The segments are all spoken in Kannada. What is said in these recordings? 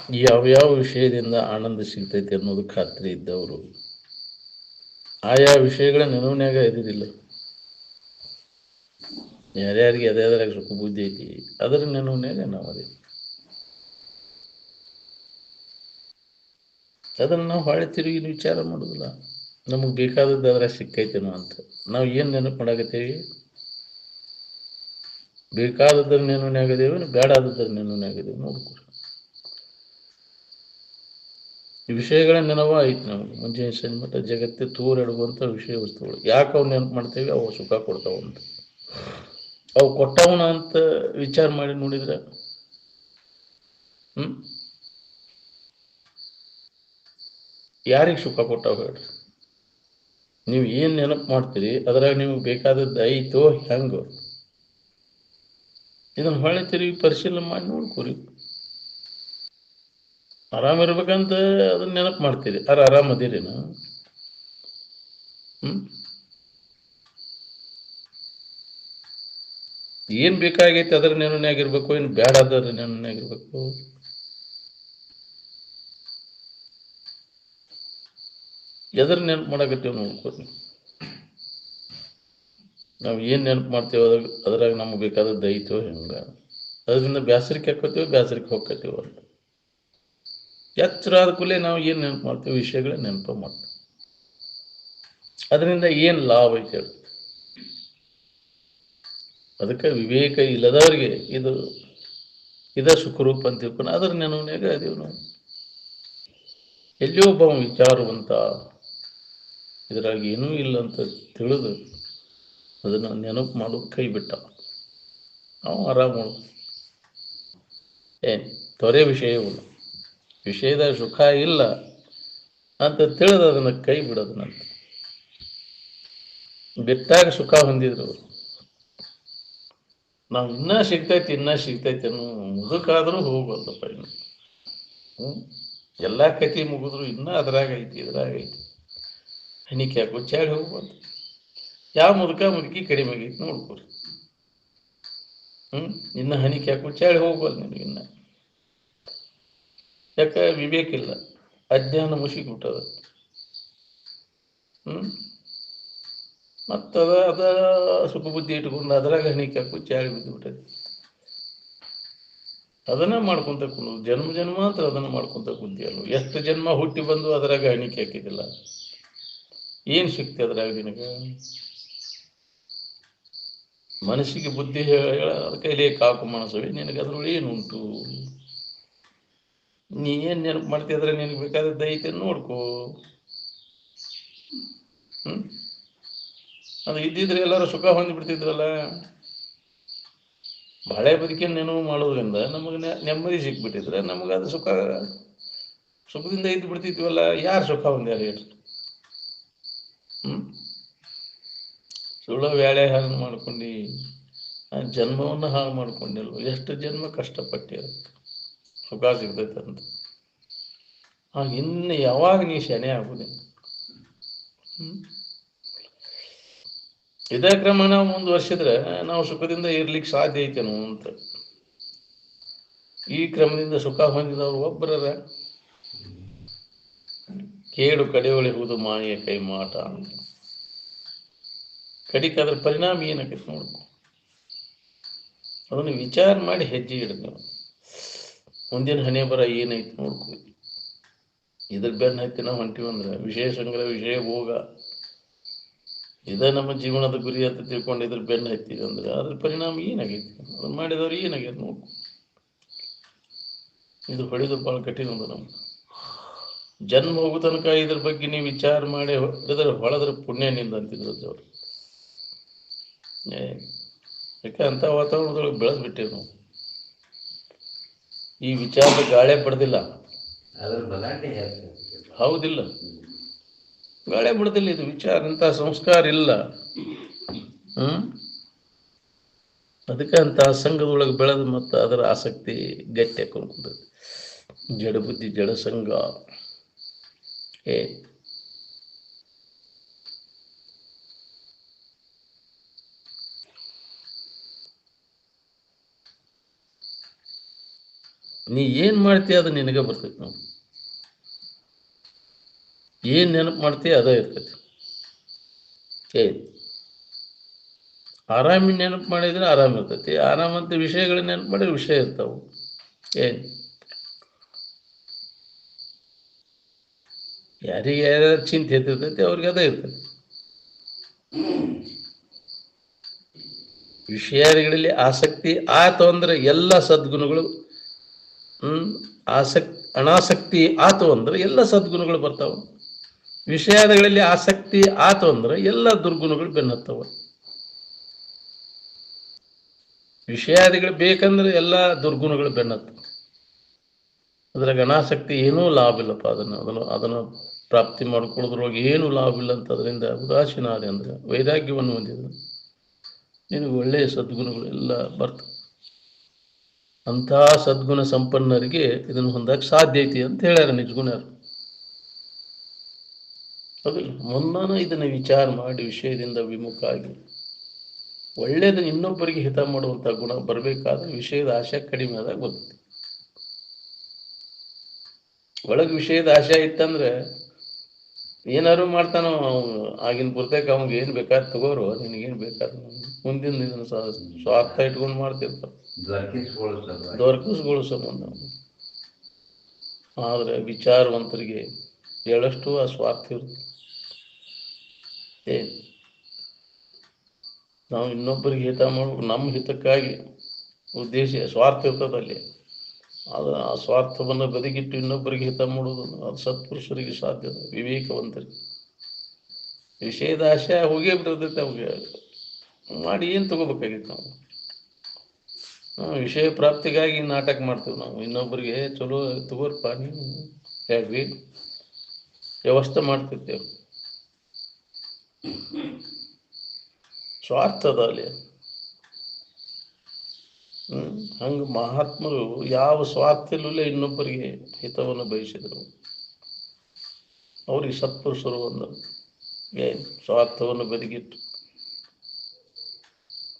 ಯಾವ್ಯಾವ ವಿಷಯದಿಂದ ಆನಂದ ಸಿಗ್ತೈತಿ ಅನ್ನೋದು ಖಾತ್ರಿ ಇದ್ದವರು ಆಯಾ ವಿಷಯಗಳ ನೆನವನ್ಯಾಗ ಇದಿಲ್ಲ. ಯಾರ್ಯಾರಿಗೆ ಅದ್ರಾಗ ಸುಖ ಬುದ್ಧಿ ಐತಿ ಅದರ ನೆನವನ್ಯಾಗ ನಾವು ಅದೇ ಅದನ್ನು ನಾವು ಹೊಳೆ ತಿರುಗಿ ವಿಚಾರ ಮಾಡೋದಿಲ್ಲ. ನಮಗೆ ಬೇಕಾದದ್ದು ಅದ್ರ ಸಿಕ್ಕೈತೇನೋ ಅಂತ ನಾವು ಏನು ನೆನಪು ಮಾಡಾಕತ್ತೇವಿ. ಬೇಕಾದದ್ರ ನೆನವನ್ಯಾಗದೇವಿ, ಬೇಡಾದದ್ರ ನೆನವನ್ಯಾಗದೇವಿ ನೋಡ್ಕೊರಿ. ಈ ವಿಷಯಗಳ ನೆನವ ಐತಿ ನಮ್ಗೆ ಮುಂಜಾನೆ ಸಂಜೆ ಮಟ್ಟ ಜಗತ್ತೇ ತೂರೆಡುವಂಥ ವಿಷಯ ವಸ್ತುಗಳು. ಯಾಕೆ ಅವು ನೆನಪು ಮಾಡ್ತೇವೆ? ಅವು ಸುಖ ಕೊಡ್ತಾವಂತ. ಅವು ಕೊಟ್ಟವನ ಅಂತ ವಿಚಾರ ಮಾಡಿ ನೋಡಿದ್ರೆ ಯಾರಿಗೆ ಸುಖ ಕೊಟ್ಟಾವ ಹೇಳ್ರಿ? ನೀವು ಏನು ನೆನಪು ಮಾಡ್ತೀರಿ ಅದ್ರಾಗ ನಿಮಗೆ ಬೇಕಾದದ್ದು ಐತೋ ಹೆಂಗೋ ಇದನ್ನು ಹೊಳೆ ತಿರುಗಿ ಪರಿಶೀಲನೆ ಮಾಡಿ ನೋಡ್ಕೊರಿ. ಆರಾಮಿರ್ಬೇಕಂತ ಅದನ್ನ ನೆನಪು ಮಾಡ್ತೀರಿ, ಆರಾಮದಿರೇನು? ಏನು ಬೇಕಾಗೈತಿ ಅದರ ನೆನವನ್ಯಾಗಿರ್ಬೇಕು, ಏನು ಬೇಡ ಅದರ ನೆನವನ್ಯಾಗಿರ್ಬೇಕು? ಎದ್ರ ನೆನಪು ಮಾಡಕತ್ತೀವಿ ನೋಡ್ಕೊರಿ. ನಾವು ಏನು ನೆನಪು ಮಾಡ್ತೇವೆ ಅದ್ರಾಗ ನಮ್ಗೆ ಬೇಕಾದದ್ದು ಐತೋ ಹೆಂಗೆ? ಅದರಿಂದ ಬೇಸರಿಕೆ ಹಾಕೋತೀವಿ, ಬೇಸರಿಕೆ ಹೋಗ್ಕೋತೀವಿ ಅಂತ. ಎಚ್ಚರ ಆದ ಕೂಡಲೇ ನಾವು ಏನು ನೆನಪು ಮಾಡ್ತೀವಿ? ವಿಷಯಗಳೇ ನೆನಪು ಮಾಡ್ತೀವಿ. ಅದರಿಂದ ಏನು ಲಾಭ ಐತೆ ಹೇಳಿ? ಅದಕ್ಕೆ ವಿವೇಕ ಇಲ್ಲದವ್ರಿಗೆ ಇದ ಸುಖರೂಪ ಅಂತ ತಿಳ್ಕೊಂಡು ಅದರ ನೆನವನ್ಯಾಗ ಅದೀವಿ ನಾವು. ಎಲ್ಲಿಯೋ ಒಬ್ಬ ವಿಚಾರವಂತ ಇದ್ರಾಗ ಏನೂ ಇಲ್ಲ ಅಂತ ತಿಳಿದು ಅದನ್ನು ನೆನಪು ಮಾಡೋದು ಕೈ ಬಿಟ್ಟ, ನಾವು ಆರಾಮ ಏನು ತೊರೆ ವಿಷಯವು ವಿಷಯದ ಸುಖ ಇಲ್ಲ ಅಂತ ತಿಳಿದು ಅದನ್ನು ಕೈ ಬಿಡೋದನ್ನಂತ ಬಿಟ್ಟಾಗ ಸುಖ ಹೊಂದಿದ್ರು. ನಾವು ಇನ್ನೂ ಸಿಗ್ತೈತಿ ಅನ್ನೋ ಮುದುಕಾದರೂ ಹೋಗ್ಬಾರ್ದಪ್ಪ. ಇನ್ನು ಎಲ್ಲ ಕತಿ ಮುಗಿದ್ರು ಇನ್ನೂ ಅದ್ರಾಗ ಐತಿ ಇದ್ರಾಗ ಐತಿ ಹನಿಕೆ ಹಾಕೋ ಚಾಡಿ ಹೋಗ್ಬಾರ್ದು. ಯಾವ ಮುದುಕಿ ಕಡಿಮೆ ಆಗೈತಿ ನೋಡ್ಕೊರಿ. ಇನ್ನು ಹನಿಕೆ ಹಾಕೋ ಚಾಡಿ ಹೋಗ್ಬಾರ್ದು ನಿನಗೆ. ಇನ್ನು ಯಾಕೆ? ವಿವೇಕ ಇಲ್ಲ, ಅಜ್ಞಾನ ಮುಸುಕಿಬಿಟ್ಟದ. ಮತ್ತದ ಸುಖ ಬುದ್ಧಿ ಇಟ್ಕೊಂಡು ಅದ್ರಾಗ ಹನಿಕೆ ಹಾಕೋ ಚಾಡಿ ಬಿದ್ದುಬಿಟ್ಟೈತಿ. ಅದನ್ನ ಮಾಡ್ಕೊಂತ ಕುಂದ್ರು ಜನ್ಮ ಜನ್ಮಾಂತರ ಅದನ್ನ ಮಾಡ್ಕೊಂತ ಕುಂತಿಯಲ್ಲ. ಎಷ್ಟು ಜನ್ಮ ಹುಟ್ಟಿ ಬಂದು ಅದರಾಗ ಹಣಿಕೆ ಹಾಕಿದಿಲ್ಲ, ಏನು ಸಿಕ್ತಿ ಅದ್ರಾಗ ನಿನಗೆ? ಮನಸ್ಸಿಗೆ ಬುದ್ಧಿ ಹೇಳ ಕೈಲೇ ಕಾಕು ಮನಸ್ಸವಿ ನಿನಗೆ ಅದ್ರೊಳಗೆ ಏನುಂಟು? ನೀ ಏನು ನೆನಪು ಮಾಡ್ತಿದ್ರೆ ನಿನಗೆ ಬೇಕಾದದ್ದು ಐತೆ ನೋಡ್ಕೋ. ಅದು ಇದ್ದಿದ್ರೆ ಎಲ್ಲರೂ ಸುಖ ಹೊಂದಿಬಿಡ್ತಿದ್ರಲ್ಲ. ಬಾಳೆ ಬದುಕಿನ ನೆನಪು ಮಾಡೋದ್ರಿಂದ ನಮಗೆ ನೆಮ್ಮದಿ ಸಿಕ್ಬಿಟ್ಟಿದ್ರೆ ನಮಗೆ ಅದು ಸುಖದಿಂದ ಇದ್ದು ಬಿಡ್ತಿದ್ವಲ್ಲ. ಯಾರು ಸುಖ ಹೊಂದ್ಯಾರ ಹೇಳ್ರಿ? ಸುಳ್ಳು ವ್ಯಾಳೆ ಹಾಳು ಮಾಡ್ಕೊಂಡು ಜನ್ಮವನ್ನು ಹಾಳು ಮಾಡ್ಕೊಂಡಿಲ್ವ? ಎಷ್ಟು ಜನ್ಮ ಕಷ್ಟಪಟ್ಟಿರುತ್ತೆ ಸುಖ ಸಿಗ್ತೈತೆ ಅಂತ. ಇನ್ನು ಯಾವಾಗ ನೀ ಶನಿ ಆಗುದೇ? ಇದೇ ಕ್ರಮ ನಾವು ಮುಂದುವರ್ಸಿದ್ರೆ ನಾವು ಸುಖದಿಂದ ಇರ್ಲಿಕ್ಕೆ ಸಾಧ್ಯ ಐತೇನೋ ಅಂತ. ಈ ಕ್ರಮದಿಂದ ಸುಖ ಹೊಂದಿದವರು ಒಬ್ಬರ ಕೇಡು ಕಡೆಯೊಳಿಹುದು ಮಾಯೆ ಕೈ ಮಾಟ ಅಂತ. ಕಡಿಕೆ ಅದ್ರ ಪರಿಣಾಮ ಏನಾಗೈತೆ ನೋಡ್ಕೊ. ಅದನ್ನು ವಿಚಾರ ಮಾಡಿ ಹೆಜ್ಜೆ ಇಡ. ನೀವು ಮುಂದಿನ ಹಣೆ ಬರ ಏನೈತಿ ನೋಡ್ಕೊ. ಇದ್ರ ಬೆನ್ನ ಹತ್ತಿ ನಾವು ಹೊಂಟಿವಂದ್ರೆ ವಿಷಯ ಸಂಗ್ರಹ, ವಿಷಯ ಭೋಗ ಇದೇ ನಮ್ಮ ಜೀವನದ ಗುರಿ ಅಂತ ತಿಳ್ಕೊಂಡು ಇದ್ರ ಬೆನ್ನ ಹತ್ತಿದೆ ಅಂದ್ರೆ ಅದ್ರ ಪರಿಣಾಮ ಏನಾಗೈತಿ? ಅದನ್ನ ಮಾಡಿದವ್ರು ಏನಾಗೈತೆ ನೋಡ್ಕೊ. ಇದು ಹೊಡೆದು ಭಾಳ ಕಠಿಣ ಅದ. ನಮ್ಗೆ ಜನ್ಮ ಹೋಗೋ ತನಕ ಇದ್ರ ಬಗ್ಗೆ ನೀವು ವಿಚಾರ ಮಾಡಿ ಹೊಳೆದ್ರೆ ಪುಣ್ಯ ನಿಂದ ಅಂತಿದ್ರು ಅವ್ರು. ಯಾಕೆ ಅಂತ ವಾತಾವರಣದೊಳಗೆ ಬೆಳೆದ್ಬಿಟ್ಟೇವೆ ನಾವು. ಈ ವಿಚಾರದ ಗಾಳೆ ಪಡೆದಿಲ್ಲ, ಹೌದಿಲ್ಲ? ಗಾಳೆ ಬಿಡದಿಲ್ಲ. ಇದು ವಿಚಾರ ಅಂತ ಸಂಸ್ಕಾರ ಇಲ್ಲ. ಅದಕ್ಕೆ ಅಂತ ಸಂಘದೊಳಗೆ ಬೆಳೆದು ಮತ್ತು ಅದರ ಆಸಕ್ತಿ ಗಟ್ಟಿ ಹಾಕೊಂಡು ಜಡ ಬುದ್ಧಿ ಜಡ ಸಂಘ. ನೀ ಏನು ಮಾಡ್ತೀಯ ಅದು ನಿನಗೆ ಬರ್ತೈತಿ. ನಾವು ಏನು ನೆನಪು ಮಾಡ್ತೀಯ ಅದೇ ಇರ್ತೈತಿ. ಆರಾಮಿನ ನೆನಪು ಮಾಡಿದ್ರೆ ಆರಾಮ ಇರ್ತೈತಿ. ಆರಾಮಂತ ವಿಷಯಗಳನ್ನ ನೆನಪು ಮಾಡಿದ್ರೆ ವಿಷಯ ಇರ್ತಾವೆ. ಏನು ಯಾರಿಗೆ ಯಾರ್ಯಾರು ಚಿಂತೆ ಎತ್ತಿರ್ತೈತಿ ಅವ್ರಿಗೆ ಅದೇ ಇರ್ತೈತಿ. ವಿಷಯಗಳಲ್ಲಿ ಆಸಕ್ತಿ ಆತು ಅಂದ್ರೆ ಎಲ್ಲ ಸದ್ಗುಣಗಳು, ಅನಾಸಕ್ತಿ ಆತು ಅಂದ್ರೆ ಎಲ್ಲ ಸದ್ಗುಣಗಳು ಬರ್ತಾವೆ. ವಿಷಯಗಳಲ್ಲಿ ಆಸಕ್ತಿ ಆತು ಅಂದ್ರೆ ಎಲ್ಲ ದುರ್ಗುಣಗಳು ಬೆನ್ನತ್ತವ. ವಿಷಯಾದಿಗಳು ಬೇಕಂದ್ರೆ ಎಲ್ಲ ದುರ್ಗುಣಗಳು ಬೆನ್ನತ್ತವ. ಅದ್ರಾಗ ಅನಾಸಕ್ತಿ ಏನೂ ಲಾಭ ಇಲ್ಲಪ್ಪ. ಅದನ್ನು ಪ್ರಾಪ್ತಿ ಮಾಡ್ಕೊಳ್ಳೋದ್ರೊಳಗೆ ಏನೂ ಲಾಭ ಇಲ್ಲ ಅಂತ. ಅದರಿಂದ ಉದಾಸೀನಾದಿ ಅಂದ್ರೆ ವೈರಾಗ್ಯವನ್ನು ಹೊಂದಿದ್ರು ನಿನಗೆ ಒಳ್ಳೆಯ ಸದ್ಗುಣಗಳು ಎಲ್ಲ ಬರ್ತವೆ. ಅಂತಹ ಸದ್ಗುಣ ಸಂಪನ್ನರಿಗೆ ಇದನ್ನು ಹೊಂದಕ್ಕೆ ಸಾಧ್ಯ ಐತಿ ಅಂತ ಹೇಳ್ಯಾರ ನಿಜಗುಣರು. ಹೌದಿಲ್ಲ? ಮುನ್ನಾನ ಇದನ್ನು ವಿಚಾರ ಮಾಡಿ ವಿಷಯದಿಂದ ವಿಮುಖ ಆಗಿ ಒಳ್ಳೇದು ಇನ್ನೊಬ್ಬರಿಗೆ ಹಿತ ಮಾಡುವಂಥ ಗುಣ ಬರಬೇಕಾದ್ರೆ ವಿಷಯದ ಆಶೆ ಕಡಿಮೆ ಆದಾಗ ಬರ್ತದೆ. ಒಳಗೆ ವಿಷಯದ ಆಶೆ ಇತ್ತಂದ್ರೆ ಏನಾರು ಮಾಡ್ತಾನೋ ಆಗಿನ ಪುರ್ತಕ್ಕೆ ಅವ್ನಿಗೆ ಏನು ಬೇಕಾದ್ರೆ ತಗೋರು, ನಿನಗೇನು ಬೇಕಾದ್ರೆ ಮುಂದಿನ ಇದನ್ನು ಸ್ವಾರ್ಥ ಇಟ್ಕೊಂಡು ಮಾಡ್ತಿರ್ತಾರೆ. ದೊರಕಿಸ್ಕೊಳ್ಳೋ ಸಂಬಂಧ. ಆದರೆ ವಿಚಾರವಂತರಿಗೆ ಹೇಳಷ್ಟು ಆ ಸ್ವಾರ್ಥ ಇರುತ್ತೆ. ನಾವು ಇನ್ನೊಬ್ಬರಿಗೆ ಹಿತ ಮಾಡ್ಬೇಕು, ನಮ್ಮ ಹಿತಕ್ಕಾಗಿ ಉದ್ದೇಶ ಸ್ವಾರ್ಥ ಇರ್ತದಲ್ಲಿ. ಅದು ಆ ಸ್ವಾರ್ಥವನ್ನು ಬದಿಗಿಟ್ಟು ಇನ್ನೊಬ್ಬರಿಗೆ ಹಿತ ಮಾಡೋದು ಅದು ಸತ್ಪುರುಷರಿಗೆ ಸಾಧ್ಯ, ವಿವೇಕವಂತರಿಗೆ. ವಿಷಯದ ಆಶೆ ಹೋಗೇ ಬಿಟ್ಟಿರ್ತೈತೆ ಅವ್ರಿಗೆ. ಮಾಡಿ ಏನು ತಗೋಬೇಕಾಗಿತ್ತು ನಾವು? ವಿಷಯ ಪ್ರಾಪ್ತಿಗಾಗಿ ನಾಟಕ ಮಾಡ್ತೀವಿ ನಾವು. ಇನ್ನೊಬ್ಬರಿಗೆ ಚಲೋ ತಗೋರ್ಪ ನೀವು ಹೇಳ್ರಿ ವ್ಯವಸ್ಥೆ ಮಾಡ್ತಿರ್ತೇವೆ. ಸ್ವಾರ್ಥದ ಅಲ್ಲಿ. ಹಂಗೆ ಮಹಾತ್ಮರು ಯಾವ ಸ್ವಾರ್ಥ ಇಲ್ಲೇ ಇನ್ನೊಬ್ಬರಿಗೆ ಹಿತವನ್ನು ಬಯಸಿದರು. ಅವ್ರಿಗೆ ಸತ್ಪುರುಷರು ಒಂದು ಸ್ವಾರ್ಥವನ್ನು ಬದಿಗಿಟ್ಟು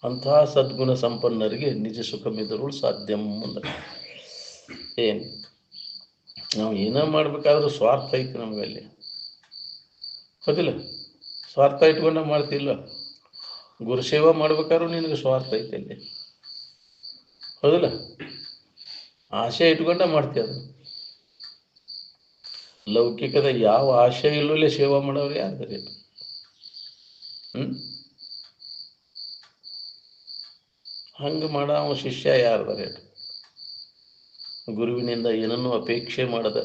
ಅಂತಹ ಸದ್ಗುಣ ಸಂಪನ್ನರಿಗೆ ನಿಜ ಸುಖ ಮಿದರುಳು ಸಾಧ್ಯ ಅಂದರೆ ನಾವು ಏನೋ ಮಾಡ್ಬೇಕಾದ್ರೂ ಸ್ವಾರ್ಥ ಐತಿ ನಮಗಲ್ಲಿ. ಗೊತ್ತಿಲ್ಲ? ಸ್ವಾರ್ಥ ಇಟ್ಕೊಂಡ ಮಾಡ್ತಿಲ್ಲ. ಗುರುಸೇವಾ ಮಾಡ್ಬೇಕಾದ್ರೂ ನಿನಗೆ ಸ್ವಾರ್ಥ ಐತಿ ಅಲ್ಲಿ. ಹೌದಿಲ್ಲ? ಆಶೆ ಇಟ್ಕೊಂಡ ಮಾಡ್ತೀಯ. ಅದು ಲೌಕಿಕದ ಯಾವ ಆಶೆ ಇಲ್ಲೇ ಸೇವಾ ಮಾಡೋರು ಯಾರ್ದಾರೆ? ಹಂಗೆ ಮಾಡೋ ಶಿಷ್ಯ ಯಾರ್ದಾರೆ? ಗುರುವಿನಿಂದ ಏನನ್ನೂ ಅಪೇಕ್ಷೆ ಮಾಡದ,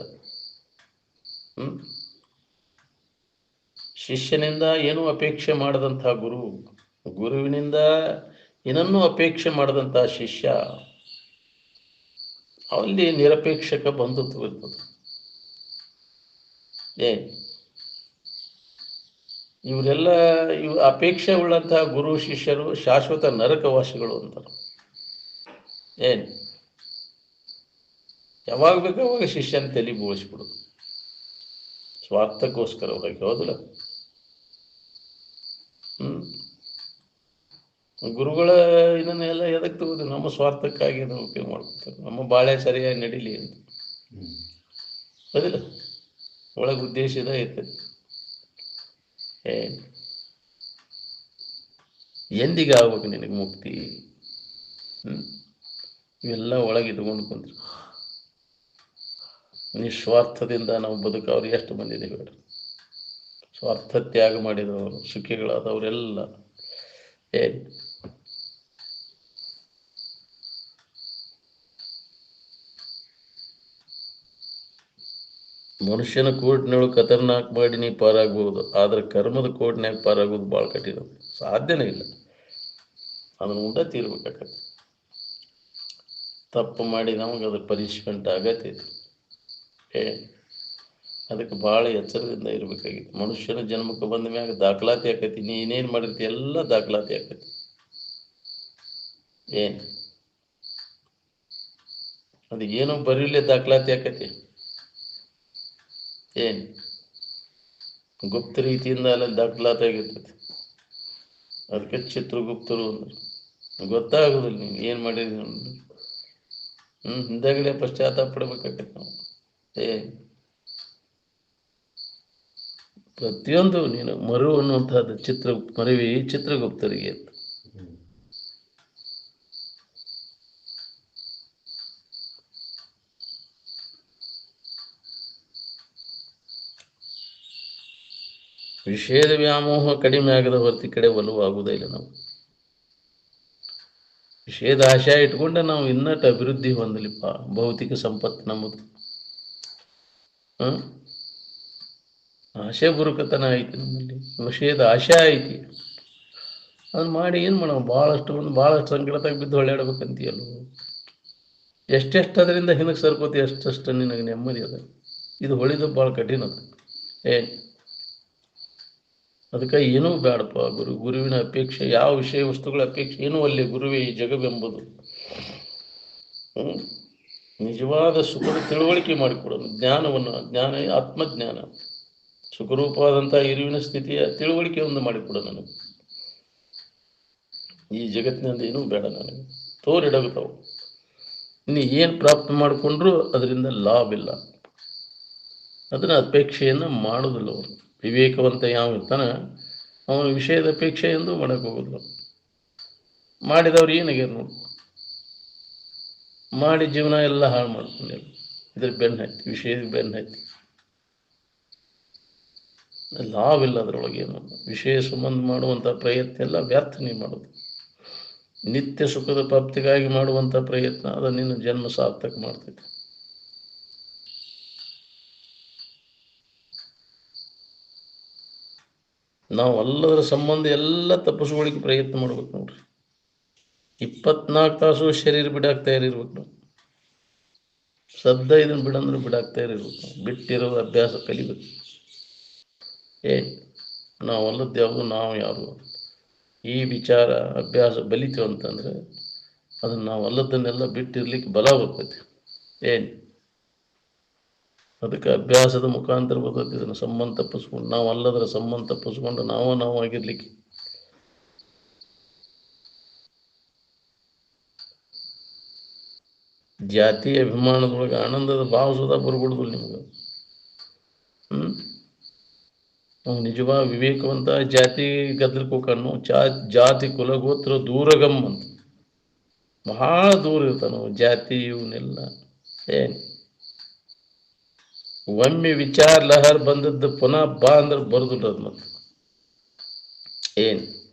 ಶಿಷ್ಯನಿಂದ ಏನೂ ಅಪೇಕ್ಷೆ ಮಾಡದಂಥ ಗುರು, ಗುರುವಿನಿಂದ ಏನನ್ನೂ ಅಪೇಕ್ಷೆ ಮಾಡದಂಥ ಶಿಷ್ಯ, ಅಲ್ಲಿ ನಿರಪೇಕ್ಷಕ ಬಂಧುತ್ವ ಇರ್ತದೆ. ಇವರೆಲ್ಲ ಅಪೇಕ್ಷೆ ಉಳ್ಳಂತಹ ಗುರು ಶಿಷ್ಯರು ಶಾಶ್ವತ ನರಕವಾಸಿಗಳು ಅಂತಾರೆ. ಯಾವಾಗ ಬೇಕು ಅವಾಗ ಶಿಷ್ಯನ ತಲೆ ಬೋಳಿಸ್ಬಿಡುದು ಸ್ವಾರ್ಥಕ್ಕೋಸ್ಕರವಾಗಿ. ಹೌದಿಲ್ಲ? ಗುರುಗಳ ಇದನ್ನೆಲ್ಲ ಎದಕ್ಕೆ ತಗೋದು? ನಮ್ಮ ಸ್ವಾರ್ಥಕ್ಕಾಗಿ ನಾವು ಉಪಯೋಗ ಮಾಡ್ಕೊತಾರೆ. ನಮ್ಮ ಬಾಳೆ ಸರಿಯಾಗಿ ನಡೀಲಿ ಅಂತ. ಹೌದಿಲ್ಲ? ಒಳಗೆ ಉದ್ದೇಶ ಇದ ಇರ್ತದೆ. ಎಂದಿಗೆ ಆಗ್ಬೇಕು ನಿನಗೆ ಮುಕ್ತಿ? ಇವೆಲ್ಲ ಒಳಗೆ ಇಟ್ಕೊಂಡು ಕುಂತ್ರು. ನಿಸ್ವಾರ್ಥದಿಂದ ನಾವು ಬದುಕವ್ರು ಎಷ್ಟು ಬಂದಿದೆ ಬೇಡ. ಸ್ವಾರ್ಥ ತ್ಯಾಗ ಮಾಡಿದವರು ಸುಖಿಗಳಾದವರೆಲ್ಲ ಮನುಷ್ಯನ ಕೋರ್ಟ್ನೊಳಗೆ ಖತರ್ನಾಕ್ ಮಾಡಿ ನೀ ಪಾರಾಗ್ಬೋದು, ಆದ್ರೆ ಕರ್ಮದ ಕೋರ್ಟ್ನಾಗ ಪಾರಾಗೋದು ಭಾಳ ಕಠಿಣ. ಸಾಧ್ಯನೇ ಇಲ್ಲ. ಅದನ್ನು ಉಂಟ ತೀರ್ಬೇಕಾಗತ್ತೆ. ತಪ್ಪು ಮಾಡಿ ನಮಗೆ ಅದು ಪನಿಷ್ಮೆಂಟ್ ಆಗತ್ತೈತಿ. ಅದಕ್ಕೆ ಭಾಳ ಎಚ್ಚರದಿಂದ ಇರಬೇಕಾಗಿತ್ತು. ಮನುಷ್ಯನ ಜನ್ಮಕ್ಕೆ ಬಂದ ಮ್ಯಾಗ ದಾಖಲಾತಿ ಆಕೈತಿ. ನೀ ಏನೇನು ಮಾಡಿರ್ತಿ ಎಲ್ಲ ದಾಖಲಾತಿ ಆಕೈತಿ. ಅದು ಏನೋ ಬರೀಲೇ ದಾಖಲಾತಿ ಆಕೈತಿ. ಗುಪ್ತ ರೀತಿಯಿಂದ ಅಲ್ಲ ದಾಖಲಾತಿ ಆಗಿರ್ತೈತಿ. ಅದಕ್ಕೆ ಚಿತ್ರಗುಪ್ತರು ಅಂದ್ರೆ ಗೊತ್ತಾಗೋದಿಲ್ಲ ನೀವು ಏನು ಮಾಡಿರಿ. ಹಿಂದಗಡೆ ಪಶ್ಚಾತ್ತಾಪ ಪಡ್ಬೇಕಾಗತ್ತೆ ನಾವು. ಪ್ರತಿಯೊಂದು ನೀನು ಮರು ಅನ್ನುವಂಥದ್ದು ಮರವಿ ಚಿತ್ರಗುಪ್ತರಿಗೆ ವಿಷಯದ ವ್ಯಾಮೋಹ ಕಡಿಮೆ ಆಗದ ಹೊರತು ಕಡೆ ಒಲವಾಗುವುದೇ ಇಲ್ಲ. ನಾವು ವಿಷಯದ ಆಶಯ ಇಟ್ಕೊಂಡೆ ನಾವು ಇನ್ನಷ್ಟು ಅಭಿವೃದ್ಧಿ ಹೊಂದಲಿಪ್ಪ. ಭೌತಿಕ ಸಂಪತ್ತು ನಮ್ಮದು ಆಶೆ ಬುರುಕತನ ಐತಿ ನಮ್ಮಲ್ಲಿ. ವಿಷಯದ ಆಶೆ ಐತಿ, ಅದನ್ನ ಮಾಡಿ ಏನು ಮಾಡೋಣ. ಭಾಳಷ್ಟು ಸಂಕಟದಾಗ ಬಿದ್ದು ಹೊಳ್ಯಾಡ್ಬೇಕಂತೀಯಲ್ಲ. ಎಷ್ಟೆಷ್ಟು ಅದರಿಂದ ಹಿಂದಕ್ಕೆ ಸರ್ಕೋತಿ ಅಷ್ಟಷ್ಟು ನಿನಗೆ ನೆಮ್ಮದಿ ಅದ. ಇದು ಹೊಳಿದು ಭಾಳ ಕಠಿಣ ಅದ. ಅದಕ್ಕೆ ಏನೂ ಬೇಡಪ್ಪ. ಗುರುವಿನ ಅಪೇಕ್ಷೆ, ಯಾವ ವಿಷಯ ವಸ್ತುಗಳ ಅಪೇಕ್ಷೆ ಏನೂ ಅಲ್ಲಿ. ಗುರುವೇ ಈ ಜಗವೆಂಬುದು ನಿಜವಾದ ಸುಖದ ತಿಳುವಳಿಕೆ ಮಾಡಿಕೊಡೋದು. ಜ್ಞಾನ ಆತ್ಮಜ್ಞಾನ, ಸುಖರೂಪವಾದಂಥ ಇರುವಿನ ಸ್ಥಿತಿಯ ತಿಳುವಳಿಕೆ ಒಂದು ಮಾಡಿಕೊಡೋ ನನಗೆ. ಈ ಜಗತ್ತಿನಿಂದ ಏನೂ ಬೇಡ ನನಗೆ. ತೋರಿಡಗುತ್ತಾವು. ಇನ್ನು ಏನು ಪ್ರಾಪ್ತ ಮಾಡಿಕೊಂಡ್ರೂ ಅದರಿಂದ ಲಾಭ ಇಲ್ಲ. ಅದನ್ನ ಅಪೇಕ್ಷೆಯನ್ನು ಮಾಡೋದಿಲ್ಲ ಅವರು. ವಿವೇಕವಂತ ಯಾವ ಇರ್ತಾನೆ ಅವನ ವಿಷಯದ ಅಪೇಕ್ಷೆ ಎಂದು ಮಾಡಕ್ಕೆ ಹೋಗೋದಿಲ್ಲ. ಮಾಡಿದವ್ರು ಏನಾಗ್ಯಾರ ನೋಡು, ಮಾಡಿ ಜೀವನ ಎಲ್ಲ ಹಾಳು ಮಾಡ್ಕೊಂಡಿಲ್ಲ. ಇದ್ರ ಬೆನ್ನು ಹತ್ತಿ, ವಿಷಯದ ಬೆನ್ನು ಹತ್ತಿ ಲಾಭ ಇಲ್ಲ. ಅದರೊಳಗೇನು ವಿಷಯ ಸಂಬಂಧ ಮಾಡುವಂಥ ಪ್ರಯತ್ನ ಎಲ್ಲ ವ್ಯರ್ಥ ನೀವು ಮಾಡೋದು. ನಿತ್ಯ ಸುಖದ ಪ್ರಾಪ್ತಿಗಾಗಿ ಮಾಡುವಂಥ ಪ್ರಯತ್ನ ಅದು ನಿನ್ನ ಜನ್ಮ ಸಾರ್ಥಕ ಮಾಡ್ತೈತಿ. ನಾವು ಎಲ್ಲದರ ಸಂಬಂಧ ಎಲ್ಲ ತಪ್ಪಿಸ್ಕೊಳ್ಳಿಕ್ಕೆ ಪ್ರಯತ್ನ ಮಾಡ್ಬೇಕು ನೋಡ್ರಿ. 24 ತಾಸು ಶರೀರ ಬಿಡಾಕ್ ತಯಾರಿರ್ಬೇಕು ನಾವು. ಇದನ್ನು ಬಿಡಂದ್ರೆ ಬಿಡಾಕ್ ತಯಾರಿರ್ಬೇಕು ನಾವು. ಬಿಟ್ಟಿರೋ ಅಭ್ಯಾಸ ಕಲಿಬೇಕು. ನಾವಲ್ಲದ್ದು ಯಾವುದು, ನಾವು ಯಾರು, ಈ ವಿಚಾರ ಅಭ್ಯಾಸ ಬಲಿತೀವಿ ಅಂತಂದ್ರೆ ಅದನ್ನು ನಾವು ಅಲ್ಲದನ್ನೆಲ್ಲ ಬಿಟ್ಟಿರ್ಲಿಕ್ಕೆ ಬಲ ಬರ್ತೈತಿ. ಅದಕ್ಕೆ ಅಭ್ಯಾಸದ ಮುಖಾಂತರ ಬರ್ತೈತಿ. ಇದನ್ನು ಸಂಬಂಧ ತಪ್ಪಿಸ್ಕೊಂಡು, ನಾವು ಅಲ್ಲದರ ಸಂಬಂಧ ತಪ್ಪಿಸ್ಕೊಂಡು ನಾವು ಆಗಿರ್ಲಿಕ್ಕೆ. ಜಾತಿ ಅಭಿಮಾನದೊಳಗೆ ಆನಂದದ ಭಾವ ಸುಧಾ ಬರ್ಬಿಡುದಿಲ್ಲ ನಿಮ್ಗೆ. ನಾವು ನಿಜವಾದ ವಿವೇಕವಂತ ಜಾತಿ ಗದ್ದಲ್ಕೋಕನ್ನು ಜಾತಿ ಕುಲಗೋತ್ರ ದೂರಗಮ್ ಅಂತ ಬಹಳ ದೂರ ಇರ್ತಾನ ಜಾತಿ. ಇವನ್ನೆಲ್ಲ ಒಮ್ಮೆ ವಿಚಾರ ಲಹರ್ ಬಂದದ್ದು ಪುನಃ ಬಾ ಅಂದ್ರೆ ಬರುದಿಲ್ಲ. ಅದು ಮತ್ತೆ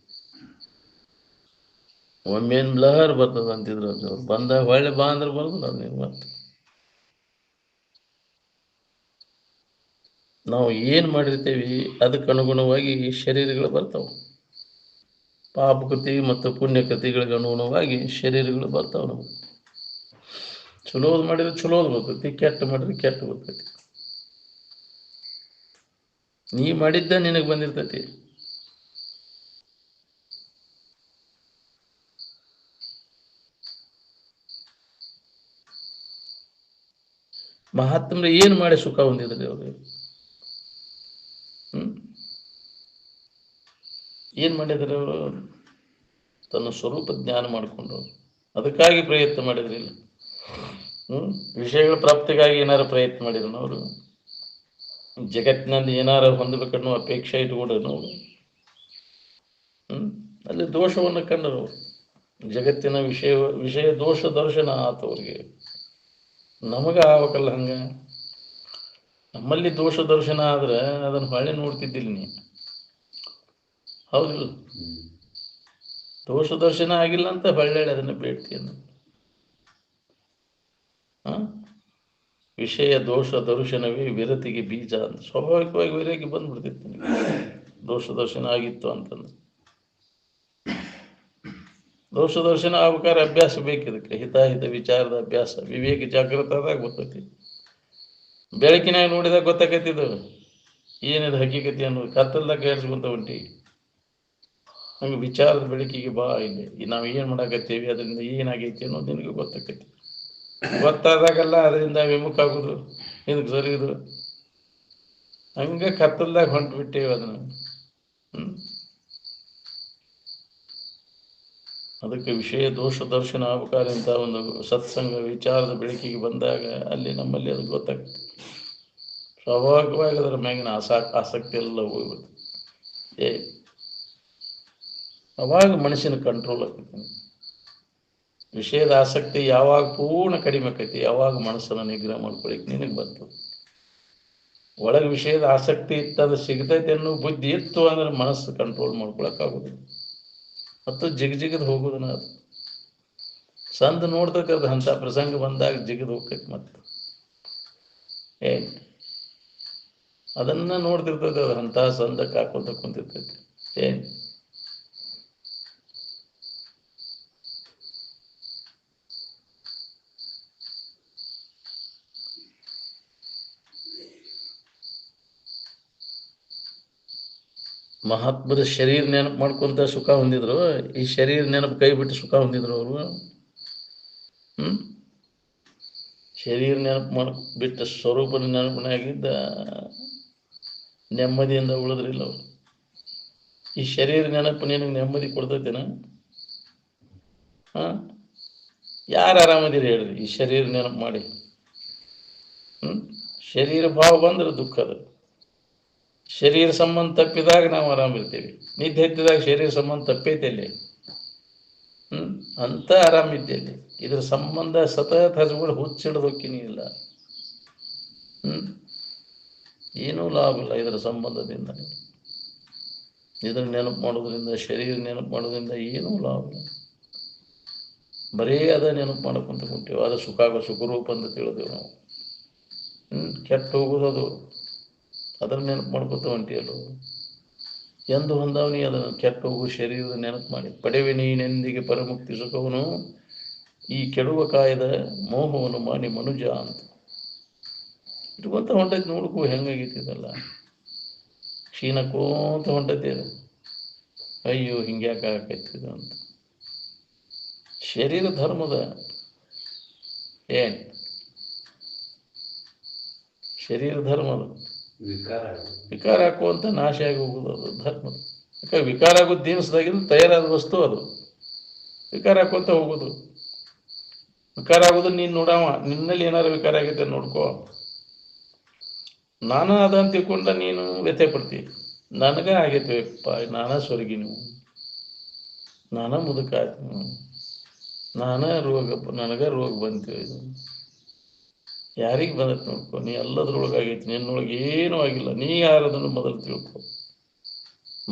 ಒಮ್ಮೆನ್ ಲಹರ್ ಬರ್ತದ ಅಂತಿದ್ರು ಅವ್ರು. ಬಂದಾಗ ಒಳ್ಳೆ ಬಾ ಅಂದ್ರೆ ಬರುದಿಲ್ಲ. ನೀವು ಮತ್ತೆ ನಾವು ಏನು ಮಾಡಿರ್ತೇವಿ ಅದಕ್ಕೆ ಅನುಗುಣವಾಗಿ ಶರೀರಗಳು ಬರ್ತಾವೆ. ಪಾಪಕೃತಿ ಮತ್ತು ಪುಣ್ಯಕೃತಿಗಳಿಗೆ ಅನುಗುಣವಾಗಿ ಶರೀರಗಳು ಬರ್ತಾವೆ. ನಮಗೆ ಚಲೋದು ಮಾಡಿದ್ರೆ ಚಲೋದು ಬರ್ತೈತಿ, ಕೆಟ್ಟ ಮಾಡಿದ್ರೆ ಕೆಟ್ಟ ಬರ್ತೈತಿ. ನೀ ಮಾಡಿದ್ದ ನಿನಗೆ ಬಂದಿರ್ತೈತಿ. ಮಹಾತ್ಮರು ಏನು ಮಾಡಿ ಸುಖ ಹೊಂದಿದ್ರಿ ಅವರು? ಏನು ಮಾಡಿದ್ರೆ ಅವರು? ತನ್ನ ಸ್ವರೂಪ ಜ್ಞಾನ ಮಾಡಿಕೊಂಡ್ರು. ಅದಕ್ಕಾಗಿ ಪ್ರಯತ್ನ ಮಾಡಿದ್ರಿಲ್ಲ. ವಿಷಯಗಳ ಪ್ರಾಪ್ತಿಗಾಗಿ ಏನಾರು ಪ್ರಯತ್ನ ಮಾಡಿದ್ರು ಅವರು? ಜಗತ್ತಿನಲ್ಲಿ ಏನಾರು ಹೊಂದಬೇಕನ್ನೋ ಅಪೇಕ್ಷೆ ಇಟ್ಕೊಂಡ್ರು ಅವರು? ಅಲ್ಲಿ ದೋಷವನ್ನು ಕಂಡರು. ಜಗತ್ತಿನ ವಿಷಯ ದೋಷ ದರ್ಶನ ಆತವ್ರಿಗೆ. ನಮಗೆ ಆಗ್ಬೇಕಲ್ಲ ಹಂಗ. ನಮ್ಮಲ್ಲಿ ದೋಷ ದರ್ಶನ ಆದ್ರೆ ಅದನ್ನು ಹೊಳೆ ನೋಡ್ತಿದ್ದಿಲ್ಲ ನೀ. ಹೌದಿಲ್ಲ? ದೋಷ ದರ್ಶನ ಆಗಿಲ್ಲ ಅಂತ ಹೊಳ್ಳೆ ಅದನ್ನು ಬೇಡ್ತೀಯನ್ನು. ವಿಷಯ ದೋಷ ದರ್ಶನವೇ ವಿರತಿಗೆ ಬೀಜ ಅಂತ ಸ್ವಾಭಾವಿಕವಾಗಿ ವೈರಾಗ್ಯ ಬಂದ್ಬಿಡ್ತಿತ್ತು ನಿಮಗೆ. ದೋಷ ದರ್ಶನ ಆಗಿತ್ತು ಅಂತಂದ್ರೆ ದೋಷ ದರ್ಶನ ಆಗ್ಬೇಕಾದ್ರೆ ಅಭ್ಯಾಸ ಬೇಕಿದಕ್ಕೆ. ಹಿತಾಹಿತ ವಿಚಾರದ ಅಭ್ಯಾಸ, ವಿವೇಕ ಜಾಗೃತ ಆದಾಗ ಗೊತ್ತೈತಿ. ಬೆಳಕಿನಾಗ ನೋಡಿದಾಗ ಗೊತ್ತಾಕೈತಿದು ಏನಿದೆ ಹಕ್ಕಿಕತಿ ಅನ್ನೋದು. ಕತ್ತಲ್ದಾಗ ಕೇಳಿಸ್ಕೊಂತ ಹೊಂಟಿ. ಹಂಗೆ ವಿಚಾರದ ಬೆಳಕಿಗೆ ಬಾ. ಇಲ್ಲಿ ನಾವು ಏನು ಮಾಡಾಕತ್ತೀವಿ, ಅದರಿಂದ ಏನಾಗೈತಿ ಅನ್ನೋದು ನಿನಗೆ ಗೊತ್ತಾಕೈತಿ. ಗೊತ್ತಾದಾಗಲ್ಲ ಅದರಿಂದ ವಿಮುಖ ಆಗೋದು, ಇದಕ್ಕೆ ಸರಿದು. ಹಂಗೆ ಕತ್ತಲ್ದಾಗ ಹೊಂಟು ಬಿಟ್ಟೇವಿ ಅದನ್ನು. ಅದಕ್ಕೆ ವಿಷಯ ದೋಷ ದರ್ಶನ ಆಗಬೇಕಾದಂಥ ಒಂದು ಸತ್ಸಂಗ ವಿಚಾರದ ಬೆಳಕಿಗೆ ಬಂದಾಗ ಅಲ್ಲಿ ನಮ್ಮಲ್ಲಿ ಅದು ಗೊತ್ತಾಗ್ತದೆ. ಸ್ವಾಭಾವಿಕವಾಗಿ ಅದರ ಮ್ಯಾಗಿನ ಆಸಕ್ತಿ ಎಲ್ಲ ಹೋಗ್ಬಿಡುತ್ತೆ. ಅವಾಗ ಮನುಷ್ಯನ ಕಂಟ್ರೋಲ್ ಆಗ್ತೈತಿ. ವಿಷಯದ ಆಸಕ್ತಿ ಯಾವಾಗ ಪೂರ್ಣ ಕಡಿಮೆ ಆಕೈತಿ, ಯಾವಾಗ ಮನಸ್ಸನ್ನು ನಿಗ್ರಹ ಮಾಡ್ಕೊಳಿಕ್ ನಿನಗೆ ಬರ್ತದೆ. ಒಳಗೆ ವಿಷಯದ ಆಸಕ್ತಿ ಇತ್ತಂದ್ರೆ ಸಿಗ್ತೈತೆ ಅನ್ನೋ ಬುದ್ಧಿ ಇತ್ತು ಅಂದ್ರೆ ಮನಸ್ಸು ಕಂಟ್ರೋಲ್ ಮಾಡ್ಕೊಳಕ್ಕಾಗೋದಿಲ್ಲ. ಮತ್ತು ಜಿಗದ್ ಹೋಗೋದನ್ನ ಅದು ಸಂದ ನೋಡ್ತೈತೆ. ಅದು ಅಂಥ ಪ್ರಸಂಗ ಬಂದಾಗ ಜಿಗದ್ ಹೋಗ್ತೈತಿ. ಮತ್ತು ಅದನ್ನ ನೋಡ್ತಿರ್ತೈತೆ. ಅದು ಅಂಥ ಸಂದಕ್ಕೆ ಹಾಕೊಂತ ಕುಂತಿರ್ತೈತಿ. ಮಹಾತ್ಮರ ಶರೀರ ನೆನಪು ಮಾಡ್ಕೊಂತ ಸುಖ ಹೊಂದಿದ್ರು. ಈ ಶರೀರ ನೆನಪು ಕೈ ಬಿಟ್ಟು ಸುಖ ಹೊಂದಿದ್ರು ಅವರು. ಶರೀರ ನೆನಪು ಬಿಟ್ಟ ಸ್ವರೂಪದ ನೆನಪಿನಾಗಿದ್ದ ನೆಮ್ಮದಿಯಿಂದ ಉಳಿದ್ರಿಲ್ಲ ಅವರು. ಈ ಶರೀರ ನೆನಪು ನಿನಗೆ ನೆಮ್ಮದಿ ಕೊಡ್ತೈತೇನ? ಯಾರು ಆರಾಮದಿರಿ ಹೇಳ್ರಿ ಈ ಶರೀರ ನೆನಪು ಮಾಡಿ? ಶರೀರ ಭಾವ ಬಂದ್ರೆ ದುಃಖದ. ಶರೀರ ಸಂಬಂಧ ತಪ್ಪಿದಾಗ ನಾವು ಆರಾಮಿರ್ತೀವಿ. ನಿದ್ದೆ ಎತ್ತಿದಾಗ ಶರೀರ ಸಂಬಂಧ ತಪ್ಪೈತಲ್ಲಿ. ಅಂತ ಆರಾಮಿದ್ದಲ್ಲಿ. ಇದ್ರ ಸಂಬಂಧ ಸತತ ಹಚ್ಕೊಂಡು ಹುಚ್ಚಿಡ್ದೋಕಿನಿ ಇಲ್ಲ. ಏನೂ ಲಾಭ ಇಲ್ಲ ಇದರ ಸಂಬಂಧದಿಂದ. ಇದನ್ನ ನೆನಪು ಮಾಡೋದ್ರಿಂದ, ಶರೀರ ನೆನಪು ಮಾಡೋದ್ರಿಂದ ಏನೂ ಲಾಭ ಇಲ್ಲ. ಬರೀ ಅದ ನೆನಪು ಮಾಡ್ಕೊಂತ ಕುಂತೀವಿ. ಅದು ಸುಖರೂಪ ಅಂತ ತಿಳಿದೇವು ನಾವು. ಕೆಟ್ಟ ಹೋಗೋದದು. ಅದನ್ನ ನೆನಪು ಮಾಡ್ಕೊತ ಹೊಂಟಿಯಲ್ಲ. ಎಂದು ಹೊಂದಾವನಿ ಅದನ್ನು ಕೆಟ್ಟ ಹೋಗು ಶರೀರದ ನೆನಪು ಮಾಡಿ. ಪಡೆವೆ ನೀನೆಂದಿಗೆ ಪರಮುಕ್ತಿ ಸುಖವನು, ಈ ಕೆಡುವ ಕಾಯದ ಮೋಹವನ್ನು ಮಾಡಿ ಮನುಜ ಅಂತ ಇಟ್ಕೊಂತ ಹೊಂಟೈತಿ. ನೋಡ್ಕೋ ಹೆಂಗಾಗೈತಿದಲ್ಲ. ಕ್ಷೀಣಕ್ಕೋಂತ ಹೊಂಟೈತಿ ಅದು. ಅಯ್ಯೋ ಹಿಂಗ್ಯಾಕ ಆಕೈತಿದ ಅಂತ. ಶರೀರ ಧರ್ಮದ ಶರೀರ ಧರ್ಮದ ವಿಕಾರ ಹಾಕುವಂತ ನಾಶ ಆಗಿ ಹೋಗುದು ಅದು ಧರ್ಮದ. ಯಾಕೆ ವಿಕಾರ ಆಗೋದು ದಿನಸದಾಗಿಂದ ತಯಾರಾದ ವಸ್ತು ಅದು. ವಿಕಾರ ಹಾಕುವಂತ ಹೋಗುದು. ವಿಕಾರ ಆಗೋದು ನೀನು ನೋಡವ. ನಿನ್ನಲ್ಲಿ ಏನಾರು ವಿಕಾರ ಆಗೈತೆ ನೋಡ್ಕೋ. ನಾನು ಅದಂತ ತಿಳ್ಕೊಂಡ ನೀನು ವ್ಯಥೆ ಪಡ್ತಿ. ನನಗ ಆಗೈತೆಪ್ಪ, ನಾನ ಸ್ವರ್ಗಿ, ನೀವು ನಾನ ಮುದುಕ ಆಯ್ತು, ನನಗ ರೋಗ ಬಂತೀವಿ. ಯಾರಿಗೆ ಬಂದೈತೆ ನೋಡ್ಕೊ. ನೀ ಎಲ್ಲದ್ರೊಳಗಾಗೈತಿ. ನಿನ್ನೊಳಗೆ ಏನೂ ಆಗಿಲ್ಲ. ನೀ ಯಾರದನ್ನು ಮೊದಲು ತಿಳ್ಕೊ.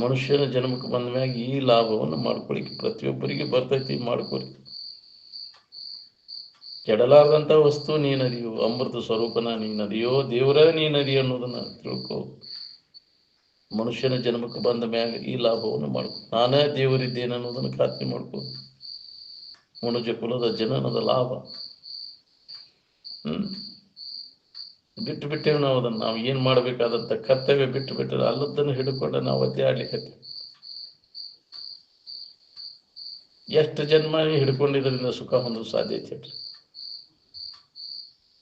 ಮನುಷ್ಯನ ಜನ್ಮಕ್ಕೆ ಬಂದ ಮ್ಯಾಗ ಈ ಲಾಭವನ್ನು ಮಾಡ್ಕೊಳಿಕ್ಕೆ ಪ್ರತಿಯೊಬ್ಬರಿಗೆ ಬರ್ತೈತಿ. ಮಾಡ್ಕೊರಿ. ಕೆಡಲಾರ್ದಂಥ ವಸ್ತು ನೀನದಿಯೋ, ಅಮೃತ ಸ್ವರೂಪನ ನೀನದಿಯೋ, ದೇವರ ನೀನದಿಯೋ ಅನ್ನೋದನ್ನ ತಿಳ್ಕೊ. ಮನುಷ್ಯನ ಜನ್ಮಕ್ಕೆ ಬಂದ ಮ್ಯಾಗ ಈ ಲಾಭವನ್ನು ಮಾಡ್ಕೊ. ನಾನೇ ದೇವರಿದ್ದೇನೆ ಅನ್ನೋದನ್ನು ಖಾತ್ರಿ ಮಾಡ್ಕೊ. ಮನುಜ ಕುಲದ ಜನನದ ಲಾಭ ಬಿಟ್ಟು ಬಿಟ್ಟೇವೆ ನಾವು. ಅದನ್ನು ನಾವು ಏನು ಮಾಡಬೇಕಾದಂಥ ಕರ್ತವ್ಯ ಬಿಟ್ಟು ಬಿಟ್ಟರೆ ಅಲ್ಲದನ್ನು ಹಿಡ್ಕೊಂಡು ನಾವು ಅಡ್ಡಾಡ್ಲಿಕ್ಕೆ ಎಷ್ಟು ಜನ್ಮ ಹಿಡ್ಕೊಂಡಿದ್ರಿಂದ ಸುಖ ಹೊಂದಲು ಸಾಧ್ಯತೆ.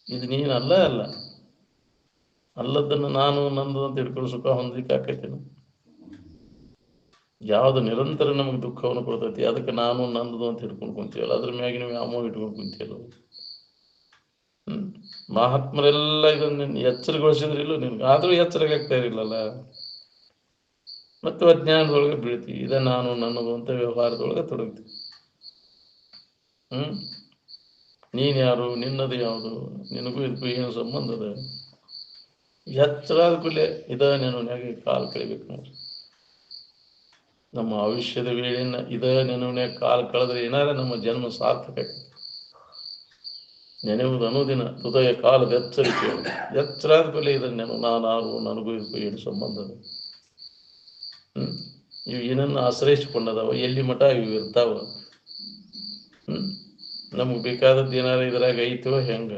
ಇದು ನೀನಲ್ಲ ಅಲ್ಲ. ಅಲ್ಲದನ್ನು ನಾನು ನಂದು ಅಂತ ಹಿಡ್ಕೊಂಡು ಸುಖ ಹೊಂದಲಿಕ್ಕೆ ಆಕೈತೇನು? ಯಾವುದು ನಿರಂತರ ನಮಗೆ ದುಃಖವನ್ನು ಕೊಡ್ತೈತಿ ಅದಕ್ಕೆ ನಾನು ನಂದು ಅಂತ ಹಿಡ್ಕೊಂಡು ಕುಂತೀವಲ್ಲ, ಅದ್ರ ಮ್ಯಾಗ ನೀವು ಅಮೋ ಇಟ್ಕೊಂಡು ಕುಂತೀವಲ್ಲ. ಮಹಾತ್ಮರೆಲ್ಲ ಇದನ್ನು ಎಚ್ಚರಗೊಳಿಸಿದ್ರಿಲ್ಲ ನಿನ್ಗೆ. ಆದರೂ ಎಚ್ಚರಗಾಗ್ತಾ ಇರಲಿಲ್ಲಲ್ಲ. ಮತ್ತು ಅಜ್ಞಾನದೊಳಗೆ ಬೀಳ್ತೀವಿ. ಇದ ನಾನು ನನ್ನದು ಅಂತ ವ್ಯವಹಾರದೊಳಗೆ ತೊಡಗ್ತೀವಿ. ನೀನು ಯಾರು, ನಿನ್ನದು ಯಾವುದು, ನಿನಗೂ ಇದಕ್ಕೂ ಏನು ಸಂಬಂಧ ಅದ? ಎಚ್ಚರಾದ ಕೂಡಲೇ ಇದ ನೆನವನ್ಯಾಗ ಕಾಲು ಕಳಿಬೇಕು ನಾವು. ನಮ್ಮ ಆಯುಷ್ಯದ ವೇಳೆಯನ್ನ ಇದ ನೆನವನ್ಯಾಗ ಕಾಲು ಕಳೆದ್ರೆ ಏನಾರ ನಮ್ಮ ಜನ್ಮ ಸಾರ್ಥಕ. ನೆನೆಯುವುದು ಅನುದಿನ ಹೃದಯ ಕಾಲದ ಎಚ್ಚರಿಕೆ. ಎಚ್ಚರಾದ ಕೂಡಲೇ ಇದನ್ನ ನೆನವು. ನಾನಾರು, ನನಗೂ ಇದಕ್ಕೂ ಏನು ಸಂಬಂಧ ಅದ? ಇವು ಏನನ್ನು ಆಶ್ರಯಿಸಿಕೊಂಡದವ, ಎಲ್ಲಿ ಮಠ ಇವು ಇರ್ತಾವ. ನಮಗೆ ಬೇಕಾದದ್ದು ಏನಾರ ಇದ್ರಾಗ ಐತೋ ಹೆಂಗ?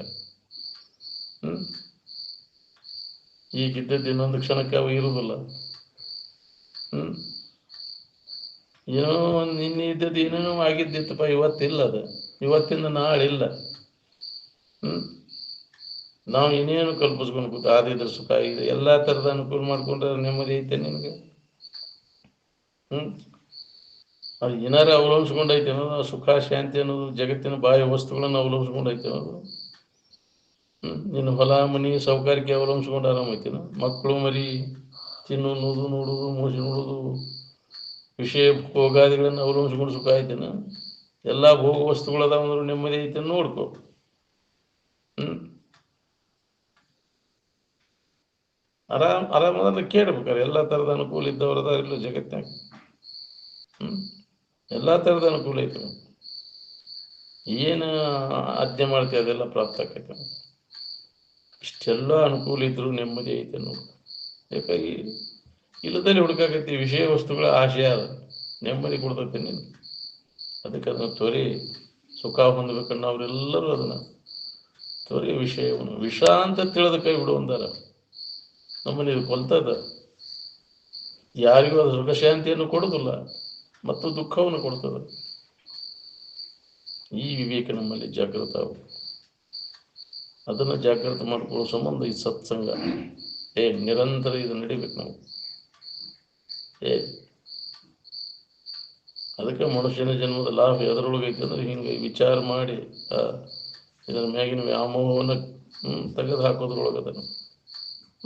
ಈಗಿದ್ದದ್ದು ಇನ್ನೊಂದು ಕ್ಷಣಕ್ಕೆ ಅವು ಇರುವುದಿಲ್ಲ. ಏನೋ ನಿನ್ನೆ ಇದ್ದದ್ದು ಏನೇನೋ ಆಗಿದ್ದಿತ್ತಪ್ಪ, ಇವತ್ತಿಲ್ಲ. ಅದು ಇವತ್ತಿಂದ ನಾಳಿಲ್ಲ. ನಾವು ಇನ್ನೇನು ಕಲ್ಪಿಸ್ಕೊಂಡು ಕೂತ ಆದಿದ್ರ ಸುಖ ಆಗಿದೆ. ಎಲ್ಲ ಥರದ ಅನುಕೂಲ ಮಾಡ್ಕೊಂಡ್ರೆ ನೆಮ್ಮದಿ ಐತೆ ನಿನಗೆ? ಅದು ಏನಾರ ಅವಲಂಬಿಸ್ಕೊಂಡೈತೆ ಅನ್ನೋದು, ಸುಖ ಶಾಂತಿ ಅನ್ನೋದು ಜಗತ್ತಿನ ಬಾಹ್ಯ ವಸ್ತುಗಳನ್ನು ಅವಲಂಬಿಸ್ಕೊಂಡೈತೆ ಅನ್ನೋದು. ನಿನ್ನ ಹೊಲ ಮನಿ ಸೌಕರ್ಯಕ್ಕೆ ಅವಲಂಬಿಸ್ಕೊಂಡು ಆರಾಮೈತಿನ? ಮಕ್ಕಳು ಮರಿ ತಿನ್ನುವುದು ನೋಡುವುದು ಮೋಸಿ ನೋಡುವುದು ವಿಷಯ ಭೋಗಾದಿಗಳನ್ನು ಅವಲಂಬಿಸ್ಕೊಂಡು ಸುಖ ಐತೆನ? ಎಲ್ಲ ಭೋಗ ವಸ್ತುಗಳದಾವಂದ್ರೂ ನೆಮ್ಮದಿ ಐತೆ ನೋಡ್ಕೊ. ಆರಾಮದ ಕೇಳ್ಬೇಕಾರೆ ಎಲ್ಲ ಥರದ ಅನುಕೂಲ ಇದ್ದವ್ರದ ಇಲ್ಲ ಜಗತ್ತಿನಾಗ. ಎಲ್ಲ ಥರದ ಅನುಕೂಲ ಐತೆ. ಏನು ಆಜ್ಞೆ ಮಾಡ್ತೀವಿ ಅದೆಲ್ಲ ಪ್ರಾಪ್ತ ಆಕೈತೆ. ಇಷ್ಟೆಲ್ಲ ಅನುಕೂಲ ಇದ್ರು ನೆಮ್ಮದಿ ಐತೆ ನೋಡಿ. ಯಾಕಾಗಿ ಇಲ್ಲದಲ್ಲಿ ಹುಡುಕಾಕೈತಿ ವಿಷಯ ವಸ್ತುಗಳ ಆಶಯ ಅದ, ನೆಮ್ಮದಿ ಕೊಡ್ತೈತೆ ನೀನು. ಅದಕ್ಕೆ ಅದನ್ನು ತೊರೆ, ಸುಖ ಹೊಂದಬೇಕನ್ನ ಅವರೆಲ್ಲರೂ ಅದನ್ನು ತೊರೆ ವಿಷಯವನ್ನು ವಿಷ ಅಂತ ತಿಳಿದ ಕೈ ಬಿಡುವಂತಾರ. ನಮ್ಮನ್ನು ಇದು ಕೊಲ್ತದ, ಯಾರಿಗೂ ಅದು ಸುಖ ಶಾಂತಿಯನ್ನು ಕೊಡುವುದಿಲ್ಲ ಮತ್ತು ದುಃಖವನ್ನು ಕೊಡ್ತದೆ. ಈ ವಿವೇಕ ನಮ್ಮಲ್ಲಿ ಜಾಗೃತ ಆಗಬೇಕು. ಅದನ್ನು ಜಾಗೃತ ಮಾಡಿಕೊಳ್ಳೋ ಸಂಬಂಧ ಈ ಸತ್ಸಂಗ ನಿರಂತರ ಇದು ನಡಿಬೇಕು ನಾವು. ಅದಕ್ಕೆ ಮನುಷ್ಯನ ಜನ್ಮದ ಲಾಭ ಎದರೊಳಗೈತೆ ಅಂದ್ರೆ ಹಿಂಗೆ ವಿಚಾರ ಮಾಡಿ ಇದರ ಮ್ಯಾಗಿನ ವ್ಯಾಮೋಹವನ್ನು ತೆಗೆದು ಹಾಕೋದ್ರೊಳಗದನ್ನು.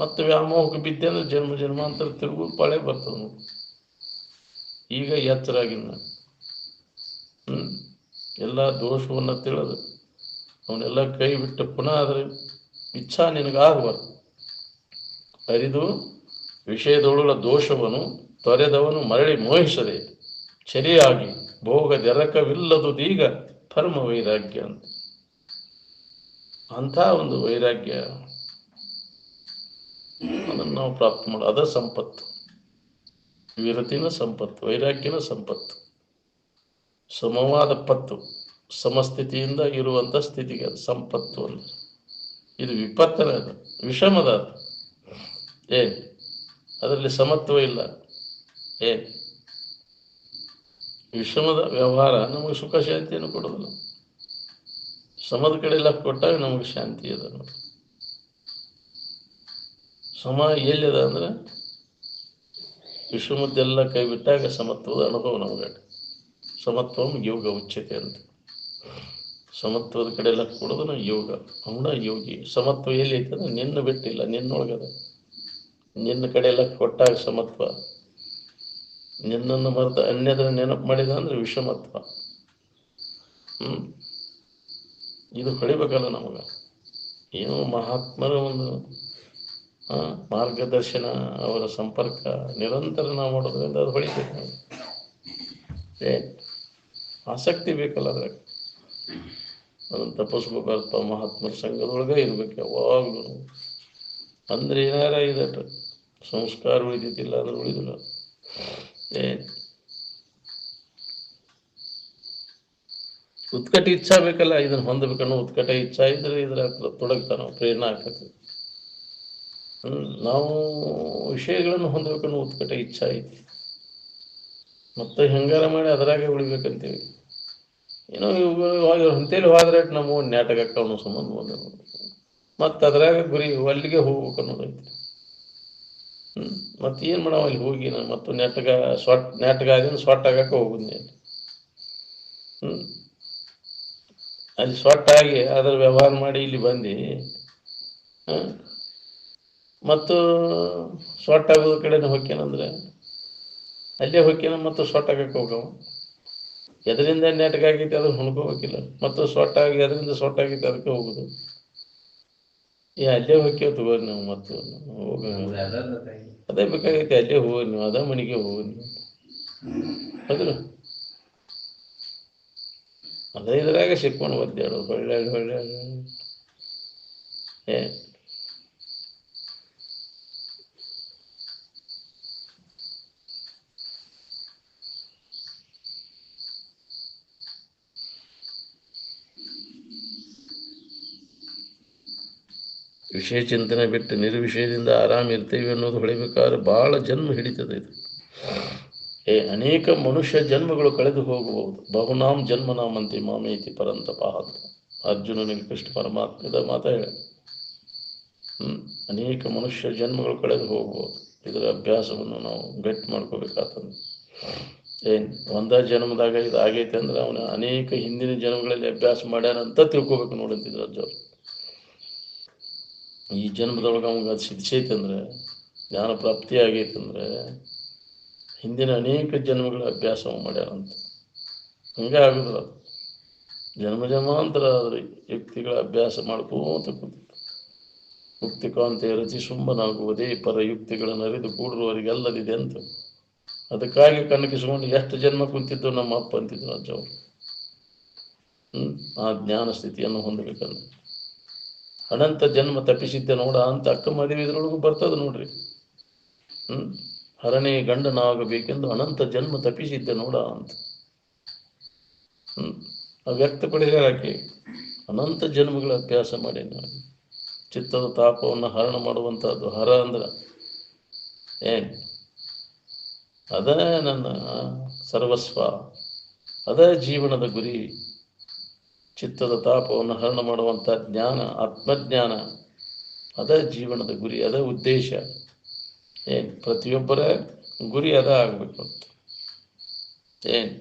ಮತ್ತೆ ವ್ಯಾಮೋಹಕ್ಕೆ ಬಿದ್ದೆ ಅಂದ್ರೆ ಜನ್ಮ ಜನ್ಮಾಂತರ ತಿರುಗುದು ಪಾಳೆ ಬರ್ತದೆ ನೋಡಿ. ಈಗ ಎಚ್ಚರಾಗಿನ್ನ ಎಲ್ಲ ದೋಷವನ್ನು ತಿಳಿದು ಅವನ್ನೆಲ್ಲ ಕೈ ಬಿಟ್ಟು ಪುನಃ ಅದರ ಇಚ್ಛಾ ನಿನಗಾಗಬಾರ್ದು. ಅರಿದು ವಿಷಯದೊಳಗ ದೋಷವನ್ನು ತೊರೆದವನು ಮರಳಿ ಮೋಹಿಸದೆ ಚರಿಯಾಗಿ ಭೋಗದೆರಕವಿಲ್ಲದುದೀಗ ಪರಮ ವೈರಾಗ್ಯ ಅಂತ. ಅಂಥ ಒಂದು ವೈರಾಗ್ಯ ಅದನ್ನು ನಾವು ಪ್ರಾಪ್ತ ಮಾಡ. ಅದ ಸಂಪತ್ತು. ವಿರತಿನ ಸಂಪತ್ತು, ವೈರಾಗ್ಯನ ಸಂಪತ್ತು. ಸಮವಾದ ಪತ್ತು, ಸಮಸ್ಥಿತಿಯಿಂದ ಇರುವಂಥ ಸ್ಥಿತಿಗೆ ಅದು ಸಂಪತ್ತು ಅಂತ. ಇದು ವಿಪತ್ತರ, ಅದು ವಿಷಮದ, ಅದು ಅದರಲ್ಲಿ ಸಮತ್ವ ಇಲ್ಲ. ವಿಷಮದ ವ್ಯವಹಾರ ನಮಗೆ ಸುಖ ಶಾಂತಿಯನ್ನು ಕೊಡೋದಿಲ್ಲ. ಸಮದ ಕಡೆ ಎಲ್ಲ ಕೊಟ್ಟಾಗ ನಮಗೆ ಶಾಂತಿ ಅದ. ಸಮ ಎಲ್ಲಿದ ಅಂದ್ರೆ ವಿಷಮದ್ದೆಲ್ಲ ಕೈ ಬಿಟ್ಟಾಗ ಸಮತ್ವದ ಅನುಭವ ನಮಗೆ. ಸಮತ್ವಂ ಯೋಗ ಉಚ್ಯತೆ ಅಂತ. ಸಮತ್ವದ ಕಡೆ ಎಲ್ಲ ಕೊಡೋದನ್ನ ಯೋಗ, ಅವನ ಯೋಗಿ. ಸಮತ್ವ ಎಲ್ಲಿ ಐತೆ ಅಂದ್ರೆ ನಿನ್ನ ಬಿಟ್ಟಿಲ್ಲ, ನಿನ್ನೊಳಗದ. ನಿನ್ನ ಕಡೆ ಎಲ್ಲ ಕೊಟ್ಟಾಗ ಸಮತ್ವ. ನಿನ್ನನ್ನು ಮರೆತ ಅನ್ಯದರ ನೆನಪು ಮಾಡಿದ ಅಂದ್ರೆ ವಿಷಮತ್ವ. ಇದು ಹೊಳಿಬೇಕಲ್ಲ ನಮಗ. ಏನೋ ಮಹಾತ್ಮರ ಒಂದು ಮಾರ್ಗದರ್ಶನ, ಅವರ ಸಂಪರ್ಕ ನಿರಂತರ ನಾವು ಮಾಡೋದ್ರಿಂದ ಅದು ಹೊಳಿಬೇಕು. ನಾವು ಆಸಕ್ತಿ ಬೇಕಲ್ಲ ಅದ್ರಾಗ. ಅದನ್ನು ತಪ್ಪಿಸ್ಬೇಕಾಗ್ತ ಮಹಾತ್ಮರ ಸಂಘದೊಳಗೆ ಇರ್ಬೇಕು ಯಾವಾಗಲೂ. ಅಂದ್ರೆ ಏನಾರ ಇದಟ್ಟು ಸಂಸ್ಕಾರ ಉಳಿದಿದ್ದಿಲ್ಲ ಅಂದ್ರೆ ಉಳಿದಿಲ್ಲ. ಉತ್ಕಟ ಇಚ್ಛಾ ಬೇಕಲ್ಲ, ಇದನ್ನ ಹೊಂದಬೇಕನ್ನೋ ಉತ್ಕಟ ಇಚ್ಛಾ ಇದ್ರೆ ಇದ್ರ ತೊಡಗ್ತಾನ, ಪ್ರೇರಣೆ ಆಗ್ತದೆ. ನಾವು ವಿಷಯಗಳನ್ನು ಹೊಂದಬೇಕನ್ನೋ ಉತ್ಕಟ ಇಚ್ಛಾ ಐತಿ. ಮತ್ತೆ ಹೆಂಗಾರ ಮಾಡಿ ಅದರಾಗೆ ಉಳಿಬೇಕಂತೀವಿ. ಏನೋ ಇವಾಗ ಅಂತೇಳಿ ಹೋದ್ರೆ ನಮ್ಮ ನಾಟಕಕ್ಕೆ ಅನ್ನೋ ಸಂಬಂಧ ಬಂದ ಮತ್ತೆ ಅದ್ರಾಗ ಗುರಿ ಅಲ್ಲಿಗೆ ಹೋಗ್ಬೇಕು ಅನ್ನೋದೈತಿ. ಮತ್ತೆ ಏನ್ ಮಾಡವ ಅಲ್ಲಿ ಹೋಗಿ ನಾನು ಮತ್ತು ನಾಟಕ ಆದಿನ ಸೊಟ್ಟ ಆಗಕ್ಕೆ ಹೋಗುದು ನೀನು. ಅಲ್ಲಿ ಸೊಟ್ಟಾಗಿ ಅದ್ರ ವ್ಯವಹಾರ ಮಾಡಿ ಇಲ್ಲಿ ಬಂದು ಮತ್ತು ಸೊಟ್ಟಾಗೋದ ಕಡೆನೇ ಹೊಕ್ಕೇನಂದ್ರೆ ಅಲ್ಲೇ ಹೊಕ್ಕೇನ ಮತ್ತು ಸೊಟ್ಟಾಗಕ್ಕೆ ಹೋಗವ. ಎದರಿಂದ ನಾಟಕ ಆಗೈತಿ ಅದನ್ನ ಹುಣ್ಕೋಬೇಕಿಲ್ಲ. ಮತ್ತು ಸೊಟ್ಟಾಗಿ ಅದರಿಂದ ಸೊಟ್ಟಾಗೈತಿ ಅದಕ್ಕೆ ಹೋಗುದು. ಅಲ್ಲೇ ಹೊಕ್ಕೇವ್ ತಗೋರಿ ನಾವು. ಮತ್ತು ಹೋಗ ಅದೇ ಬೇಕಾಗೈತಿ, ಅಲ್ಲೇ ಹೋಗಿ ನೀವು, ಅದ ಮನೆಗೆ ಹೋಗಿ ನೀವು. ಅದ್ರ ಅದೇ ಇದ್ರಾಗ ಸಿಕ್ಕೊಂಡು ಒದ್ದಾಡು ಒಳ್ಳೆ ಒಳ್ಳೆ ವಿಷಯ ಚಿಂತನೆ ಬಿಟ್ಟು ನಿರ್ವಿಷಯದಿಂದ ಆರಾಮ ಇರ್ತೀವಿ ಅನ್ನೋದು ಹೊಳಿಬೇಕಾದ್ರೆ ಭಾಳ ಜನ್ಮ ಹಿಡಿತದೆ ಇದು. ಅನೇಕ ಮನುಷ್ಯ ಜನ್ಮಗಳು ಕಳೆದು ಹೋಗಬಹುದು. ಬಹುನಾಂ ಜನ್ಮನಾಮಂತಿ ಮಾಮೇತಿ ಪರಂತಪಃ ಅಂತ ಅರ್ಜುನನಿಗೆ ಕೃಷ್ಣ ಪರಮಾತ್ಮದ ಮಾತ ಹೇಳ. ಅನೇಕ ಮನುಷ್ಯ ಜನ್ಮಗಳು ಕಳೆದು ಹೋಗಬಹುದು. ಇದರ ಅಭ್ಯಾಸವನ್ನು ನಾವು ಗಟ್ಟಿ ಮಾಡ್ಕೋಬೇಕಾಗ್ತದೆ. ಏನು ಒಂದ ಜನ್ಮದಾಗ ಇದು ಆಗೈತೆ ಅಂದ್ರೆ ಅವನು ಅನೇಕ ಹಿಂದಿನ ಜನ್ಮಗಳಲ್ಲಿ ಅಭ್ಯಾಸ ಮಾಡ್ಯಾನ ಅಂತ ತಿಳ್ಕೊಬೇಕು ನೋಡಂತಿದ್ರು ಅಜ್ಜವ್ರು. ಈ ಜನ್ಮದೊಳಗೆ ಅವಾಗ ಅದು ಸಿದ್ಧೈತೆ ಅಂದ್ರೆ, ಜ್ಞಾನ ಪ್ರಾಪ್ತಿ ಆಗೈತಂದ್ರೆ ಹಿಂದಿನ ಅನೇಕ ಜನ್ಮಗಳ ಅಭ್ಯಾಸ ಮಾಡ್ಯಾರಂತ. ಹಂಗೆ ಆಗುದಿಲ್ಲ, ಜನ್ಮ ಜನ್ಮಾಂತರ ಆದ್ರೆ ಯುಕ್ತಿಗಳ ಅಭ್ಯಾಸ ಮಾಡ್ಕೋತ ಕೂತಿತ್ತು. ಯುಕ್ತಿಕಾಂತೆ ರಚಿ ಸುಮ್ಮನಾಗುವುದೇ ಪರ ಯುಕ್ತಿಗಳನ್ನು ಅರಿದು ಕೂಡುವವರಿಗೆಲ್ಲದಿದೆ ಅಂತ. ಅದಕ್ಕಾಗಿ ಕಣ್ಣಕಿಸ್ಕೊಂಡು ಎಷ್ಟು ಜನ್ಮ ಕುಂತಿದ್ದು ನಮ್ಮ ಅಪ್ಪ ಅಂತಿದ್ರು ಅಜ್ಜವರು. ಆ ಜ್ಞಾನ ಸ್ಥಿತಿಯನ್ನು ಹೊಂದಬೇಕಂದ್ರೆ ಅನಂತ ಜನ್ಮ ತಪ್ಪಿಸಿದ್ದೆ ನೋಡ ಅಂತ ಅಕ್ಕ ಮದುವೆ ಇದ್ರೊಳಗೂ ಬರ್ತದೆ ನೋಡ್ರಿ. ಹರನೇ ಗಂಡನಾಗಬೇಕೆಂದು ಅನಂತ ಜನ್ಮ ತಪ್ಪಿಸಿದ್ದೆ ನೋಡ ಅಂತ ವ್ಯಕ್ತಪಡಿಸಲಾಕೆ ಅನಂತ ಜನ್ಮಗಳ ಅಭ್ಯಾಸ ಮಾಡಿ ನಾನು ಚಿತ್ತದ ತಾಪವನ್ನು ಹರಣ ಮಾಡುವಂಥದ್ದು. ಹರ ಅಂದ್ರೆ ಏನು? ಅದೇ ನನ್ನ ಸರ್ವಸ್ವ, ಅದೇ ಜೀವನದ ಗುರಿ. ಚಿತ್ತದ ತಾಪವನ್ನು ಹರಣ ಮಾಡುವಂಥ ಜ್ಞಾನ, ಆತ್ಮಜ್ಞಾನ, ಅದೇ ಜೀವನದ ಗುರಿ, ಅದೇ ಉದ್ದೇಶ. ಏನು ಪ್ರತಿಯೊಬ್ಬರ ಗುರಿ ಅದ ಆಗಬೇಕು. ಏನು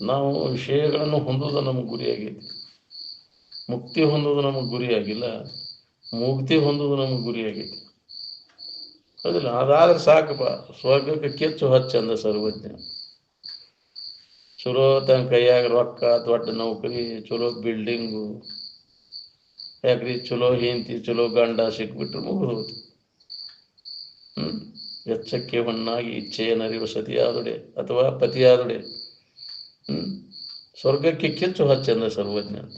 ನಾವು ವಿಷಯಗಳನ್ನು ಹೊಂದೋದು ನಮಗೆ ಗುರಿಯಾಗೈತಿ. ಮುಕ್ತಿ ಹೊಂದೋದು ನಮಗೆ ಗುರಿಯಾಗಿಲ್ಲ, ಮುಕ್ತಿ ಹೊಂದೋದು ನಮಗೆ ಗುರಿಯಾಗೈತಿ. ಹೌದಿಲ್ಲ? ಅದಾದ್ರೆ ಸಾಕಪ್ಪ, ಸ್ವರ್ಗಕ್ಕೆ ಕಿಚ್ಚು ಹಚ್ಚಂದ ಸರ್ವಜ್ಞ. ಚಲೋ ತನ್ನ ಕೈಯಾಗ ರೊಕ್ಕ, ದೊಡ್ಡ ನೌಕರಿ, ಚಲೋ ಬಿಲ್ಡಿಂಗು, ಯಾಕ್ರಿ ಚಲೋ ಹೆಂಡತಿ, ಚಲೋ ಗಂಡ ಸಿಕ್ಬಿಟ್ರೆ ಮುಗಿದೋದು. ಎಚ್ಚಕ್ಕೆ ಹೊನ್ನಾಗಿ ಇಚ್ಛೆಯನ್ನರಿವ ಸತಿಯಾದೊಡೆ ಅಥವಾ ಪತಿಯಾದೊಡೆ ಸ್ವರ್ಗಕ್ಕೆ ಕಿಚ್ಚು ಹಚ್ಚಂದ ಸರ್ವಜ್ಞ ಅಂತ.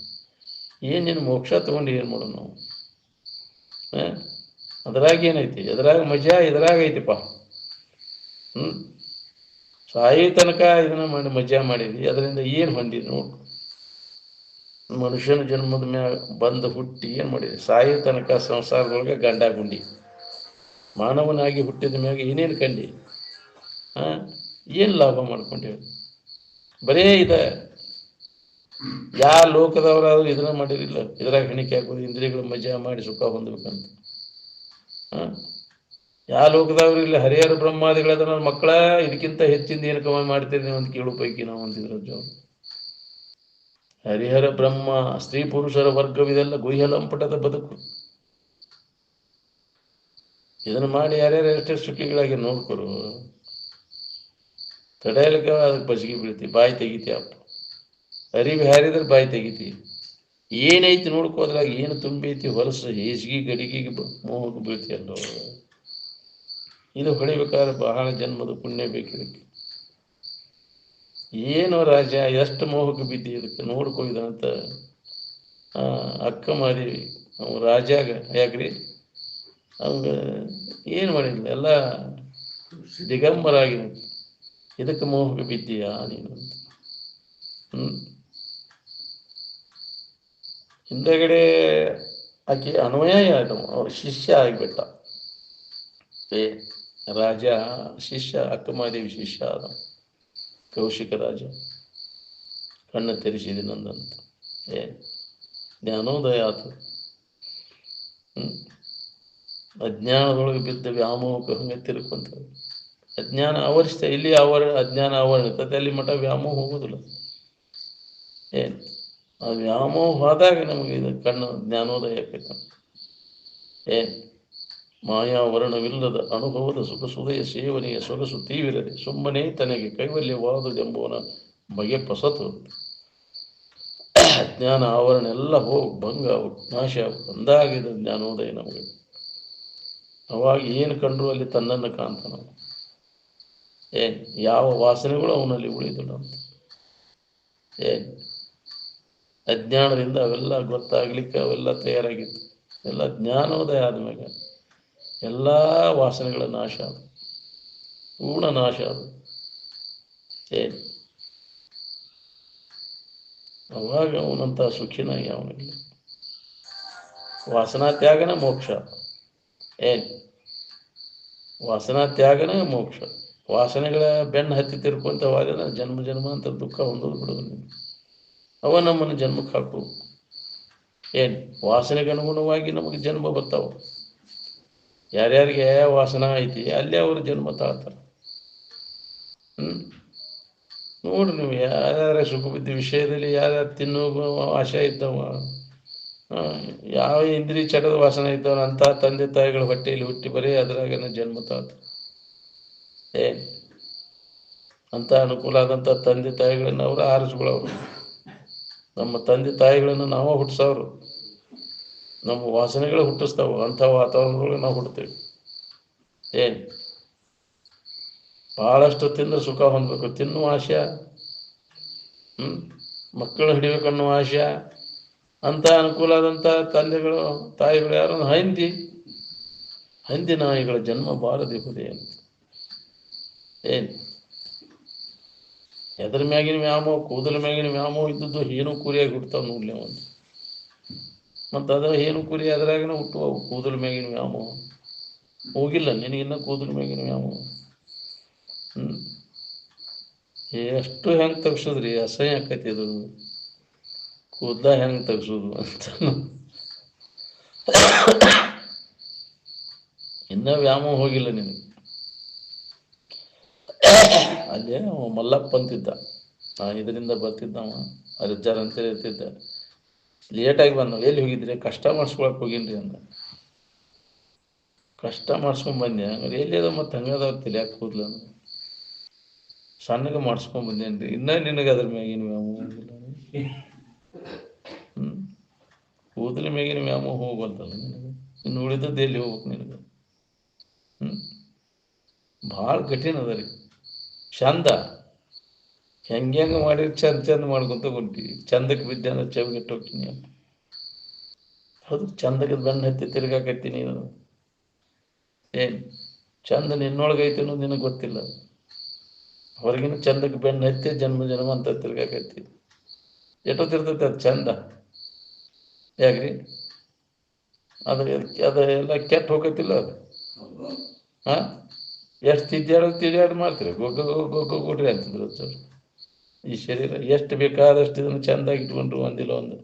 ಏನೇನು ಮೋಕ್ಷ ತಗೊಂಡು ಏನು ಮಾಡೋಣ ನಾವು? ಅದ್ರಾಗ ಏನೈತಿ? ಅದ್ರಾಗ ಮಜಾ ಇದ್ರಾಗ ಐತಿಪ್ಪ. ಸಾಯಿ ತನಕ ಇದನ್ನ ಮಾಡಿ ಮಜಾ ಮಾಡಿದ್ವಿ, ಅದರಿಂದ ಏನು ಹೊಂದಿದ್ವಿ ನೋಡು. ಮನುಷ್ಯನ ಜನ್ಮದ ಮ್ಯಾಗ ಬಂದು ಹುಟ್ಟಿ ಏನು ಮಾಡಿದ್ವಿ? ಸಾಯಿ ತನಕ ಸಂಸಾರದೊಳಗೆ ಗಂಡ ಗುಂಡಿ. ಮಾನವನಾಗಿ ಹುಟ್ಟಿದ ಮ್ಯಾಗ ಏನೇನು ಕಂಡಿ? ಏನು ಲಾಭ ಮಾಡ್ಕೊಂಡೇವೆ? ಬರೇ ಇದೆ. ಯಾವ ಲೋಕದವರಾದ್ರೂ ಇದನ್ನ ಮಾಡಿರಿಲ್ಲ, ಇದ್ರಾಗ ಹೆಣಿಕೆ ಹಾಕೋದು, ಇಂದ್ರಿಯಗಳು ಮಜಾ ಮಾಡಿ ಸುಖ ಹೊಂದಬೇಕಂತ. ಯಾವ ಲೋಕದವ್ರು ಇಲ್ಲ? ಹರಿಹರ ಬ್ರಹ್ಮಾದಿಗಳದ ನನ್ನ ಮಕ್ಕಳ, ಇದಕ್ಕಿಂತ ಹೆಚ್ಚಿಂದ ಏನು ಕಮಾಯಿ ಮಾಡ್ತೀರಿ ನೀವು ಅಂತ ಕೇಳೋ ಪೈಕಿ ನಾವು ಅಂತಿದ್ರು ಅಜ್ಜವ್ರು. ಹರಿಹರ ಬ್ರಹ್ಮ, ಸ್ತ್ರೀ ಪುರುಷರ ವರ್ಗವಿದೆಲ್ಲ ಗುಹ್ಯಲಂಪಟದ ಬದುಕು. ಇದನ್ನು ಮಾಡಿ ಯಾರ್ಯಾರು ಎಷ್ಟೇ ಸುಖಿಗಳಾಗಿ ನೋಡ್ಕೊರು, ತಡೆಯಲಿಕ್ಕೆ ಅದಕ್ಕೆ ಬಸಿಗೆ ಬೀಳ್ತಿ, ಬಾಯಿ ತೆಗಿತಿ. ಅಪ್ಪ ಅರಿವಿ ಹಾರಿದ್ರೆ ಬಾಯಿ ತೆಗಿತಿ. ಏನೈತಿ ನೋಡ್ಕೋದ್ರಾಗ ಏನು ತುಂಬೈತಿ ಹೊಲಸು ಹೇಸಿಗೆ ಗಡಿಗೆಗೆ ಮೋಹಕ್ಕೆ ಬೀಳ್ತಿ ಅಲ್ಲೋ. ಇದು ಹೊಳಿಬೇಕಾದ್ರೆ ಬಹಳ ಜನ್ಮದ ಪುಣ್ಯ ಬೇಕಿದಕ್ಕೆ. ಏನು ರಾಜ ಎಷ್ಟು ಮೋಹಕ್ಕೆ ಬಿದ್ದಿ ಇದಕ್ಕೆ ನೋಡ್ಕೊಯ್ದಂತ ಅಕ್ಕ ಮಾದೇವಿ ಅವ ರಾಜಾಗ. ಯಾಕ್ರಿ ಅವಂಗ ಏನು ಮಾಡಿಲ್ಲ, ಎಲ್ಲ ದಿಗಂಬರಾಗಿ ಇದಕ್ಕೆ ಮೋಹಕ್ಕೆ ಬಿದ್ದೀಯಾ ನೀನು ಅಂತ. ಹಿಂದಗಡೆ ಆಕೆ ಅನ್ವಯ ಅವ್ರ ಶಿಷ್ಯ ಆಗಿಬಿಟ್ಟ. ರಾಜ ಶಿಷ್ಯ, ಅಕ್ಕಮಾದೇವಿ ಶಿಷ್ಯ ಆದ. ಕೌಶಿಕ ರಾಜ ಕಣ್ಣು ತೆರೆಸಿದಿನಂದಂತ ಜ್ಞಾನೋದಯ ಆತು. ಅಜ್ಞಾನದೊಳಗೆ ಬಿದ್ದ ವ್ಯಾಮೋಹಕ್ಕೆ ಹಂಗೆ ತಿರ್ಕೊಂತ ಅಜ್ಞಾನ ಆವರಿಸ್ತಾ. ಇಲ್ಲಿ ಅಜ್ಞಾನ ಆವರಿಸ್ತದೆ, ಅಲ್ಲಿ ಮಠ ವ್ಯಾಮೋಹ ಹೋಗುದಿಲ್ಲ. ಏನು ಆ ವ್ಯಾಮೋಹ ಆದಾಗ ನಮಗೆ ಇದು ಕಣ್ಣು ಜ್ಞಾನೋದಯ ಆಕೈತ. ಏನು ಮಾಯಾವರಣವಿಲ್ಲದ ಅನುಭವದ ಸುಖ ಸುದಯ ಸೇವನೆಯ ಸೊಗಸು ತೀವಿರದೆ ಸುಮ್ಮನೆ ತನಗೆ ಕೈವಲ್ಯವಾದುದೆಂಬುವನ ಬಗೆ ಪಸತು. ಜ್ಞಾನ ಆವರಣ ಎಲ್ಲ ಹೋಗಿ ಭಂಗ ನಾಶ ಒಂದಾಗಿದೆ ಜ್ಞಾನೋದಯ ನಮಗೆ. ಅವಾಗ ಏನು ಕಂಡ್ರು ಅಲ್ಲಿ ತನ್ನನ್ನು ಕಾಣ್ತಾನ. ಏನು ಯಾವ ವಾಸನೆಗಳು ಅವನಲ್ಲಿ ಉಳಿದಿಲ್ಲ ಅಂತ. ಏನು ಅಜ್ಞಾನದಿಂದ ಅವೆಲ್ಲ ಗೊತ್ತಾಗ್ಲಿಕ್ಕೆ ಅವೆಲ್ಲ ತಯಾರಾಗಿತ್ತು. ಎಲ್ಲ ಜ್ಞಾನೋದಯ ಆದ್ಮ್ಯಾಗ ಎಲ್ಲ ವಾಸನೆಗಳ ನಾಶ ಅದು, ಪೂರ್ಣ ನಾಶ ಅದು. ಏನು ಅವಾಗ ಅವನಂತ ಸುಖಿನಾಗಿ ಅವನಿಲ್ಲ. ವಾಸನಾ ತ್ಯಾಗನ ಮೋಕ್ಷ. ಏನು ವಾಸನಾ ತ್ಯಾಗನ ಮೋಕ್ಷ. ವಾಸನೆಗಳ ಬೆನ್ನು ಹತ್ತಿ ತಿರ್ಕೊಂತವಾದ ಜನ್ಮ ಜನ್ಮ ಅಂತ ದುಃಖ ಹೊಂದೋದು ಬಿಡೋದು ನೀವು. ಅವ ನಮ್ಮನ್ನು ಜನ್ಮಕ್ಕೆ ಹಾಕು. ಏನು ವಾಸನೆಗೆ ಅನುಗುಣವಾಗಿ ನಮಗೆ ಜನ್ಮ ಬರ್ತಾವ. ಯಾರ್ಯಾರಿಗೆ ಯಾವ ವಾಸನ ಐತಿ ಅಲ್ಲೇ ಅವರು ಜನ್ಮ ತಾಳ್ತಾರೆ. ನೋಡ್ರಿ ನೀವು ಯಾರ್ಯಾರ ಸುಖಬುದ್ಧಿ ವಿಷಯದಲ್ಲಿ ಯಾರ್ಯಾರು ತಿನ್ನೋ ಆಶೆ ಇದ್ದವ, ಯಾವ ಇಂದ್ರಿ ಚಟದ ವಾಸನೆ ಇದ್ದವನ ಅಂತ ತಂದೆ ತಾಯಿಗಳ ಹೊಟ್ಟೆಯಲ್ಲಿ ಹುಟ್ಟಿ ಬರೀ ಅದ್ರಾಗನ ಜನ್ಮ ತಾತ. ಏನ್ ಅಂತ ಅನುಕೂಲ ಆದಂಥ ತಂದೆ ತಾಯಿಗಳನ್ನ ಅವರು ಆರಿಸ್ಕೊಳ್ಳೋರು. ನಮ್ಮ ತಂದೆ ತಾಯಿಗಳನ್ನು ನಾವು ಹುಟ್ಟಿಸೋರು, ನಮ್ಮ ವಾಸನೆಗಳು ಹುಟ್ಟಿಸ್ತಾವ. ಅಂಥ ವಾತಾವರಣದೊಳಗೆ ನಾವು ಹುಡ್ತೇವೆ. ಏನು ಭಾಳಷ್ಟು ತಿಂದ್ರೆ ಸುಖ ಹೊಂದಬೇಕು ತಿನ್ನುವ ಆಶೆ, ಮಕ್ಕಳು ಹಿಡಿಬೇಕನ್ನೋ ಆಶೆ. ಅಂಥ ಅನುಕೂಲ ಆದಂಥ ತಂದೆಗಳು ತಾಯಿಗಳು ಯಾರು ಹಂದಿ ನಾಯಿಗಳ ಜನ್ಮ ಬಾರದಿಹುದೇ ಅಂತ. ಏನು ಎದ್ರ ಮ್ಯಾಗಿನ ವ್ಯಾಮೋ, ಕೂದಲ ಮ್ಯಾಗಿನ ವ್ಯಾಮೋ ಇದ್ದದ್ದು ಏನು ಕುರಿಯಾಗಿ ಹುಡ್ತಾವ ನೋಡ್ಲಿ ಒಂದು. ಮತ್ತು ಅದ ಏನು ಕುರಿ ಅದ್ರಾಗನ ಹುಟ್ಟುವ ಕೂದಲ ಮ್ಯಾಗಿನ ವ್ಯಾಮೋ. ಹೋಗಿಲ್ಲ ನಿನಗಿನ್ನ ಕೂದಲ ಮ್ಯಾಗಿನ ವ್ಯಾಮೋ. ಎಷ್ಟು ಹೆಂಗೆ ತೆಗ್ಸೋದ್ರಿ, ಅಸಹ್ಯ ಆಕೈತಿ ಅದು. ಕೂದಲ ಹೆಂಗೆ ತೆಗ್ಸೋದು ಅಂತ ಇನ್ನ ವ್ಯಾಮೋಹ ಹೋಗಿಲ್ಲ ನಿನಗೆ. ಅಲ್ಲೇ ಮಲ್ಲಪ್ಪ ಅಂತಿದ್ದ, ಇದರಿಂದ ಬರ್ತಿದ್ದವ, ಅಜ್ಜಾರ್ ಅಂತೇಳಿ ಇರ್ತಿದ್ದ. ಲೇಟಾಗಿ ಬಂದವ. ಎಲ್ಲಿ ಹೋಗಿದ್ರಿ? ಕಷ್ಟ ಮಾಡಿಸ್ಕೊಳಕ್ಕೆ ಹೋಗಿನ್ರಿ ಅಂದ. ಕಷ್ಟ ಮಾಡಿಸ್ಕೊಂಡ್ಬಂದೆ. ಹಂಗಾರೆ ಎಲ್ಲಿ ಅದ ಮತ್ತು ಹಂಗದವ್ರು ತಿಳಿಯಾಕೆ ಕೂದ್ಲು ಅಂದ. ಸಣ್ಣಗೆ ಮಾಡಿಸ್ಕೊಂಡ್ಬಂದೇನ್ರಿ. ಇನ್ನೂ ನಿನಗೆ ಅದ್ರ ಮ್ಯಾಗಿನ ವ್ಯಾಮೋಹ ಹೋಗಿಲ್ಲ. ಕೂದಲ ಮ್ಯಾಗಿನ ವ್ಯಾಮೋಹ ಹೋಗಲ್ತಲ್ಲ ನಿನಗೆ. ಇನ್ನು ಉಳಿದದ್ದು ಎಲ್ಲಿ ಹೋಗ್ಬೇಕು ನಿನಗೆ? ಭಾಳ ಕಠಿಣ ಅದ ರೀ. ಚಂದ ಹೆಂಗೆ ಮಾಡಿ ಚಂದ ಮಾಡ್ಕೊತ ಹೊಂಟಿ. ಚಂದಕ್ಕೆ ಬಿದ್ದೆ ಅಂದ್ರೆ ಚವಿಗೆಟ್ಟು ಹೋಗ್ತೀನಿ ಅಂತ. ಹೌದು, ಚಂದಕ್ಕೆ ಬೆನ್ನು ಹತ್ತಿ ತಿರ್ಗಾಕತ್ತಿ ನೀನು. ಏನು ಚಂದ ನಿನ್ನೊಳಗೈತೆ ಅನ್ನೋದು ನಿನಗೆ ಗೊತ್ತಿಲ್ಲ. ಹೊರಗಿನ ಚಂದಕ್ಕೆ ಬೆನ್ನು ಹತ್ತಿ ಜನ್ಮ ಅಂತ ತಿರ್ಗಾಕತ್ತಿ. ಎಷ್ಟೊತ್ತಿರ್ತೈತೆ ಅದು ಚಂದ? ಯಾಕ್ರಿ ಅದು ಎಲ್ಲ ಕೆಟ್ಟ ಹೋಗತ್ತಿಲ್ಲ ಅದು. ಎಷ್ಟು ತಿದ್ಯಾಡು ಮಾಡ್ತೀರಿ. ಗೊಗ್ಗ ಕೊಡ್ರಿ ಅಂತಿದ್ರು ಸರ್. ಈ ಶರೀರ ಎಷ್ಟು ಬೇಕಾದಷ್ಟು ಇದನ್ನು ಚೆಂದಾಗಿ ಇಟ್ಕೊಂಡ್ರು ಒಂದಿಲ್ಲ ಒಂದು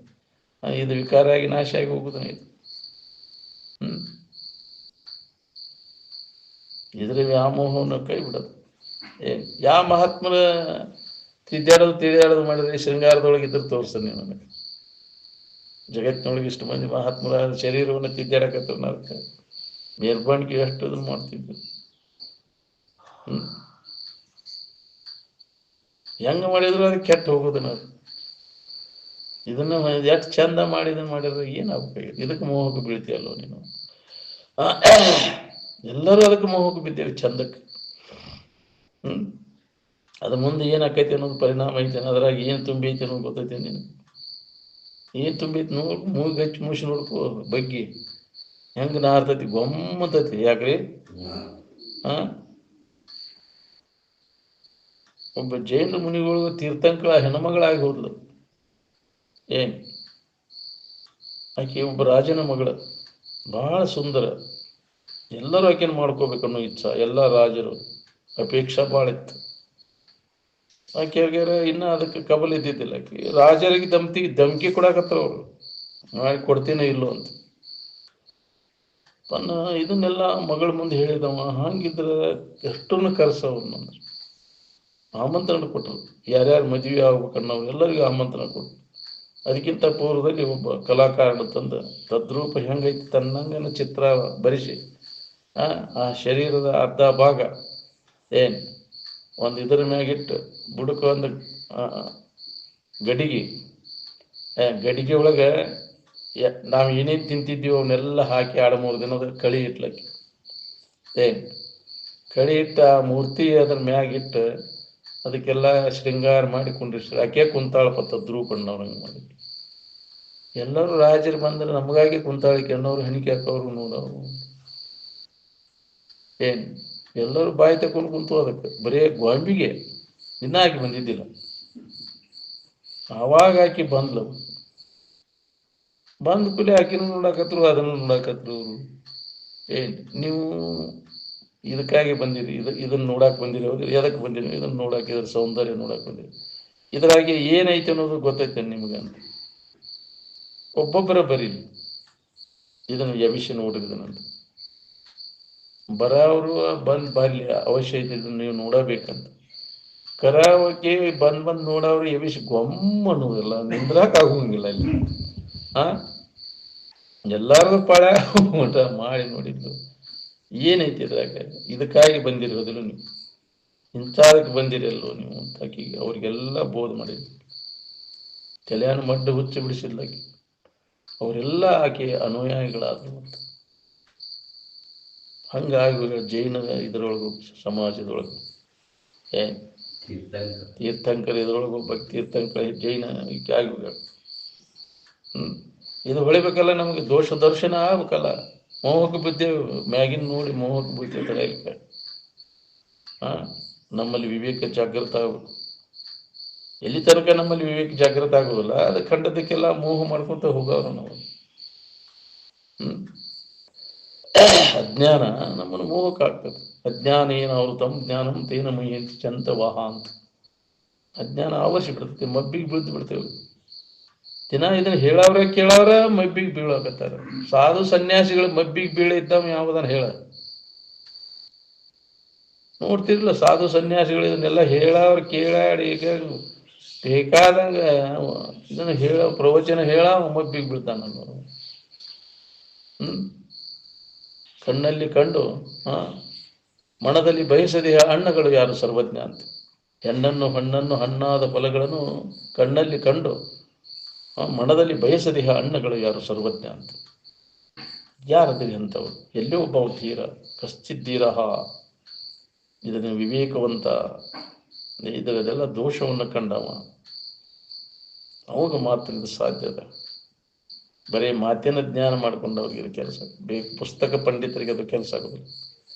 ಇದು ವಿಕಾರ ಆಗಿ ನಾಶ ಆಗಿ ಹೋಗುದ. ಇದು ಇದ್ರ ವ್ಯಾಮೋಹವನ್ನು ಕೈ ಬಿಡೋದು. ಯಾವ ಮಹಾತ್ಮರ ತಿದ್ಯಾಡೋದು ಮಾಡಿದ್ರೆ ಶೃಂಗಾರದೊಳಗೆ ಇದ್ರ ತೋರಿಸ್ತಾನೆ ನೀವು ನನಗೆ. ಜಗತ್ತಿನೊಳಗೆ ಇಷ್ಟು ಮಂದಿ ಮಹಾತ್ಮರ ಶರೀರವನ್ನು ತಿದ್ಯಾಡಕತ್ರ ಅದಕ್ಕೆ ಮೇಲ್ಬಾಣಿಗೆ ಎಷ್ಟು ಇದನ್ನು ಮಾಡ್ತಿದ್ರು. ಹೆಂಗೆ ಮಾಡಿದ್ರು ಅದಕ್ಕೆ ಕೆಟ್ಟ ಹೋಗೋದು. ನಾವು ಇದನ್ನು ಎಷ್ಟು ಚಂದ ಮಾಡಿದ್ರೆ ಏನಾಗಬೇಕು? ಇದಕ್ಕೆ ಮೋಹಕ್ಕೆ ಬೀಳ್ತೀಯಲ್ಲೋ ನೀನು. ಎಲ್ಲರೂ ಅದಕ್ಕೆ ಮೋಹಕ್ಕೆ ಬಿದ್ದೇವೆ, ಚಂದಕ್ಕೆ. ಅದು ಮುಂದೆ ಏನಾಕೈತಿ ಅನ್ನೋದು ಪರಿಣಾಮ ಐತೆ. ಅದ್ರಾಗ ಏನು ತುಂಬಿ ಐತೆ ಅನ್ನೋದು ಗೊತ್ತೈತೆ ನೀನು. ಏನು ತುಂಬೈತಿ ನೋಡು, ಮೂಗಿ ಹಚ್ಚಿ ಮುಗಿಸಿ ನೋಡ್ಕೋ ಬಗ್ಗೆ ಹೆಂಗೆ ನಾರ್ತೈತಿ, ಗೊಮ್ಮತೈತಿ. ಯಾಕ್ರಿ ಒಬ್ಬ ಜೈನ ಮುನಿಗಳು ತೀರ್ಥಂಕರ ಹೆಣ್ಮಗಳಾಗಿ ಹೋದ್ಲು. ಏನು ಆಕೆ ಒಬ್ಬ ರಾಜನ ಮಗಳ, ಬಹಳ ಸುಂದರ. ಎಲ್ಲರೂ ಆಕೆಯನ್ನು ಮಾಡ್ಕೋಬೇಕನ್ನೋ ಇಚ್ಛಾ, ಎಲ್ಲ ರಾಜರು ಅಪೇಕ್ಷಾ ಭಾಳ ಇತ್ತು. ಆಕೆಯಾಗ್ಯಾರ ಇನ್ನೂ ಅದಕ್ಕೆ ಕಬಲ್ ಇದ್ದಿದ್ದಿಲ್ಲ. ಆಕೆ ರಾಜರಿಗೆ ಧಮಕಿ ಕೊಡಾಕತ್ರ ಅವರು, ಮಾಡಿ ಕೊಡ್ತೀನೋ ಇಲ್ಲೋ ಅಂತ. ತನ್ನ ಇದನ್ನೆಲ್ಲ ಮಗಳ ಮುಂದೆ ಹೇಳಿದವ. ಹಂಗಿದ್ರೆ ಎಷ್ಟನ್ನು ಕರೆಸವ್ರು ಆಮಂತ್ರಣ ಕೊಟ್ಟರು. ಯಾರ್ಯಾರು ಮದುವೆ ಆಗ್ಬೇಕನ್ನೋ ಎಲ್ಲರಿಗೂ ಆಮಂತ್ರಣ ಕೊಟ್ಟರು. ಅದಕ್ಕಿಂತ ಪೂರ್ವದಲ್ಲಿ ಒಬ್ಬ ಕಲಾಕಾರನ ತಂದ ತದ್ರೂಪ ಹೆಂಗೈತಿ ತನ್ನಂಗನ ಚಿತ್ರ ಬರೆಸಿ ಆ ಶರೀರದ ಅರ್ಧ ಭಾಗ ಒಂದು ಇದರ ಮ್ಯಾಗಿಟ್ಟು ಬುಡಕ ಒಂದು ಗಡಿಗೆ ಒಳಗೆ ನಾವು ಏನೇನು ತಿಂತಿದ್ದೀವಿ ಅವನ್ನೆಲ್ಲ ಹಾಕಿ 2-3 ದಿನದ ಕಳಿ ಇಟ್ಲಕ್ಕೆ ಕಳಿ ಇಟ್ಟು ಆ ಮೂರ್ತಿ ಅದ್ರ ಮ್ಯಾಗಿಟ್ಟು ಅದಕ್ಕೆಲ್ಲ ಶೃಂಗಾರ ಮಾಡಿ ಕುಂಡ್ರಿಸ್ತಾರೆ. ಆಕೆ ಕುಂತಾಳಪ್ಪ ತದ್ರೂಪಣ್ಣವ್ರಂಗೆ ಮಾಡಿ. ಎಲ್ಲರೂ ರಾಜರು ಬಂದ್ರೆ ನಮಗಾಗಿ ಕುಂತಾಳಿಕೆ ಅನ್ನೋರು ಹೆಣಿಕೆ ಹಾಕೋರು ನೋಡೋರು. ಎಲ್ಲರೂ ಬಾಯಿ ತಕೊಂಡು ಕುಂತು ಅದಕ್ಕೆ ಬರೀ ಗೊಂಬಿಗೆ ಇನ್ನ ಆಕಿ ಬಂದಿದ್ದಿಲ್ಲ. ಆವಾಗ ಆಕಿ ಬಂದ್ಲು. ಬಂದ ಕೂಡಲೇ ಆಕಿನೂ ನೋಡಾಕತ್ರು, ಅದನ್ನು ನೋಡಾಕತ್ರು. ನೀವು ಇದಕ್ಕಾಗಿ ಬಂದಿರಿ, ಇದನ್ನು ನೋಡಾಕ್ ಬಂದಿರಿ. ಹೌದು, ಎದಕ್ಕೆ ಬಂದಿರಿ? ಇದನ್ನು ನೋಡಾಕ, ಇದ್ರ ಸೌಂದರ್ಯ ನೋಡಾಕ್ ಬಂದಿರಿ. ಇದ್ರಾಗೆ ಏನೈತೆ ಅನ್ನೋದು ಗೊತ್ತೈತೆ ನಿಮ್ಗಂತ. ಒಬ್ಬೊಬ್ಬರ ಬರೀಲಿ ಇದನ್ನು ಯವಿಷ ನೋಡಿದನಂತ. ಬರೋರು ಬರ್ಲಿ, ಅವಶ್ಯ ಐತೆ ಇದನ್ನು ನೀವು ನೋಡಬೇಕಂತ. ಕರಾವಕ್ಕೆ ಬಂದ್ ನೋಡವ್ರು ಎಬಿಸಿ ಗೊಮ್ಮ ಅನ್ನೋದಿಲ್ಲ, ನಿಂದ್ರಾಕ್ ಆಗೋಂಗಿಲ್ಲ ಅಲ್ಲಿ. ಆ ಎಲ್ಲಾರ್ದು ಪಾಳ್ಯ ಊಟ ಮಾಡಿ ನೋಡಿದ್ದು ಏನೈತಿ ಇದ್ರಾಗ. ಇದಕ್ಕಾಗಿ ಬಂದಿರೋದಿಲ್ಲ ನೀವು, ಇಂಥದಕ್ಕೆ ಬಂದಿರಲ್ಲೋ ನೀವು ಅಂತ ಆಕಿಗೆ ಅವ್ರಿಗೆಲ್ಲ ಬೋಧ ಮಾಡಿದ್ರು. ತಲೆಯನ್ನು ಮಡ್ಡ ಹುಚ್ಚಿ ಬಿಡಿಸಿದ್ಲಾಕಿ, ಅವರೆಲ್ಲ ಆಕೆ ಅನುಯಾಯಿಗಳಾದ್ರು. ಅಂತ ಹಂಗಾಗಿ ಜೈನ ಇದರೊಳಗು ಸಮಾಜದೊಳಗೆ ಏನ್ ತೀರ್ಥಂಕರ ಇದ್ರೊಳಗೆ ಒಬ್ಬ ತೀರ್ಥಂಕರ ಜೈನ ಆಗಿಬಿಡ. ಇದು ಹೊಳಿಬೇಕಲ್ಲ, ನಮಗೆ ದೋಷ ದರ್ಶನ ಆಗ್ಬೇಕಲ್ಲ. ಮೋಹಕ್ಕೆ ಬಿದ್ದೇವೆ, ಮ್ಯಾಗಿನ ನೋಡಿ ಮೋಹಕ್ಕೆ ಬಿದ್ದೇವೆ ತಲೆಯಲಿಕ್ಕೆ. ನಮ್ಮಲ್ಲಿ ವಿವೇಕ ಜಾಗೃತ ಆಗಬೇಕು. ಎಲ್ಲಿ ತನಕ ನಮ್ಮಲ್ಲಿ ವಿವೇಕ ಜಾಗೃತ ಆಗೋದಿಲ್ಲ, ಅದು ಕಂಡದಕ್ಕೆಲ್ಲ ಮೋಹ ಮಾಡ್ಕೊಂತ ಹೋಗೋರು ನಾವು. ಅಜ್ಞಾನ ನಮ್ಮನ್ನು ಮೋಹಕ್ಕೆ ಆಗ್ತದೆ. ಅಜ್ಞಾನ ಏನಾದ್ರು ತಮ್ಮ ಜ್ಞಾನಂ ತೇನ ಮೈಯಂತ ಚಂತವಾಹ ಅಂತ. ಅಜ್ಞಾನ ಆವರಿಸಿ ಬಿಡ್ತೈತಿ, ಮಬ್ಬಿಗೆ ಬೀಳ್ದು ಬಿಡ್ತೇವೆ. ದಿನ ಇದನ್ನ ಹೇಳವ್ರ ಕೇಳವ್ರ ಮಬ್ಬಿಗೆ ಬೀಳಾಕತ್ತಾರ. ಸಾಧು ಸನ್ಯಾಸಿಗಳು ಮಬ್ಬಿಗೆ ಬೀಳಿದ್ದಾವ ಯಾವುದನ್ನ ಹೇಳ ನೋಡ್ತಿರ್ಲಿಲ್ಲ. ಸಾಧು ಸನ್ಯಾಸಿಗಳು ಇದನ್ನೆಲ್ಲ ಹೇಳವ್ರ ಕೇಳಾಡಿ ಈಗ ಬೇಕಾದಂಗ ಇದನ್ನ ಹೇಳ ಪ್ರವಚನ ಹೇಳ ಮಬ್ಬಿಗೆ ಬೀಳ್ತಾನ. ಕಣ್ಣಲ್ಲಿ ಕಂಡು ಮನದಲ್ಲಿ ಬಯಸದೆಯ ಹಣ್ಣುಗಳು ಯಾರು ಸರ್ವಜ್ಞ ಅಂತ. ಹೆಣ್ಣನ್ನು ಹಣ್ಣನ್ನು ಹಣ್ಣಾದ ಫಲಗಳನ್ನು ಕಣ್ಣಲ್ಲಿ ಕಂಡು ಮನದಲ್ಲಿ ಬಯಸದೆಯ ಹಣ್ಣುಗಳು ಯಾರು ಸರ್ವಜ್ಞ ಅಂತ. ಯಾರದಿರಿ ಅಂತವ್ರು? ಎಲ್ಲೇ ಒಬ್ಬ ಧೀರ, ಕಶ್ಚಿದ್ದೀರಹ, ಇದನ್ನು ವಿವೇಕವಂತ, ಇದರದೆಲ್ಲ ದೋಷವನ್ನು ಕಂಡವ, ಅವಾಗ ಮಾತ್ರ ಇದು ಸಾಧ್ಯದ. ಬರೀ ಮಾತಿನ ಜ್ಞಾನ ಮಾಡ್ಕೊಂಡವ್ರಿಗೆ ಇದು ಕೆಲಸ ಬೇಕು. ಪುಸ್ತಕ ಪಂಡಿತರಿಗೆ ಅದು ಕೆಲಸ ಆಗೋದಿಲ್ಲ.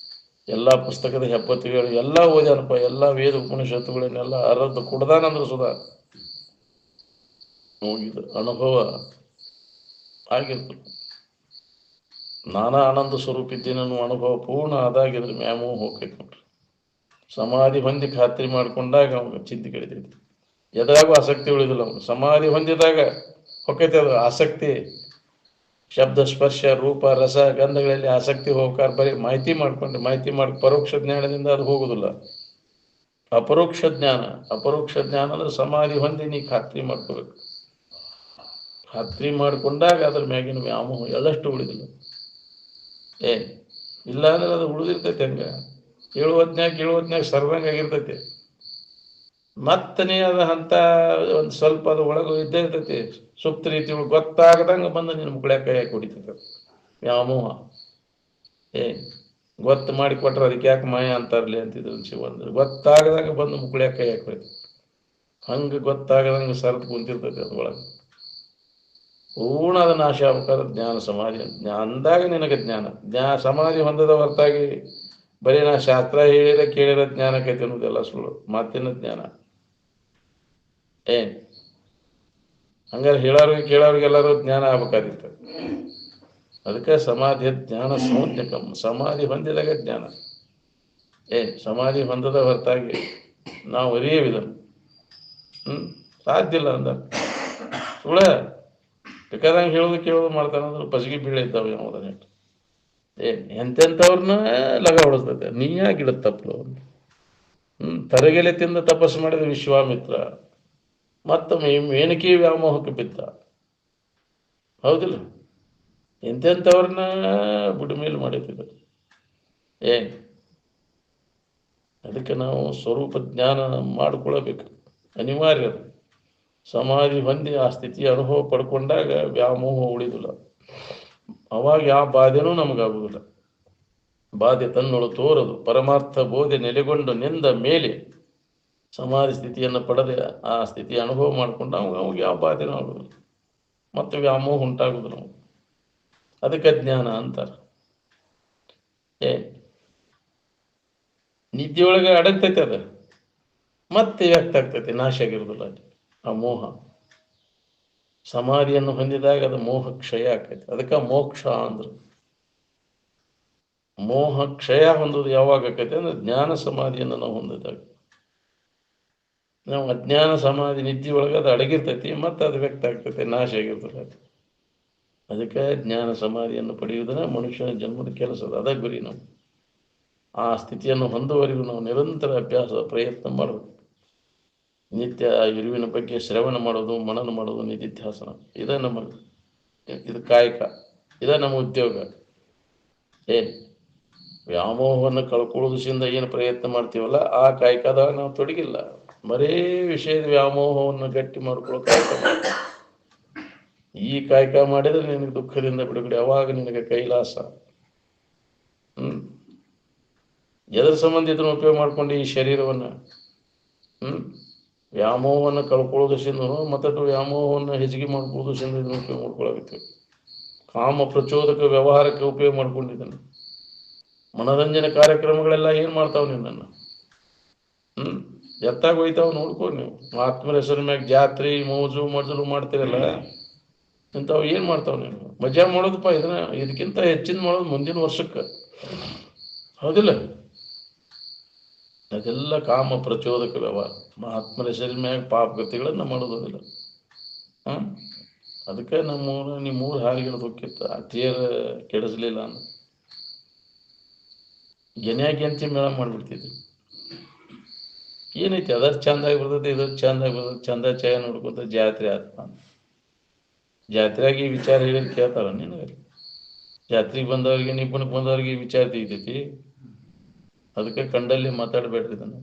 ಎಲ್ಲ ಪುಸ್ತಕದ ಹೆಪ್ಪತ್ತುಗಳು ಎಲ್ಲ ಓದ್ಯಾನಪ್ಪ, ಎಲ್ಲ ವೇದ ಉಪನಿಷತ್ತುಗಳನ್ನೆಲ್ಲ ಅರದ್ದು ಕುಡ್ದಾನಂದ್ರೆ ಸುಧಾ ಹೋಗಿದ್ದು ಅನುಭವ ಆಗಿರ್ತದೆ. ನಾನಾ ಆನಂದ ಸ್ವರೂಪ ಇದ್ದೀನಿ ಅನ್ನೋ ಅನುಭವ ಪೂರ್ಣ ಆದಾಗಿದ್ರೆ ಮ್ಯಾಮೋಹ ಹೋಗ್ತೈತೆ ನೋಡ್ರಿ. ಸಮಾಧಿ ಹೊಂದಿ ಖಾತ್ರಿ ಮಾಡ್ಕೊಂಡಾಗ ಅವ್ನಿಗೆ ಚಿಂತೆ ಕಡಿತೈತಿ. ಎದ್ರಾಗೂ ಆಸಕ್ತಿ ಉಳಿದಿಲ್ಲ ಅವನು. ಸಮಾಧಿ ಹೊಂದಿದಾಗ ಹೊಕ್ಕೈತೆ ಅದು ಆಸಕ್ತಿ. ಶಬ್ದ ಸ್ಪರ್ಶ ರೂಪ ರಸ ಗಂಧಗಳಲ್ಲಿ ಆಸಕ್ತಿ ಹೋಗ್ಕಾರ ಬರೀ ಮಾಹಿತಿ ಮಾಡಿ ಪರೋಕ್ಷ ಜ್ಞಾನದಿಂದ ಅದು ಹೋಗುದಿಲ್ಲ. ಅಪರೋಕ್ಷ ಜ್ಞಾನ ಅಂದ್ರೆ ಸಮಾಧಿ ಹೊಂದಿ ನೀ ಖಾತ್ರಿ ಮಾಡ್ಕೋಬೇಕು. ಖಾತ್ರಿ ಮಾಡ್ಕೊಂಡಾಗ ಅದ್ರ ಮ್ಯಾಗಿನ ವ್ಯಾಮೋಹ ಎಳ್ಳಷ್ಟು ಉಳಿದಿಲ್ಲ. ಇಲ್ಲ ಅಂದ್ರೆ ಅದು ಉಳಿದಿರ್ತೈತೆ. ಹಂಗ ಕೇಳುವತ್ನ್ಯಾಗ ಸರ್ವಂಗ ಆಗಿರ್ತೈತಿ. ಮತ್ತನೇ ಅದ ಅಂತ ಒಂದು ಸ್ವಲ್ಪ ಅದು ಒಳಗೆ ಇದ್ದೇ ಇರ್ತೈತಿ. ಸುಪ್ತ ರೀತಿ ಗೊತ್ತಾಗದಂಗ ಬಂದ ನಿನ್ನ ಮುಕ್ಕಳ್ಯಾಗ ಕೈ ಹಾಕಿ ಹೊಡಿತೈತೆ ವ್ಯಾಮೋಹ. ಗೊತ್ತು ಮಾಡಿ ಕೊಟ್ರೆ ಅದಕ್ಕೆ ಯಾಕೆ ಮಾಯ ಅಂತಾರಲಿ ಅಂತಿದ್ರು ಶಿವಂದ್ರೆ. ಗೊತ್ತಾಗದಾಗ ಬಂದು ಮುಕ್ಕಳ್ಯಾಗ ಕೈ ಹಾಕಿ ಹಂಗೆ ಗೊತ್ತಾಗದಂಗೆ ಸರತ್ ಕುಂತಿರ್ತೈತಿ ಅದ್ರೊಳಗೆ. ಪೂರ್ಣ ಅದ ನಾಶ ಆಗ್ಬೇಕಾದ್ರೆ ಜ್ಞಾನ ಸಮಾಧಿ ಅಂದಾಗ ನಿನಗೆ ಜ್ಞಾನ ಸಮಾಧಿ ಹೊಂದದ ಹೊರತಾಗಿ ಬರೀ ನಾ ಶಾಸ್ತ್ರ ಕೇಳಿರ ಜ್ಞಾನಕ್ಕೈತೆ ಅನ್ನೋದೆಲ್ಲ ಸುಳ್ಳು. ಮಾತಿನ ಜ್ಞಾನ ಹಂಗಾರೆ ಕೇಳೋರಿಗೆಲ್ಲರೂ ಜ್ಞಾನ ಆಗ್ಬೇಕಾದಿತ್ತು. ಅದಕ್ಕೆ ಸಮಾಧಿಯ ಜ್ಞಾನ ಸಂಜ್ಞಕಂ. ಸಮಾಧಿ ಹೊಂದಿದಾಗ ಜ್ಞಾನ. ಸಮಾಧಿ ಹೊಂದದ ಹೊರತಾಗಿ ನಾವು ಅರಿಯವಿದನು ಸಾಧ್ಯ ಇಲ್ಲ ಅಂದ ಸುಳ್ಳ. ಬೇಕಾದಂಗೆ ಹೇಳೋದು ಕೇಳೋದು ಮಾಡ್ತಾನಂದ್ರೆ ಪಸಗಿ ಬೀಳ ಇದ್ದಾವೆ ಯಾವುದನ್ನ. ಎಂತೆಂಥವ್ರನ್ನ ಲಗ ಹೊಡಿಸ್ತೈತೆ. ನೀ ಯಾಕಿಡ ತಪ್ಪಲು. ತರಗೆಲೆ ತಿಂದ ತಪಸ್ಸು ಮಾಡಿದ ವಿಶ್ವಾಮಿತ್ರ ಮತ್ತೊಮ್ಮೆ ಮೇನಕಿ ವ್ಯಾಮೋಹಕ್ಕೆ ಬಿದ್ದ. ಹೌದಿಲ್ಲ? ಎಂತೆಂಥವ್ರನ್ನ ಬುಡಮೇಲು ಮಾಡಿದ್ರು. ಅದಕ್ಕೆ ನಾವು ಸ್ವರೂಪ ಜ್ಞಾನ ಮಾಡಿಕೊಳ್ಳಬೇಕು, ಅನಿವಾರ್ಯ. ಸಮಾಧಿ ಹೊಂದಿ ಆ ಸ್ಥಿತಿಯ ಅನುಭವ ಪಡ್ಕೊಂಡಾಗ ವ್ಯಾಮೋಹ ಉಳಿದಿಲ್ಲ. ಅವಾಗ ಯಾವ ಬಾಧೆನೂ ನಮಗಾಗುವುದಿಲ್ಲ. ಬಾಧೆ ತನ್ನೊಳು ತೋರದು. ಪರಮಾರ್ಥ ಬೋಧೆ ನೆಲೆಗೊಂಡು ನಿಂದ ಮೇಲೆ ಸಮಾಧಿ ಸ್ಥಿತಿಯನ್ನು ಪಡೆದ ಆ ಸ್ಥಿತಿಯ ಅನುಭವ ಮಾಡಿಕೊಂಡು ಅವಾಗ ಯಾವ ಬಾಧೆನೂ ಆಗುದಿಲ್ಲ. ಮತ್ತು ವ್ಯಾಮೋಹ ಉಂಟಾಗುದು. ನಾವು ಅದಕ್ಕೆ ಜ್ಞಾನ ಅಂತಾರೆ. ನಿದ್ದೆಯೊಳಗೆ ಅಡಗ್ತೈತೆ ಅದ, ಮತ್ತೆ ವ್ಯಕ್ತ ಆಗ್ತೈತೆ, ನಾಶ ಆಗಿರುವುದಿಲ್ಲ ಅಲ್ಲಿ ಆ ಮೋಹ. ಸಮಾಧಿಯನ್ನು ಹೊಂದಿದಾಗ ಅದು ಮೋಹ ಕ್ಷಯ ಆಗ್ತೈತೆ. ಅದಕ್ಕೆ ಮೋಕ್ಷ ಅಂದ್ರು. ಮೋಹ ಕ್ಷಯ ಹೊಂದೋದು ಯಾವಾಗ ಆಕೈತೆ ಅಂದ್ರೆ ಜ್ಞಾನ ಸಮಾಧಿಯನ್ನು ನಾವು ಹೊಂದಿದಾಗ. ನಾವು ಅಜ್ಞಾನ ಸಮಾಧಿ ನಿದ್ದೆಯೊಳಗೆ ಅದು ಅಡಗಿರ್ತೈತಿ, ಮತ್ತೆ ಅದು ವ್ಯಕ್ತ ಆಗ್ತೈತೆ, ನಾಶ ಆಗಿರ್ತದೆ. ಅದಕ್ಕೆ ಜ್ಞಾನ ಸಮಾಧಿಯನ್ನು ಪಡೆಯುವುದನ್ನ ಮನುಷ್ಯನ ಜನ್ಮದ ಕೆಲಸದ. ಅದ ಗುರಿ. ನಾವು ಆ ಸ್ಥಿತಿಯನ್ನು ಹೊಂದುವರೆಗೂ ನಾವು ನಿರಂತರ ಅಭ್ಯಾಸ ಪ್ರಯತ್ನ ಮಾಡಬೇಕು. ನಿತ್ಯ ಇರುವಿನ ಬಗ್ಗೆ ಶ್ರವಣ ಮಾಡೋದು, ಮನನ ಮಾಡೋದು, ನಿಧಿಧ್ಯಾಸನ, ಇದೇ ನಮ್ಮ ಇದು ಕಾಯಕ, ಇದೇ ನಮ್ಮ ಉದ್ಯೋಗ. ಏನು ವ್ಯಾಮೋಹವನ್ನು ಕಳ್ಕೊಳ್ಳೋದ್ರಿಂದ ಏನು ಪ್ರಯತ್ನ ಮಾಡ್ತೀವಲ್ಲ ಆ ಕಾಯಕದಾಗ ನಾವು ತೊಡಗಿಲ್ಲ. ಬರೇ ವಿಷಯದ ವ್ಯಾಮೋಹವನ್ನು ಗಟ್ಟಿ ಮಾಡ್ಕೊಳ್ಳೋ ಕಾಯಕ ಮಾಡ್ತೀವಿ. ಈ ಕಾಯಕ ಮಾಡಿದ್ರೆ ನಿನಗೆ ದುಃಖದಿಂದ ಬಿಡುಗಡೆ, ಅವಾಗ ನಿನಗೆ ಕೈಲಾಸ. ಎದರ ಸಂಬಂಧ ಇದನ್ನು ಉಪಯೋಗ ಮಾಡ್ಕೊಂಡು ಈ ಶರೀರವನ್ನು ವ್ಯಾಮೋಹವನ್ನು ಕಳ್ಕೊಳ್ಳೋದ್ರಿಂದ ಮತ್ತಷ್ಟು ವ್ಯಾಮೋಹವನ್ನು ಹೆಚ್ಚಿಗೆ ಮಾಡ್ಕೊಳ್ಳೋದ್ರಿಂದ ಇದನ್ನು ಉಪಯೋಗ ಮಾಡ್ಕೊಳ್ಳಾಗುತ್ತೆ. ಕಾಮ ಪ್ರಚೋದಕ ವ್ಯವಹಾರಕ್ಕೆ ಉಪಯೋಗ ಮಾಡ್ಕೊಂಡಿದ್ದಾನೆ. ಮನೋರಂಜನೆ ಕಾರ್ಯಕ್ರಮಗಳೆಲ್ಲ ಏನ್ ಮಾಡ್ತಾವ ನಿನ್ನನ್ನು? ಎತ್ತಾಗ ಹೋಯ್ತಾವ ನೋಡ್ಕೊ. ನೀವು ಆತ್ಮರ ಹೆಸರಿನ ಮ್ಯಾಗ ಜಾತ್ರೆ ಮೋಜು ಮಜಲು ಮಾಡ್ತೀರಲ್ಲ, ಇಂಥವು ಏನ್ ಮಾಡ್ತಾವ ನೀವು? ಮಜಾ ಮಾಡೋದಪ್ಪ. ಇದಕ್ಕಿಂತ ಹೆಚ್ಚಿನ ಮಾಡೋದು ಮುಂದಿನ ವರ್ಷಕ್ಕೆ, ಹೌದಿಲ್ಲ? ಅದೆಲ್ಲ ಕಾಮ ಪ್ರಚೋದಕ ವ್ಯವಹಾರ. ಆತ್ಮರ ಹೆಸರಿನ ಮ್ಯಾಗ ಪಾಪಗತಿಗಳನ್ನ ಮಾಡೋದಿಲ್ಲ. ಅದಕ್ಕೆ ನಿಮ್ಮೂರು ಹಾರಿಗಳು ಹೋಗಿತ್ತು, ಆ ತೇರ ಕೆಡಿಸ್ಲಿಲ್ಲ ಅಂದ್ರೆ ಗೆನ್ಯಾಗೆಂತಿ ಮೇಳ ಮಾಡ್ಬಿಡ್ತಿದ್ವಿ. ಏನೈತಿ ಅದರ ಚಂದಾಗಿ ಬರ್ತೈತಿ, ಇದ್ರ ಚಂದಾಗಿ ಬರ್ತೈತಿ, ಚಂದ ಚಾಯ ನೋಡ್ಕೊತ ಜಾತ್ರೆ ಆತ್ಮ. ಜಾತ್ರೆಯಾಗಿ ಈ ವಿಚಾರ ಹೇಳಿದ್ ಕೇಳ್ತಾರ ನಿನಗೆ? ಜಾತ್ರೆಗೆ ಬಂದವ್ರಿಗೆ, ನಿಬ್ಬಣಕ್ಕೆ ಬಂದವ್ರಿಗೆ ಈ ವಿಚಾರ ತೆಗಿತೈತಿ. ಅದಕ್ಕೆ ಕಂಡಲ್ಲಿ ಮಾತಾಡಬೇಡ್ರಿ. ಇದನ್ನು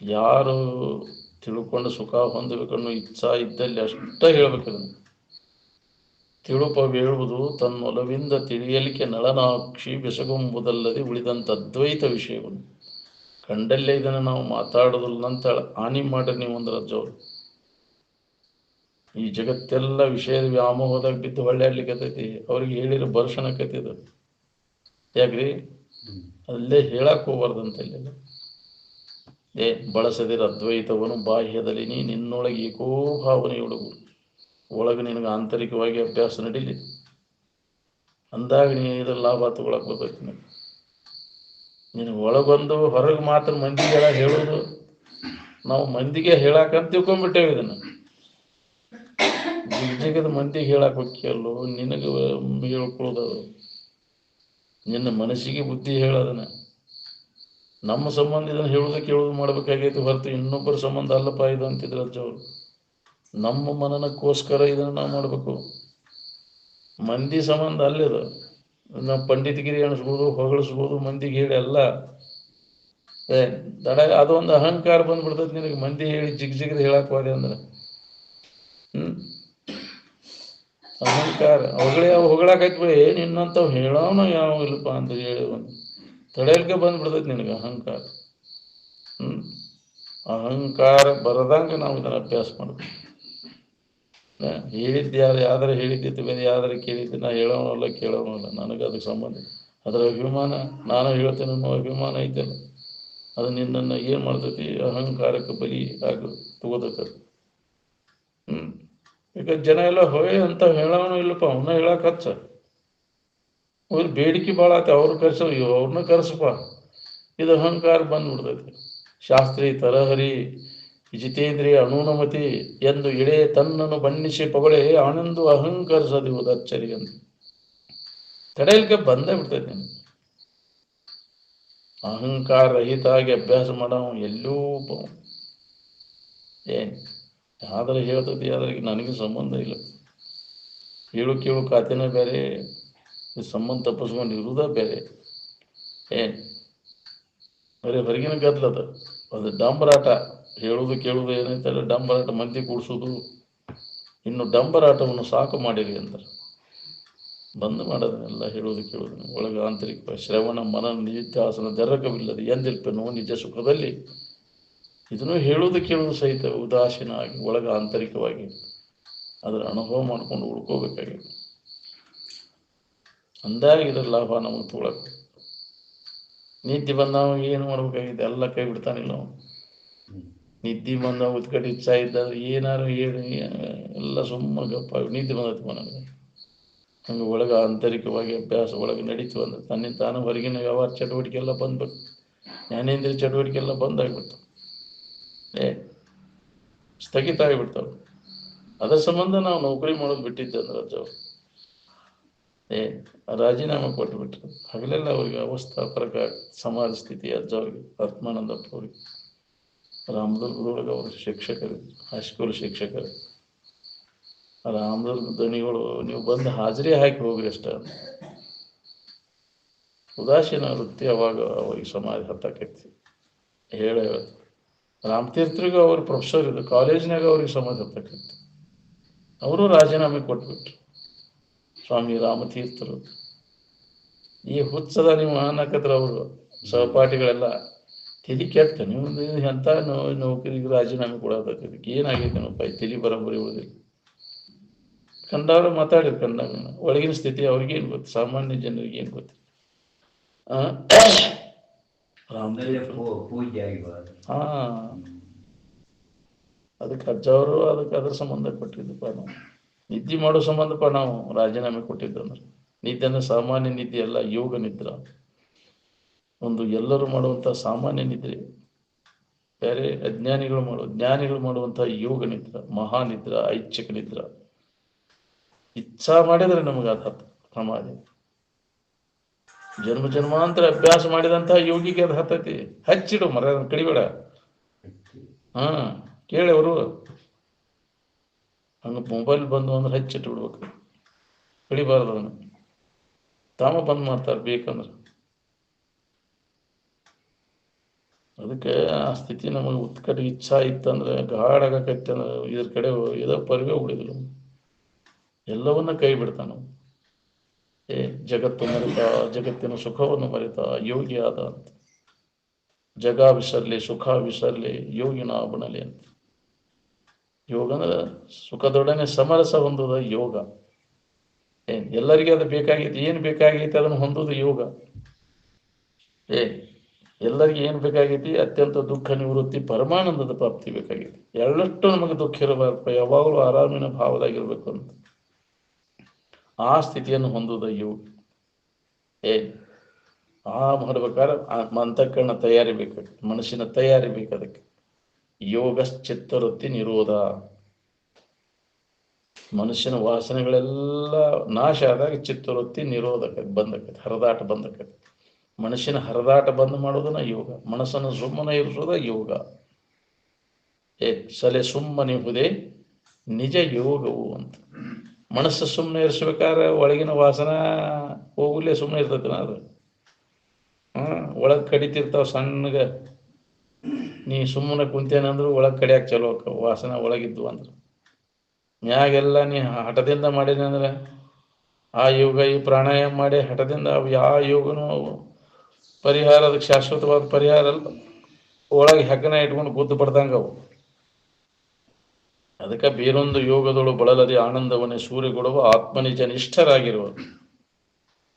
ಯಾರು ತಿಳ್ಕೊಂಡು ಸುಖ ಹೊಂದಬೇಕನ್ನೋ ಇಚ್ಛಾ ಇದ್ದಲ್ಲಿ ಅಷ್ಟ ಹೇಳ್ಬೇಕದನ್ನು. ತಿಳುಪ ಹೇಳುವುದು ತನ್ನೊಲವಿಂದ ತಿಳಿಯಲಿಕ್ಕೆ ನಳನಾಕ್ಷಿ ಬೆಸಗುಂಬುದಲ್ಲದೆ ಉಳಿದಂಥ ಅದ್ವೈತ ವಿಷಯವನ್ನು ಕಂಡಲ್ಲೇ ಇದನ್ನು ನಾವು ಮಾತಾಡೋದಿಲ್ಲ ಅಂತ ಹಾನಿ ಮಾಡ್ರಿ ನೀವು ಒಂದು ರಜ್ಜವ್ರು. ಈ ಜಗತ್ತೆಲ್ಲ ವಿಷಯದ ವ್ಯಾಮೋಹದಾಗ ಬಿದ್ದು ಹೊಳ್ಳ್ಯಾಡ್ಲಿಕ್ಕತ್ತೈತಿ. ಅವ್ರಿಗೆ ಹೇಳಿರೋ ಬರ್ಷಣಕತ್ತಿದ. ಯಾಕ್ರಿ? ಅಲ್ಲೇ ಹೇಳಕ್ ಹೋಗ್ಬಾರ್ದಂತೆಲ್ಲ. ಬಳಸದಿರ ಅದ್ವೈತವನು ಬಾಹ್ಯದಲ್ಲಿ ನಿನ್ನೊಳಗೆ ಏಕೋಭಾವನೆಯೊಳಗು ಒಳಗೆ ನಿನಗೆ ಆಂತರಿಕವಾಗಿ ಅಭ್ಯಾಸ ನಡೀಲಿ. ಅಂದಾಗ ನೀನು ಇದ್ರ ಲಾಭ ತಗೊಳಕ್ ಬರ್ತೈತಿ. ನಿನಗೆ ಒಳಗೊಂದು ಹೊರಗೆ ಮಾತ್ರ ಮಂದಿಗೆಲ್ಲ ಹೇಳೋದು. ನಾವು ಮಂದಿಗೆ ಹೇಳಾಕಂತ ತಿಳ್ಕೊಂಡ್ಬಿಟ್ಟೇವೆ ಇದನ್ನು. ಜಿಗದ ಮಂದಿಗೆ ಹೇಳಕ್ ಹೋಗ್ಯಲ್ಲೋ, ನಿನಗೆ ಹೇಳ್ಕೊಳ್ಳೋದು. ನಿನ್ನ ಮನಸ್ಸಿಗೆ ಬುದ್ಧಿ ಹೇಳೋದನ್ನ. ನಮ್ಮ ಸಂಬಂಧ ಇದನ್ನು ಹೇಳೋದು ಕೇಳೋದು ಮಾಡ್ಬೇಕಾಗೈತಿ ಹೊರತು ಇನ್ನೊಬ್ಬರ ಸಂಬಂಧ ಅಲ್ಲಪ್ಪ ಇದು ಅಂತಿದ್ರು ಅಜ್ಜವರು. ನಮ್ಮ ಮನನಕ್ಕೋಸ್ಕರ ಇದನ್ನು ನಾವು ಮಾಡಬೇಕು. ಮಂದಿ ಸಂಬಂಧ ಅಲ್ಲಿದು. ನಾವು ಪಂಡಿತಗಿರಿ ಅನಿಸ್ಬೋದು, ಹೊಗಳಿಸ್ಬೋದು, ಮಂದಿಗೆ ಹೇಳಿ ಅಲ್ಲ. ದಡ ಅದೊಂದು ಅಹಂಕಾರ ಬಂದ್ಬಿಡ್ತೈತಿ ನಿನಗೆ. ಮಂದಿ ಹೇಳಿ ಜಿಗದ ಹೇಳಕ್ ಹೋದೆ ಅಂದ್ರೆ ಅಹಂಕಾರ. ಹೊಗಳಾಕೈತಿ ಬಿಡಿ, ನಿನ್ನಂತವ್ ಹೇಳೋಣ ಯಾವ ಇಲ್ಲಪ್ಪ ಅಂತ ಹೇಳಿ ಒಂದು ತಡೆಯಲ್ಕೆ ಬಂದ್ಬಿಡ್ತೈತಿ ನಿನಗೆ ಅಹಂಕಾರ. ಅಹಂಕಾರ ಬರದಂಗೆ ನಾವು ಇದನ್ನು ಅಭ್ಯಾಸ ಮಾಡ್ಬೇಕು. ಹೇಳಿದ್ದು ಯಾವ್ದಾರ ಹೇಳಿದ್ದಿತ್ತು ಬೇರೆ, ಯಾವ್ದಾರ ಕೇಳಿದ್ದು ನಾ ಹೇಳೋನಲ್ಲ ಕೇಳೋನಲ್ಲ, ನನಗೆ ಅದಕ್ಕೆ ಸಂಬಂಧ. ಅದರ ಅಭಿಮಾನ, ನಾನು ಹೇಳ್ತೇನೆ ಅನ್ನೋ ಅಭಿಮಾನ ಐತಲ್ಲ, ಅದು ನಿನ್ನನ್ನು ಏನು ಮಾಡ್ತೈತಿ? ಅಹಂಕಾರಕ್ಕೆ ಬಲಿ ಆಗ ತಗೋತೈತೆ. ಈಗ ಜನ ಎಲ್ಲ ಅಂತ ಹೇಳೋನು ಇಲ್ಲಪ್ಪ, ಅವನ್ನ ಹೇಳಕ್ ಹಚ್ಚ. ಅವ್ರ ಬೇಡಿಕೆ ಭಾಳ ಆತ, ಅವ್ರು ಕರ್ಸೋ, ಅವ್ರನ್ನ ಕರ್ಸಪ್ಪ. ಇದು ಅಹಂಕಾರ ಬಂದ್ಬಿಡ್ತೈತಿ. ಶಾಸ್ತ್ರಿ ತರಹರಿ ಜಿತೇಂದ್ರಿಯ ಅನೂನಮತಿ ಎಂದು ಇಡೇ ತನ್ನನ್ನು ಬಣ್ಣಿಸಿ ಪೊಗಳೆ ಆನಂದು ಅಹಂಕರಿಸದಿರುವುದು ಅಚ್ಚರಿ ಅಂತ ತಡೆಯಲಿಕ್ಕೆ ಬಂದೇ ಬಿಡ್ತೈತಿ. ಅಹಂಕಾರ ರಹಿತಾಗಿ ಅಭ್ಯಾಸ ಮಾಡೋ ಎಲ್ಲೂ ಏನು ಯಾವ್ದಾರ ಹೇಳ್ತೈತಿ, ಯಾವ್ದಾರಿಗೆ ನನಗೆ ಸಂಬಂಧ ಇಲ್ಲ. ಹೇಳು ಕೇಳು ಖಾತೆನೇ ಬೇರೆ, ಸಂಬಂಧ ತಪ್ಪಿಸ್ಕೊಂಡು ಇರುವುದ ಬೇರೆ. ಏನು ಬರೀ ಹೊರಗಿನ ಗದ್ಲದ, ಅದು ಡಂಬರಾಟ. ಹೇಳುವುದು ಕೇಳುವುದು ಏನೈತಲ್ಲ ಡಂಬರಾಟ, ಮಂದಿ ಕೂಡಿಸೋದು. ಇನ್ನು ಡಂಬರಾಟವನ್ನು ಸಾಕು ಮಾಡಿರಿ ಅಂತಾರೆ. ಬಂದ್ ಮಾಡೋದನ್ನೆಲ್ಲ ಹೇಳುವುದು ಕೇಳುವುದನ್ನು. ಒಳಗೆ ಆಂತರಿಕ ಶ್ರವಣ ಮನನ ನಿಧಿಧ್ಯಾಸನ ಜರಗವಿಲ್ಲದೆ ಎಂದಿರ್ಪೆನೋ ನಿಜ ಸುಖದಲ್ಲಿ. ಇದನ್ನು ಹೇಳುವುದು ಕೇಳುವುದು ಸಹಿತ ಉದಾಸೀನ ಆಗಿ ಒಳಗೆ ಆಂತರಿಕವಾಗಿ ಅದರ ಅನುಭವ ಮಾಡ್ಕೊಂಡು ಉಳ್ಕೋಬೇಕಾಗಿದೆ. ಅಂದಾಗ ಇದರ ಲಾಭ ನಮಗೆ ತಗೊಳಕ್ಕೆ. ನಿದ್ದೆ ಬಂದವ ಏನು ಮಾಡ್ಬೇಕಾಗಿದೆ? ಎಲ್ಲ ಕೈ ಬಿಡ್ತಾನಿಲ್ಲ ಅವನು. ನಿದ್ದೆ ಬಂದವ ಉತ್ಕಟ ಇಚ್ಛಾ ಇದ್ದಾಗ ಏನಾರು ಹೇಳಿ ಎಲ್ಲ ಸುಮ್ಮ ಗಪ್ಪ ನಿದ್ದೆ ಬಂದೈತಿ ನನಗೆ. ಹಂಗೆ ಒಳಗೆ ಆಂತರಿಕವಾಗಿ ಅಭ್ಯಾಸ ಒಳಗೆ ನಡೀತು ಅಂದ್ರೆ ತನ್ನಿಂದ ತಾನು ಹೊರಗಿನ ವ್ಯವಹಾರ ಚಟುವಟಿಕೆ ಎಲ್ಲ ಬಂದ್ಬೇಕು. ಜ್ಞಾನೇಂದ್ರಿಯ ಚಟುವಟಿಕೆ ಎಲ್ಲ ಬಂದಾಗ್ಬಿಡ್ತಾವೆ, ಸ್ಥಗಿತ ಆಗಿಬಿಡ್ತಾವೆ. ಅದರ ಸಂಬಂಧ ನಾವು ನೌಕರಿ ಮಾಡೋದು ಬಿಟ್ಟಿದ್ದೆ ಅಂದ್ರೆ ಅಜ್ಜವ್ರು ರಾಜೀನಾಮೆ ಕೊಟ್ಟುಬಿಟ್ರು. ಹಗಲೆಲ್ಲ ಅವ್ರಿಗೆ ಅವಸ್ಥಾ ಪರಕ ಸಮಾಜ ಸ್ಥಿತಿ ಅಜ್ಜವ್ರಿಗೆ, ಆತ್ಮಾನಂದಪ್ಪ ಅವ್ರಿಗೆ ರಾಮದುರ್ಗದೊಳಗೆ ಅವರು ಶಿಕ್ಷಕರು, ಹೈಸ್ಕೂಲ್ ಶಿಕ್ಷಕರು. ರಾಮದುರ್ಗ ದನಿಗಳು ನೀವು ಬಂದು ಹಾಜರಿ ಹಾಕಿ ಹೋಗ್ರಿ ಅಷ್ಟ. ಉದಾಸೀನ ವೃತ್ತಿ ಅವಾಗ ಅವ್ರಿಗೆ ಸಮಾಜ ಹತ್ತಕೈತಿ. ಹೇಳ ರಾಮತೀರ್ಥರಿಗೂ ಅವ್ರ ಪ್ರೊಫೆಸರ್ ಇದು ಕಾಲೇಜ್ನಾಗ ಅವ್ರಿಗೆ ಸಮಾಜ ಹತ್ತಕೈತಿ. ಅವರು ರಾಜೀನಾಮೆ ಕೊಟ್ಬಿಟ್ರು, ಸ್ವಾಮಿ ರಾಮತೀರ್ಥರು. ಈ ಹುತ್ಸದ ನೀವು ಅನ್ನಕತ್ರ ಅವರು ಸಹಪಾಠಿಗಳೆಲ್ಲ ತಲೆ ಕೆಟ್ಟ, ನೀವು ಎಂಥ ನೌಕರಿಗೆ ರಾಜೀನಾಮೆ ಕೊಡೋದಕ್ಕೆ ಇದಕ್ಕೆ ಏನಾಗೈತೆ ನಾವು ತಲೆ ಬರೋಬ್ಬರಿ ಉಳಿದಿಲ್ಲ. ಕಂಡವ್ರು ಮಾತಾಡಿದ್ರು, ಕಂಡಾಗ ಒಳಗಿನ ಸ್ಥಿತಿ ಅವ್ರಿಗೇನು ಗೊತ್ತು, ಸಾಮಾನ್ಯ ಜನರಿಗೆ ಏನು ಗೊತ್ತು. ಹಾ, ಅದಕ್ಕೆ ಅಜ್ಜವರು ಅದಕ್ಕೆ ಅದ್ರ ಸಂಬಂಧ ಕೊಟ್ಟಿದ್ದಪ್ಪ. ನಾವು ನಿದ್ದೆ ಮಾಡೋ ಸಂಬಂಧಪ್ಪ ನಾವು ರಾಜೀನಾಮೆ ಕೊಟ್ಟಿದ್ದಂದ್ರೆ. ನಿದ್ದೆ ಅಂದ್ರೆ ಸಾಮಾನ್ಯ ನಿದ್ದೆ ಅಲ್ಲ, ಯೋಗ ನಿದ್ರ. ಒಂದು ಎಲ್ಲರೂ ಮಾಡುವಂಥ ಸಾಮಾನ್ಯ ನಿದ್ರೆ, ಬೇರೆ ಜ್ಞಾನಿಗಳು ಮಾಡುವಂಥ ಯೋಗ ನಿದ್ರ, ಮಹಾನಿದ್ರ, ಐಚ್ಛಿಕ ನಿದ್ರ. ಇಚ್ಛಾ ಮಾಡಿದ್ರೆ ನಮಗೆ ಅದು ಸಮಾಧಿ. ಜನ್ಮ ಜನ್ಮಾಂತರ ಅಭ್ಯಾಸ ಮಾಡಿದಂಥ ಯೋಗಿಗೆ ಅದು ಹತ್ತೈತಿ. ಹಚ್ಚಿಡು ಮರ ಕಡಿಬೇಡ. ಹಾ, ಕೇಳಿ ಅವರು ಹಂಗ ಮೊಬೈಲ್ ಬಂದು ಅಂದ್ರೆ ಹಚ್ಚಿಟ್ಟು ಬಿಡ್ಬೇಕು, ಕಡಿಬಾರ್ದು. ಅದನ್ನು ತಾಮ ಬಂದ್ ಮಾಡ್ತಾರೆ ಬೇಕಂದ್ರೆ. ಅದಕ್ಕೆ ಆ ಸ್ಥಿತಿ ನಮಗೆ ಉತ್ಕಟ ಇಚ್ಛಾ ಇತ್ತಂದ್ರೆ, ಗಾಢ ಆಗಕೈತಿ ಅಂದ್ರೆ ಇದ್ರ ಕಡೆ ಇದೋ ಪರಿವೇ ಉಳಿದಿಲ್ಲ, ಎಲ್ಲವನ್ನ ಕೈ ಬಿಡ್ತಾನ. ಜಗತ್ತು ಮರೆತ, ಜಗತ್ತಿನ ಸುಖವನ್ನು ಮರೆತ ಯೋಗಿ ಆದ ಅಂತ. ಜಗ ವಿಸರ್ಲಿ ಸುಖ ವಿಸರ್ಲಿ ಯೋಗಿನ ಬಣಲಿ ಅಂತ. ಯೋಗ ಅಂದ್ರೆ ಸುಖದೊಡನೆ ಸಮರಸ ಹೊಂದುದ ಯೋಗ. ಎಲ್ಲರಿಗೆ ಅದು ಬೇಕಾಗೈತಿ. ಏನು ಬೇಕಾಗೈತಿ ಅದನ್ನು ಹೊಂದುದು ಯೋಗ. ಎಲ್ಲರಿಗೆ ಏನು ಬೇಕಾಗೈತಿ? ಅತ್ಯಂತ ದುಃಖ ನಿವೃತ್ತಿ, ಪರಮಾನಂದದ ಪ್ರಾಪ್ತಿ ಬೇಕಾಗೈತಿ. ಎಳ್ಳಷ್ಟು ನಮಗೆ ದುಃಖ ಇರಬಾರ್ದು, ಯಾವಾಗಲೂ ಆರಾಮಿನ ಭಾವದಾಗಿರ್ಬೇಕು ಅಂತ. ಆ ಸ್ಥಿತಿಯನ್ನು ಹೊಂದುದ ಯೋಗ. ಆ ಮಾಡ್ಬೇಕಾದ್ರೆ ಅಂತಃಕರಣ ತಯಾರಿ ಬೇಕಾಗುತ್ತೆ, ಮನಸ್ಸಿನ ತಯಾರಿ ಬೇಕು. ಅದಕ್ಕೆ ಯೋಗ ಚಿತ್ತವೃತ್ತಿ ನಿರೋಧ. ಮನುಷ್ಯನ ವಾಸನೆಗಳೆಲ್ಲ ನಾಶ ಆದಾಗ ಚಿತ್ತವೃತ್ತಿ ನಿರೋಧಕತೆ ಬಂದಕತೆ, ಹರಿದಾಟ ಬಂದಕತೆ. ಮನುಷ್ಯನ ಹರಿದಾಟ ಬಂದ್ ಮಾಡೋದನ್ನ ಯೋಗ. ಮನಸ್ಸನ್ನು ಸುಮ್ಮನೆ ಇರಿಸೋದ ಯೋಗ. ಸಲೆ ಸುಮ್ಮನಿಹುದೇ ನಿಜ ಯೋಗವು ಅಂತ. ಮನಸ್ಸು ಸುಮ್ಮನೆ ಇರಿಸ್ಬೇಕಾದ್ರೆ ಒಳಗಿನ ವಾಸನ ಹೋಗ್ಲೇ ಸುಮ್ಮನೆ ಇರ್ತೈತಿ. ಅದು ಒಳಗೆ ಕಡಿತಿರ್ತಾವ ಸಣ್ಣಗ. ನೀ ಸುಮ್ಮನೆ ಕುಂತೇನಂದ್ರು ಒಳಗೆ ಕಡಿಯಾಕ ಚಲೋ ಆಕ ವಾಸನ ಒಳಗಿದ್ದು ಅಂದ್ರೆ. ಮ್ಯಾಗೆಲ್ಲ ನೀ ಹಠದಿಂದ ಮಾಡಿದೆ ಅಂದ್ರೆ ಆ ಯೋಗ ಈ ಪ್ರಾಣಾಯಾಮ ಮಾಡಿ ಹಠದಿಂದ ಅವು ಯಾವ ಯೋಗನೂ ಪರಿಹಾರ, ಅದಕ್ಕೆ ಶಾಶ್ವತವಾದ ಪರಿಹಾರ ಅಲ್ಲ. ಒಳಗೆ ಹೆಗ್ಗನ ಇಟ್ಕೊಂಡು ಗುದ್ದು ಪಡ್ದಂಗ ಅವು. ಅದಕ್ಕೆ ಬೇರೊಂದು ಯೋಗದೊಳು ಬಳಲದೆ ಆನಂದವನ್ನೇ ಸೂರ್ಯಗೊಡುವ ಆತ್ಮನಿಜ ನಿಷ್ಠರಾಗಿರುವ.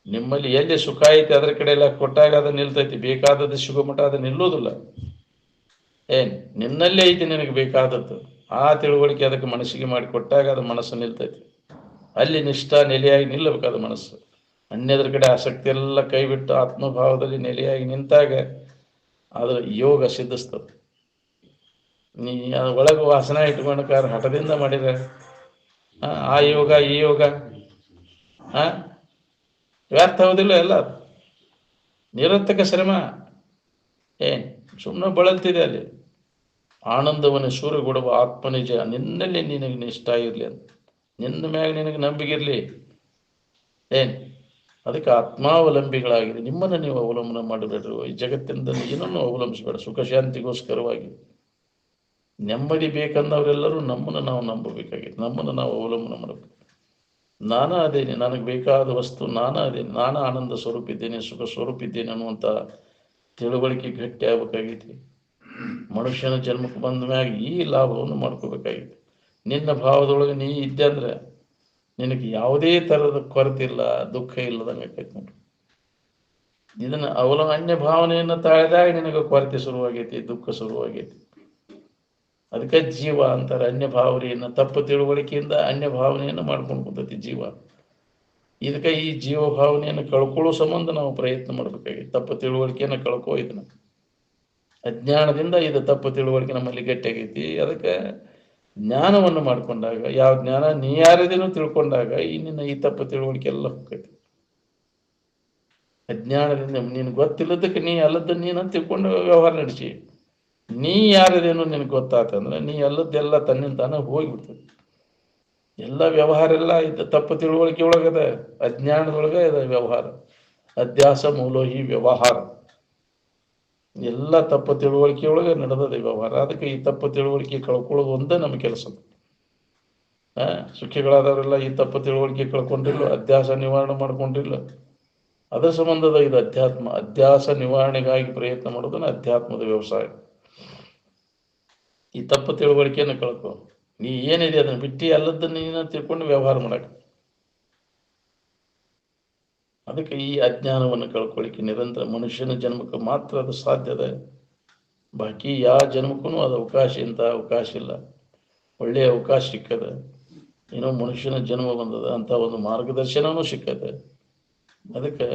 ನಿಮ್ಮಲ್ಲಿ ಎಲ್ಲಿ ಸುಖ ಐತಿ ಅದ್ರ ಕಡೆ ಎಲ್ಲ ಕೊಟ್ಟಾಗ ಅದು ನಿಲ್ತೈತಿ. ಬೇಕಾದದ್ದು ಸಿಗುಮಟ ಅದು ನಿಲ್ಲೋದಿಲ್ಲ. ನಿನ್ನಲ್ಲೇ ಐತಿ ನಿನಗೆ ಬೇಕಾದದ್ದು. ಆ ತಿಳುವಳಿಕೆ ಅದಕ್ಕೆ ಮನಸ್ಸಿಗೆ ಮಾಡಿ ಕೊಟ್ಟಾಗ ಅದು ಮನಸ್ಸು ನಿಲ್ತೈತಿ. ಅಲ್ಲಿ ನಿಷ್ಠ ನೆಲೆಯಾಗಿ ನಿಲ್ಲಬೇಕಾದ ಮನಸ್ಸು. ಅನ್ಯದ್ರ ಕಡೆ ಆಸಕ್ತಿ ಎಲ್ಲ ಕೈಬಿಟ್ಟು ಆತ್ಮಭಾವದಲ್ಲಿ ನೆಲೆಯಾಗಿ ನಿಂತಾಗ ಅದ್ರ ಯೋಗ ಸಿದ್ಧಿಸ್ತದೆ. ನೀ ಒಳಗೆ ವಾಸನ ಇಟ್ಕೊಂಡಕಾರ ಹಠದಿಂದ ಮಾಡಿದ್ರೆ ಆ ಯೋಗ ಈ ಯೋಗ ವ್ಯರ್ಥ ಆಗೋದಿಲ್ಲ. ಎಲ್ಲ ನಿರರ್ಥಕ ಶ್ರಮ. ಸುಮ್ಮನೆ ಬಳಲ್ತಿದೆ ಅಲ್ಲಿ. ಆನಂದವನ್ನು ಸೂರ್ಯಗೊಡುವ ಆತ್ಮನಿಜ ನಿನ್ನಲ್ಲಿ ನಿನಗೆ ನಿಷ್ಠ ಇರಲಿ ಅಂತ. ನಿನ್ನ ಮ್ಯಾಗ ನಿನಗೆ ನಂಬಿಕೆ ಇರಲಿ. ಅದಕ್ಕೆ ಆತ್ಮಾವಲಂಬಿಗಳಾಗಿದೆ. ನಿಮ್ಮನ್ನು ನೀವು ಅವಲಂಬನೆ ಮಾಡಬೇಡ್ರಿ. ಈ ಜಗತ್ತಿನಿಂದ ಏನನ್ನು ಅವಲಂಬಿಸಬೇಡ. ಸುಖ ಶಾಂತಿಗೋಸ್ಕರವಾಗಿ ನೆಮ್ಮದಿ ಬೇಕಂದವರೆಲ್ಲರೂ ನಮ್ಮನ್ನು ನಾವು ನಂಬಬೇಕಾಗಿದೆ. ನಮ್ಮನ್ನು ನಾವು ಅವಲಂಬನೆ ಮಾಡಬೇಕು. ನಾನಾ ಅದೇನೆ, ನನಗೆ ಬೇಕಾದ ವಸ್ತು ನಾನಾ ಅದೇನೆ, ನಾನಾ ಆನಂದ ಸ್ವರೂಪ ಇದ್ದೇನೆ, ಸುಖ ಸ್ವರೂಪ ಇದ್ದೇನೆ ಅನ್ನುವಂಥ ತಿಳುವಳಿಕೆ ಗಟ್ಟಿ ಆಗ್ಬೇಕಾಗೈತಿ. ಮನುಷ್ಯನ ಜನ್ಮಕ್ಕೆ ಬಂದ ಮ್ಯಾಗ ಈ ಲಾಭವನ್ನು ಮಾಡ್ಕೋಬೇಕಾಗಿದೆ. ನಿನ್ನ ಭಾವದೊಳಗೆ ನೀ ಇದ್ದೆ ಅಂದ್ರೆ ನಿನಗೆ ಯಾವುದೇ ಥರದ ಕೊರತೆ ಇಲ್ಲ, ದುಃಖ ಇಲ್ಲದಂಗೆ ಆಕೈತಿ ನೋಡ್ರಿ. ಇದನ್ನು ಅನ್ಯ ಭಾವನೆಯನ್ನು ತಾಳಿದಾಗ ನಿನಗೆ ಕೊರತೆ ಶುರುವಾಗೈತಿ, ದುಃಖ ಶುರುವಾಗೈತಿ. ಅದಕ್ಕೆ ಜೀವ ಅಂತಾರೆ. ಅನ್ಯ ಭಾವನೆಯನ್ನು, ತಪ್ಪು ತಿಳುವಳಿಕೆಯಿಂದ ಅನ್ಯ ಭಾವನೆಯನ್ನು ಮಾಡ್ಕೊಂಡು ಕೂತೈತಿ ಜೀವ. ಇದಕ್ಕೆ ಈ ಜೀವ ಭಾವನೆಯನ್ನು ಕಳ್ಕೊಳ್ಳೋ ಸಂಬಂಧ ನಾವು ಪ್ರಯತ್ನ ಮಾಡ್ಬೇಕಾಗಿ. ತಪ್ಪು ತಿಳುವಳಿಕೆಯನ್ನು ಕಳ್ಕೋ. ಇದನ್ನ ಅಜ್ಞಾನದಿಂದ ಇದು ತಪ್ಪು ತಿಳುವಳಿಕೆ ನಮ್ಮಲ್ಲಿ ಗಟ್ಟಿಯಾಗೈತಿ. ಅದಕ್ಕೆ ಜ್ಞಾನವನ್ನು ಮಾಡ್ಕೊಂಡಾಗ, ಯಾವ ಜ್ಞಾನ ನೀ ಯಾರದೇನೋ ತಿಳ್ಕೊಂಡಾಗ ನಿನ್ನ ಈ ತಪ್ಪು ತಿಳುವಳಿಕೆ ಎಲ್ಲ ಹೋಗ್ತೈತಿ. ಅಜ್ಞಾನದಿಂದ ನೀನು ಗೊತ್ತಿಲ್ಲದಕ್ಕೆ ನೀ ಅಲ್ಲದ ನೀನು ತಿಳ್ಕೊಂಡು ವ್ಯವಹಾರ ನಡೆಸಿ. ನೀ ಯಾರದೇನು ನಿನಗೆ ಗೊತ್ತಾತಂದ್ರೆ ನೀ ಎಲ್ಲದ್ದೆಲ್ಲ ತನ್ನಿಂದ ತಾನೇ ಹೋಗಿಬಿಡ್ತದೆ. ಎಲ್ಲ ವ್ಯವಹಾರ ಎಲ್ಲ ಇದು ತಪ್ಪು ತಿಳುವಳಿಕೆ ಒಳಗದ, ಅಜ್ಞಾನದೊಳಗೆ ಇದೆ ವ್ಯವಹಾರ. ಅಧ್ಯಾಸ ಮೂಲೋಹಿ ವ್ಯವಹಾರ. ಎಲ್ಲ ತಪ್ಪು ತಿಳುವಳಿಕೆ ಒಳಗೆ ನಡೆದದೆ ವ್ಯವಹಾರ. ಅದಕ್ಕೆ ಈ ತಪ್ಪು ತಿಳುವಳಿಕೆ ಕಳ್ಕೊಳ್ಳೋದು ಒಂದೇ ನಮ್ಮ ಕೆಲಸ. ಸುಖಿಗಳಾದವರೆಲ್ಲ ಈ ತಪ್ಪು ತಿಳುವಳಿಕೆ ಕಳ್ಕೊಂಡಿಲ್ಲ, ಅಧ್ಯಾಸ ನಿವಾರಣೆ ಮಾಡ್ಕೊಂಡಿಲ್ಲ. ಅದರ ಸಂಬಂಧದ ಇದು ಅಧ್ಯಾತ್ಮ. ಅಧ್ಯಾಸ ನಿವಾರಣೆಗಾಗಿ ಪ್ರಯತ್ನ ಮಾಡೋದನ್ನ ಅಧ್ಯಾತ್ಮದ ವ್ಯವಸಾಯ. ಈ ತಪ್ಪು ತಿಳುವಳಿಕೆಯನ್ನು ಕಳ್ಕೊ. ನೀ ಏನಿದೆ ಅದನ್ನ ಬಿಟ್ಟು ಎಲ್ಲದನ್ನ ನೀನ ತಿಳ್ಕೊಂಡು ವ್ಯವಹಾರ ಮಾಡಕ್ಕೆ. ಅದಕ್ಕೆ ಈ ಅಜ್ಞಾನವನ್ನು ಕಳ್ಕೊಳ್ಳಿಕ್ಕೆ ನಿರಂತರ ಮನುಷ್ಯನ ಜನ್ಮಕ್ಕೆ ಮಾತ್ರ ಅದು ಸಾಧ್ಯದ. ಬಾಕಿ ಯಾವ ಜನ್ಮಕ್ಕೂ ಅದು ಅವಕಾಶ, ಇಂಥ ಅವಕಾಶ ಇಲ್ಲ. ಒಳ್ಳೆಯ ಅವಕಾಶ ಸಿಕ್ಕದ. ಏನೋ ಮನುಷ್ಯನ ಜನ್ಮ ಬಂದದ ಅಂತ ಒಂದು ಮಾರ್ಗದರ್ಶನವೂ ಸಿಕ್ಕದೆ. ಅದಕ್ಕೆ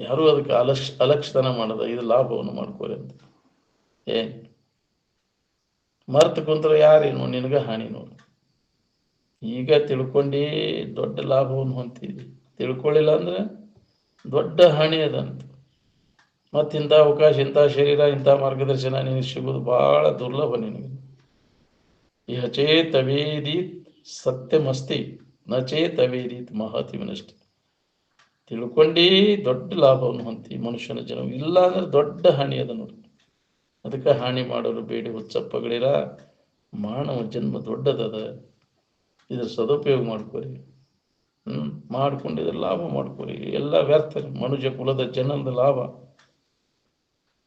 ಯಾರೂ ಅದಕ್ಕೆ ಅಲಕ್ಷ್ಯತನ ಮಾಡದ, ಇದು ಲಾಭವನ್ನು ಮಾಡ್ಕೋರಿ ಅಂತ. ಮರ್ತು ಕುಂತ್ರೆ ಯಾರೇನು ನಿನಗೆ ಹಾನಿ ನೋಡು. ಈಗ ತಿಳ್ಕೊಂಡು ದೊಡ್ಡ ಲಾಭವನ್ನು ಹೊಂತೀವಿ, ತಿಳ್ಕೊಳ್ಳಿಲ್ಲ ಅಂದ್ರೆ ದೊಡ್ಡ ಹಾನಿ ಅದಂತ. ಮತ್ತು ಇಂಥ ಅವಕಾಶ, ಇಂಥ ಶರೀರ, ಇಂಥ ಮಾರ್ಗದರ್ಶನ ನಿನಗೆ ಸಿಗೋದು ಬಹಳ ದುರ್ಲಭ. ನಿನಗೆ ಇಹ ಚೇತವೇದೀತ್ ಸತ್ಯಮಸ್ತಿ ನ ಚೇತವೇದೀತ್ ಮಹತಿ ವಿನಷ್ಟಿ. ತಿಳ್ಕೊಂಡು ದೊಡ್ಡ ಲಾಭವನ್ನು ಹೊಂತಿ ಮನುಷ್ಯನ ಜನ್ಮ. ಇಲ್ಲ ಅಂದ್ರೆ ದೊಡ್ಡ ಹಾನಿ ಅದ ನೋಡಿ. ಅದಕ್ಕೆ ಹಾನಿ ಮಾಡೋರು ಬೇಡಿ ಹುಚ್ಚಪ್ಪಗಳಿರ. ಮಾನವ ಜನ್ಮ ದೊಡ್ಡದದ, ಇದ್ರ ಸದುಪಯೋಗ ಮಾಡ್ಕೋರಿ. ಮಾಡ್ಕೊಂಡಿದ್ರೆ ಲಾಭ ಮಾಡ್ಕೋರಿ. ಎಲ್ಲ ವ್ಯರ್ಥ. ಮನುಷ್ಯ ಕುಲದ ಜನದ ಲಾಭ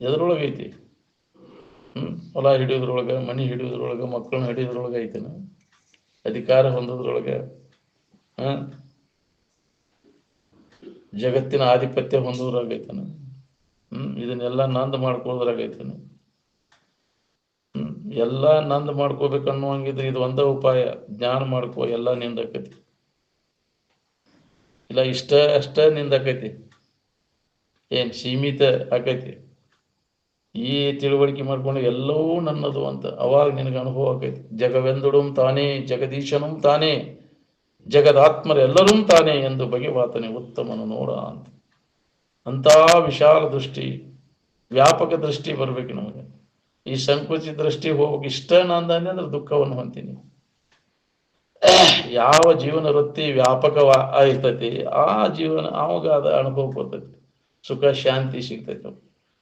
ಎದ್ರೊಳಗೈತಿ? ಹೊಲ ಹಿಡಿಯೋದ್ರೊಳಗೆ, ಮನೆ ಹಿಡಿಯೋದ್ರೊಳಗೆ, ಮಕ್ಕಳನ್ನ ಹಿಡಿಯೋದ್ರೊಳಗೆ ಐತನ? ಅಧಿಕಾರ ಹೊಂದೋದ್ರೊಳಗೆ, ಜಗತ್ತಿನ ಆಧಿಪತ್ಯ ಹೊಂದೋದ್ರಾಗೈತನ? ಇದನ್ನೆಲ್ಲ ನಂದು ಮಾಡ್ಕೊಳ್ಳೋದ್ರಾಗೈತನ? ಎಲ್ಲ ನಂದು ಮಾಡ್ಕೋಬೇಕನ್ನುವಂಗಿದ್ರೆ ಇದು ಒಂದ ಉಪಾಯ. ಜ್ಞಾನ ಮಾಡ್ಕೋ, ಎಲ್ಲ ನಿಂದಕತಿ. ಇಲ್ಲ ಇಷ್ಟ ಅಷ್ಟ ನಿಂದಕತಿ, ಏನ್ ಸೀಮಿತ ಆಕೈತಿ. ಈ ತಿಳುವಳಿಕೆ ಮಾಡ್ಕೊಂಡು ಎಲ್ಲವೂ ನನ್ನದು ಅಂತ ಅವಾಗ ನಿನಗೆ ಅನುಭವ ಆಕೈತಿ. ಜಗವೆಂದುಡು ತಾನೇ, ಜಗದೀಶನೂ ತಾನೇ, ಜಗದಾತ್ಮರೆಲ್ಲರೂ ತಾನೇ ಎಂದು ಬಗೆವಾತನೇ ಉತ್ತಮನು ನೋಡ ಅಂತ. ಅಂತ ವಿಶಾಲ ದೃಷ್ಟಿ, ವ್ಯಾಪಕ ದೃಷ್ಟಿ ಬರ್ಬೇಕು ನಮಗೆ. ಈ ಸಂಕುಚಿತ ದೃಷ್ಟಿ ಹೋಗ್ಬೇಕು. ಇಷ್ಟ ನಂದಾನೆ ಅಂದ್ರೆ ದುಃಖವನ್ನು ಹೊಂತೀನಿ. ಯಾವ ಜೀವನ ವೃತ್ತಿ ವ್ಯಾಪಕ ಆಯ್ತತಿ ಆ ಜೀವನ ಅವಾಗ ಅದ ಅನುಭವ ಬರ್ತೈತಿ, ಸುಖ ಶಾಂತಿ ಸಿಗ್ತೈತಿ.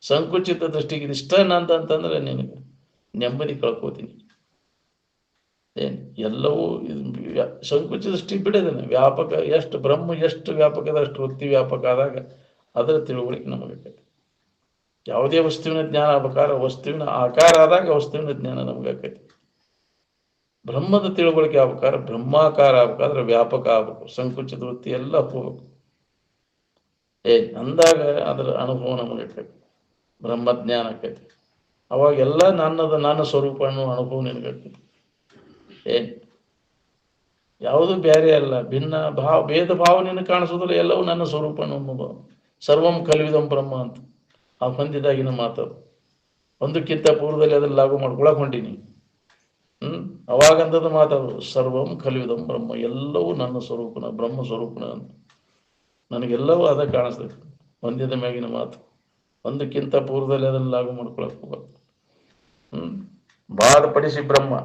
ಸಂಕುಚಿತ ದೃಷ್ಟಿಗೆ ಇಷ್ಟ ನಂದಂತಂದ್ರೆ ನಿನಗೆ ನೆಮ್ಮದಿ ಕಳ್ಕೋತೀನಿ. ಎಲ್ಲವೂ ಸಂಕುಚಿತ ದೃಷ್ಟಿ ಬಿಡೋದನ್ನ. ವ್ಯಾಪಕ ಎಷ್ಟು ಬ್ರಹ್ಮ ಎಷ್ಟು ವ್ಯಾಪಕದ ಅಷ್ಟು ವೃತ್ತಿ ವ್ಯಾಪಕ ಆದಾಗ ಅದರ ತಿಳುವಳಿಕೆ ನಮಗೆ. ಯಾವುದೇ ವಸ್ತುವಿನ ಜ್ಞಾನ ಆಗ್ಬೇಕಾದ್ರೆ ವಸ್ತುವಿನ ಆಕಾರ ಆದಾಗ ವಸ್ತುವಿನ ಜ್ಞಾನ ನಮಗೆ ಆಕೈತಿ. ಬ್ರಹ್ಮದ ತಿಳುವಳಿಕೆ ಆಗ್ಬೇಕಾದ್ರೆ ಬ್ರಹ್ಮಾಕಾರ ಆಗ್ಬೇಕಾದ್ರೆ ವ್ಯಾಪಕ ಆಗ್ಬೇಕು. ಸಂಕುಚಿತ ವೃತ್ತಿ ಎಲ್ಲ ಹೋಗ್ಬೇಕು. ಅಂದಾಗ ಅದರ ಅನುಭವ ನಮಗೆ ಆಕೈತಿ, ಬ್ರಹ್ಮಜ್ಞಾನ ಆಕೈತಿ. ಅವಾಗೆಲ್ಲ ನನ್ನ ಸ್ವರೂಪ ಅನ್ನೋ ಅನುಭವ ನಿನಗಾಕೈತಿ. ಯಾವುದು ಬೇರೆ ಅಲ್ಲ, ಭಿನ್ನ ಭಾವ ಭೇದ ಭಾವ ನಿನಗೆ ಕಾಣಿಸೋದಿಲ್ಲ. ಎಲ್ಲವೂ ನನ್ನ ಸ್ವರೂಪ ಅನ್ನೋ ಸರ್ವಂ ಕಲ್ವಿದಂ ಬ್ರಹ್ಮ ಅಂತ ಆ ಹೊಂದಿದಾಗಿನ ಮಾತದು. ಒಂದಕ್ಕಿಂತ ಪೂರ್ವದಲ್ಲಿ ಅದನ್ನ ಲಾಗು ಮಾಡ್ಕೊಳಕ್ ಹೊಂಟೀನಿ. ಅವಾಗಂತದ ಮಾತದು ಸರ್ವಂ ಕಲ್ವಿದಂ ಬ್ರಹ್ಮ, ಎಲ್ಲವೂ ನನ್ನ ಸ್ವರೂಪನ, ಬ್ರಹ್ಮ ಸ್ವರೂಪನ ಅಂತ ನನಗೆಲ್ಲವೂ ಅದ ಕಾಣಿಸ್ತೈತಿ. ಹೊಂದಿದ ಮ್ಯಾಗಿನ ಮಾತು. ಒಂದಕ್ಕಿಂತ ಪೂರ್ವದಲ್ಲಿ ಅದನ್ನ ಲಾಗು ಮಾಡ್ಕೊಳಕ್ ಹೋಗ್ಬಾರ್ದು. ಬಾಧಪಡಿಸಿ ಬ್ರಹ್ಮ,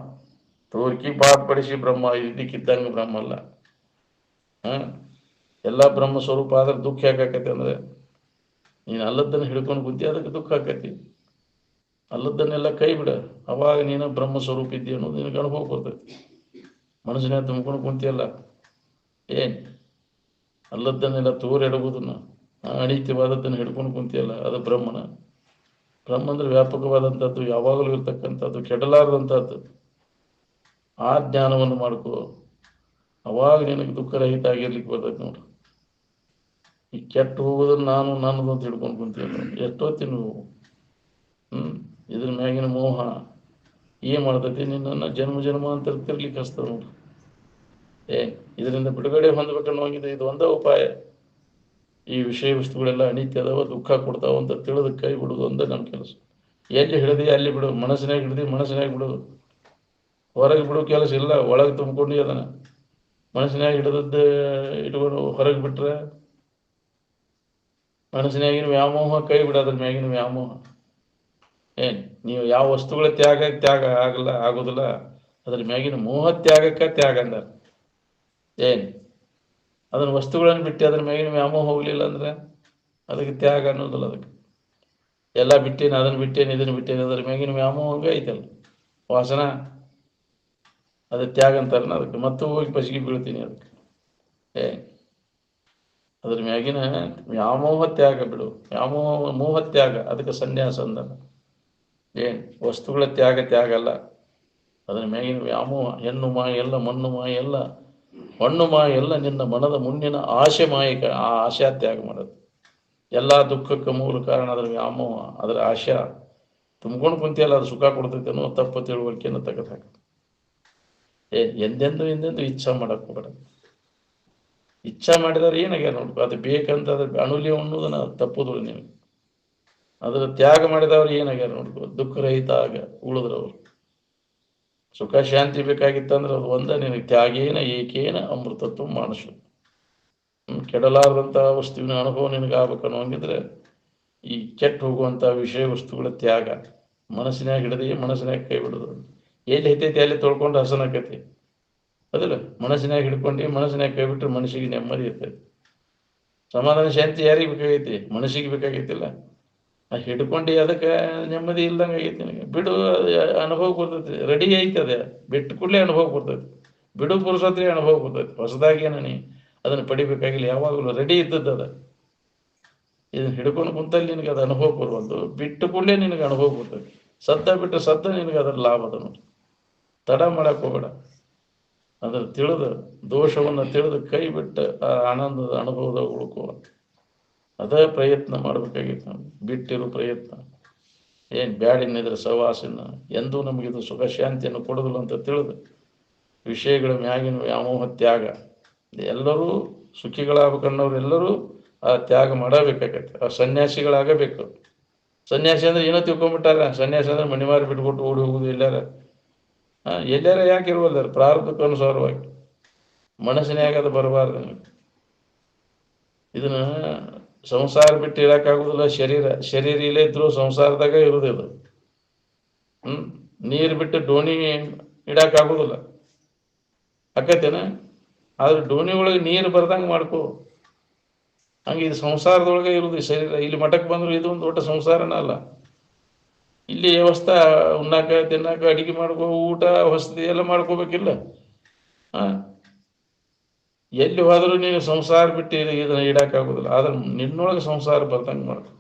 ತೋರ್ಕಿ ಬಾಧಪಡಿಸಿ ಬ್ರಹ್ಮ, ಇದಕ್ಕಿದ್ದಂಗೆ ಬ್ರಹ್ಮ ಅಲ್ಲ. ಎಲ್ಲ ಬ್ರಹ್ಮ ಸ್ವರೂಪ ಆದ್ರೆ ದುಃಖ ಯಾಕಾಕೈತಿ ಅಂದ್ರೆ ನೀನು ಅಲ್ಲದನ್ನು ಹಿಡ್ಕೊಂಡು ಬುದ್ಧಿ, ಅದಕ್ಕೆ ದುಃಖ ಆಕೈತಿ. ಅಲ್ಲದನ್ನೆಲ್ಲ ಕೈ ಬಿಡ, ಅವಾಗ ನೀನು ಬ್ರಹ್ಮ ಸ್ವರೂಪ ಇದ್ದೀಯ ಅನ್ನೋದು ನಿನಗೆ ಅನುಭವ ಬರ್ತೈತಿ. ಮನಸ್ಸಿನ ತುಂಬ್ಕೊಂಡು ಕುಂತಿಯಲ್ಲ, ಅಲ್ಲದನ್ನೆಲ್ಲ ತೋರೆಡುವುದನ್ನ ಅನೀತ್ಯವಾದದ್ದನ್ನು ಹಿಡ್ಕೊಂಡು ಕುಂತಿಯಲ್ಲ, ಅದು ಬ್ರಹ್ಮನ. ಬ್ರಹ್ಮ ಅಂದ್ರೆ ವ್ಯಾಪಕವಾದಂಥದ್ದು, ಯಾವಾಗಲೂ ಇರ್ತಕ್ಕಂಥದ್ದು, ಕೆಡಲಾರದಂಥದ್ದು. ಆ ಜ್ಞಾನವನ್ನು ಮಾಡ್ಕೋ, ಅವಾಗ ನಿನಗೆ ದುಃಖರಹಿತ ಆಗಿರ್ಲಿಕ್ಕೆ ಬರ್ತೈತಿ ನೋಡ್ರಿ. ಈ ಕೆಟ್ಟು ಹೋಗೋದನ್ನ ನಾನು ನನ್ನದು ಅಂತ ಹಿಡ್ಕೊಂಡು ಕುಂತೀಯಲ್ಲ, ಎಷ್ಟೊತ್ತಿ ನೀವು ಇದ್ರ ಮ್ಯಾಗಿನ ಮೋಹ ಏನ್ ಮಾಡ್ತೈತಿ, ನಿನ್ನನ್ನು ಜನ್ಮ ಜನ್ಮಾಂತರ ತಿರ್ಲಿಕ್ಕೆ ಹಚ್ತದ ನೋಡ್ರಿ. ಇದರಿಂದ ಬಿಡುಗಡೆ ಹೊಂದಬೇಕನ್ನುವಂಗಿದೆ. ಇದು ಒಂದೇ ಉಪಾಯ. ಈ ವಿಷಯ ವಸ್ತುಗಳೆಲ್ಲ ಅನಿತ್ಯ ಅದಾವ, ದುಃಖ ಕೊಡ್ತಾವ ಅಂತ ತಿಳಿದು ಕೈ ಬಿಡುದು ಒಂದೇ ನಮ್ಮ ಕೆಲಸ. ಎಲ್ಲಿ ಹಿಡಿದಿ ಅಲ್ಲಿ ಬಿಡು, ಮನಸ್ಸಿನಾಗ ಹಿಡಿದಿ ಮನಸ್ಸಿನಾಗ ಬಿಡುದು. ಹೊರಗೆ ಬಿಡೋ ಕೆಲಸ ಇಲ್ಲ, ಒಳಗೆ ತುಂಬಿಕೊಂಡು ಅದನ್ನ ಮನಸ್ಸಿನಾಗ ಹಿಡಿದದ್ದು ಇಟ್ಕೊಂಡು ಹೊರಗೆ ಬಿಟ್ರೆ ಮನಸ್ಸಿನಾಗಿನ ವ್ಯಾಮೋಹ ಕೈ ಬಿಡೋದ್ರ ಮ್ಯಾಗಿನ ವ್ಯಾಮೋಹ. ಏನ್ ನೀವು ಯಾವ ವಸ್ತುಗಳ ತ್ಯಾಗ ಆಗುದಿಲ್ಲ, ಅದ್ರ ಮ್ಯಾಗಿನ ಮೋಹ ತ್ಯಾಗಕ್ಕೆ ತ್ಯಾಗ ಅಂದಾರ. ಏನ್ ಅದನ್ನ ವಸ್ತುಗಳನ್ನು ಬಿಟ್ಟು ಅದ್ರ ಮ್ಯಾಗಿನ ವ್ಯಾಮೋಹ ಹೋಗ್ಲಿಲ್ಲ ಅಂದ್ರೆ ಅದಕ್ಕೆ ತ್ಯಾಗ ಅನ್ನೋದಿಲ್ಲ. ಅದಕ್ಕೆ ಎಲ್ಲ ಬಿಟ್ಟೇನೆ, ಅದನ್ನ ಬಿಟ್ಟೇನೆ, ಇದನ್ನ ಬಿಟ್ಟೇನೆ, ಅದ್ರ ಮ್ಯಾಗಿನ ವ್ಯಾಮೋಹ ಐತಲ್ಲ ವಾಸನ, ಅದು ತ್ಯಾಗ ಅಂತಾರನ. ಅದಕ್ಕೆ ಮತ್ತು ಹೋಗಿ ಪಸಿಗೆ ಬೀಳ್ತೀನಿ. ಅದಕ್ಕೆ ಅದ್ರ ಮ್ಯಾಗಿನ ವ್ಯಾಮೋಹ ತ್ಯಾಗ ಬಿಡು, ಮೋಹ ತ್ಯಾಗ, ಅದಕ್ಕೆ ಸನ್ಯಾಸ ಅಂದ. ವಸ್ತುಗಳ ತ್ಯಾಗ ಅಲ್ಲ, ಅದರ ಮ್ಯಾಗಿನ ವ್ಯಾಮೋಹ, ಹೆಣ್ಣು ಮಾಯ ಎಲ್ಲ, ಮಣ್ಣು ಮಾಯ ಎಲ್ಲ, ಮಣ್ಣು ಮಾಯ ಎಲ್ಲ, ನಿನ್ನ ಮನದ ಮುಂದಿನ ಆಶೆ ಮಾಯಿಕ, ಆ ಆಶಾ ತ್ಯಾಗ ಮಾಡೋದು. ಎಲ್ಲ ದುಃಖಕ್ಕೆ ಮೂಲ ಕಾರಣ ಅದರ ವ್ಯಾಮೋಹ, ಅದರ ಆಶಾ ತುಂಬ್ಕೊಂಡು ಕುಂತಿಯಲ್ಲ, ಅದು ಸುಖ ಕೊಡ್ತೈತೆ ಅನ್ನೋ ತಪ್ಪು ತಿಳುವಳಿಕೆಯನ್ನು ತೆಗೆದುಹಾಕ. ಎಂದೆಂದು ಇಚ್ಛಾ ಮಾಡಕ್ ಹೋಗ್ಬೇಡ. ಇಚ್ಛಾ ಮಾಡಿದವ್ರು ಏನಾಗ್ಯಾರ ನೋಡ್ಕೊ, ಅದು ಬೇಕಂತ ಅದ್ರ ಅನುಲ್ಯ ಅನ್ನೋದನ್ನ ತಪ್ಪುದ್ರು ನೀವು. ಅದರ ತ್ಯಾಗ ಮಾಡಿದವ್ರು ಏನಾಗ್ಯಾರ ನೋಡ್ಕೊ, ದುಃಖರಹಿತ ಆಗ ಉಳಿದ್ರವ್ರು. ಸುಖ ಶಾಂತಿ ಬೇಕಾಗಿತ್ತಂದ್ರೆ ಅದು ಒಂದ, ನಿನಗೆ ತ್ಯಾಗೇನ ಏಕೇನ ಅಮೃತತ್ವ ಮಾನಸು. ಕೆಡಲಾರದಂಥ ವಸ್ತುವಿನ ಅನುಭವ ನಿನಗೆ ಆಗ್ಬೇಕನ್ನೋ ಹಂಗಿದ್ರೆ ಈ ಕೆಟ್ಟು ಹೋಗುವಂಥ ವಿಷಯ ವಸ್ತುಗಳ ತ್ಯಾಗ ಮನಸ್ಸಿನಾಗ ಹಿಡದಿ, ಮನಸ್ಸಿನಾಗ ಕೈ ಬಿಡೋದು. ಎಲ್ಲಿ ಐತೈತಿ ಅಲ್ಲಿ ತೊಳ್ಕೊಂಡು ಹಸನಾಕತಿ. ಅದಲ್ಲ, ಮನಸ್ಸಿನಾಗ ಹಿಡ್ಕೊಂಡು ಮನಸ್ಸಿನಾಗ ಕೈ ಬಿಟ್ಟರೆ ಮನಸ್ಸಿಗೆ ನೆಮ್ಮದಿ ಇರ್ತೈತಿ. ಸಮಾಧಾನ ಶಾಂತಿ ಯಾರಿಗೆ ಬೇಕಾಗೈತಿ? ಮನಸ್ಸಿಗೆ ಬೇಕಾಗೈತಿಲ್ಲ. ಹಿಡ್ಕೊಂಡು ಅದಕ್ಕೆ ನೆಮ್ಮದಿ ಇಲ್ದಂಗೆ ಆಗೈತಿ ನಿನಗೆ. ಬಿಡು, ಅನುಭವ ಬರ್ತೈತಿ. ರೆಡಿ ಐತಿ, ಅದೇ ಬಿಟ್ಟು ಕೂಡಲೇ ಅನುಭವ ಬರ್ತೈತಿ. ಬಿಡು ಪುರುಸತ್ರಿ ಅನುಭವ ಬರ್ತೈತಿ. ಹೊಸದಾಗಿ ನೀ ಅದನ್ನು ಪಡಿಬೇಕಾಗಿಲ್ಲ, ಯಾವಾಗಲೂ ರೆಡಿ ಇದ್ದದ್ದು ಅದ. ಇದನ್ನು ಹಿಡ್ಕೊಂಡು ಕುಂತಲ್ಲಿ ನಿನಗೆ ಅದು ಅನುಭವ ಬರುವುದು, ಬಿಟ್ಟು ಕೂಡಲೇ ನಿನಗೆ ಅನುಭವ ಬರ್ತೈತಿ. ಸದ್ದ ಬಿಟ್ಟು ಸದ್ದ ನಿನಗೆ ಅದರ ಲಾಭ ಅದನ್ನು ತಡ ಮಾಡಕ್ಕೆ ಹೋಗಬೇಡ. ಅದರ ತಿಳಿದು ದೋಷವನ್ನು ತಿಳಿದು ಕೈ ಬಿಟ್ಟು ಆ ಆನಂದದ ಅನುಭವದಾಗ ಉಳ್ಕೋ. ಅದೇ ಪ್ರಯತ್ನ ಮಾಡಬೇಕಾಗಿತ್ತು ನಾವು. ಬಿಟ್ಟಿರೋ ಪ್ರಯತ್ನ ಬ್ಯಾಡಿನಿದ್ರೆ ಸವಾಸಿನ ಎಂದೂ ನಮಗಿದು ಸುಖ ಶಾಂತಿಯನ್ನು ಕೊಡೋದಿಲ್ಲ ಅಂತ ತಿಳಿದು ವಿಷಯಗಳ ಮ್ಯಾಗಿನ ವ್ಯಾಮೋಹ ತ್ಯಾಗ. ಎಲ್ಲರೂ ಸುಖಿಗಳಾಗಬೇಕನ್ನೋರು ಎಲ್ಲರೂ ಆ ತ್ಯಾಗ ಮಾಡಬೇಕಾಗತ್ತೆ. ಆ ಸನ್ಯಾಸಿಗಳಾಗಬೇಕು. ಸನ್ಯಾಸಿ ಅಂದ್ರೆ ಏನೋ ತಿಳ್ಕೊಂಬಿಟ್ಟಾರ. ಸನ್ಯಾಸಿ ಅಂದ್ರೆ ಮಣಿಮಾರಿ ಬಿಟ್ಬಿಟ್ಟು ಓಡಿ ಹೋಗುದು ಎಲ್ಲಾರ ಯಾಕೆ ಇರುವಲ್ದಾರ? ಪ್ರಾರಬ್ಧಕ್ಕೆ ಅನುಸಾರವಾಗಿ ಮನಸ್ಸಿನಾಗ ಅದು ಬರಬಾರ್ದು. ಇದನ್ನ ಸಂಸಾರ ಬಿಟ್ಟು ಇರಕ್ಕಾಗುದಿಲ್ಲ. ಶರೀರ ಇಲ್ಲೇ ಇದ್ರು ಸಂಸಾರದಾಗ ಇರುದಿಲ್ಲ. ನೀರು ಬಿಟ್ಟು ಡೋಣಿ ಇಡಕ್ಕಾಗುದಿಲ್ಲ, ಆಕೈತೇನ? ಆದ್ರೆ ಡೋಣಿ ಒಳಗೆ ನೀರು ಬರ್ದಂಗೆ ಮಾಡ್ಕೋ. ಹಂಗೆ ಇದು ಸಂಸಾರದೊಳಗೆ ಇರುದು ಶರೀರ. ಇಲ್ಲಿ ಮಠಕ್ಕೆ ಬಂದ್ರು ಇದು ಒಂದು ದೊಡ್ಡ ಸಂಸಾರನ ಅಲ್ಲ. ಇಲ್ಲಿ ವ್ಯವಸ್ಥೆ ಉಣ್ಣಾಕ, ತಿನ್ನಾಕ, ಅಡಿಗೆ ಮಾಡ್ಕೋ, ಊಟ ವಸತಿ ಎಲ್ಲ ಮಾಡ್ಕೋಬೇಕಿಲ್ಲ. ಎಲ್ಲಿ ಹೋದರೂ ನೀನು ಸಂಸಾರ ಬಿಟ್ಟು ಇದನ್ನ ಇಡಕ್ಕಾಗುದಿಲ್ಲ. ಆದ್ರೆ ನಿನ್ನೊಳಗೆ ಸಂಸಾರ ಬರ್ದಂಗೆ ಮಾಡ್ಕೊ.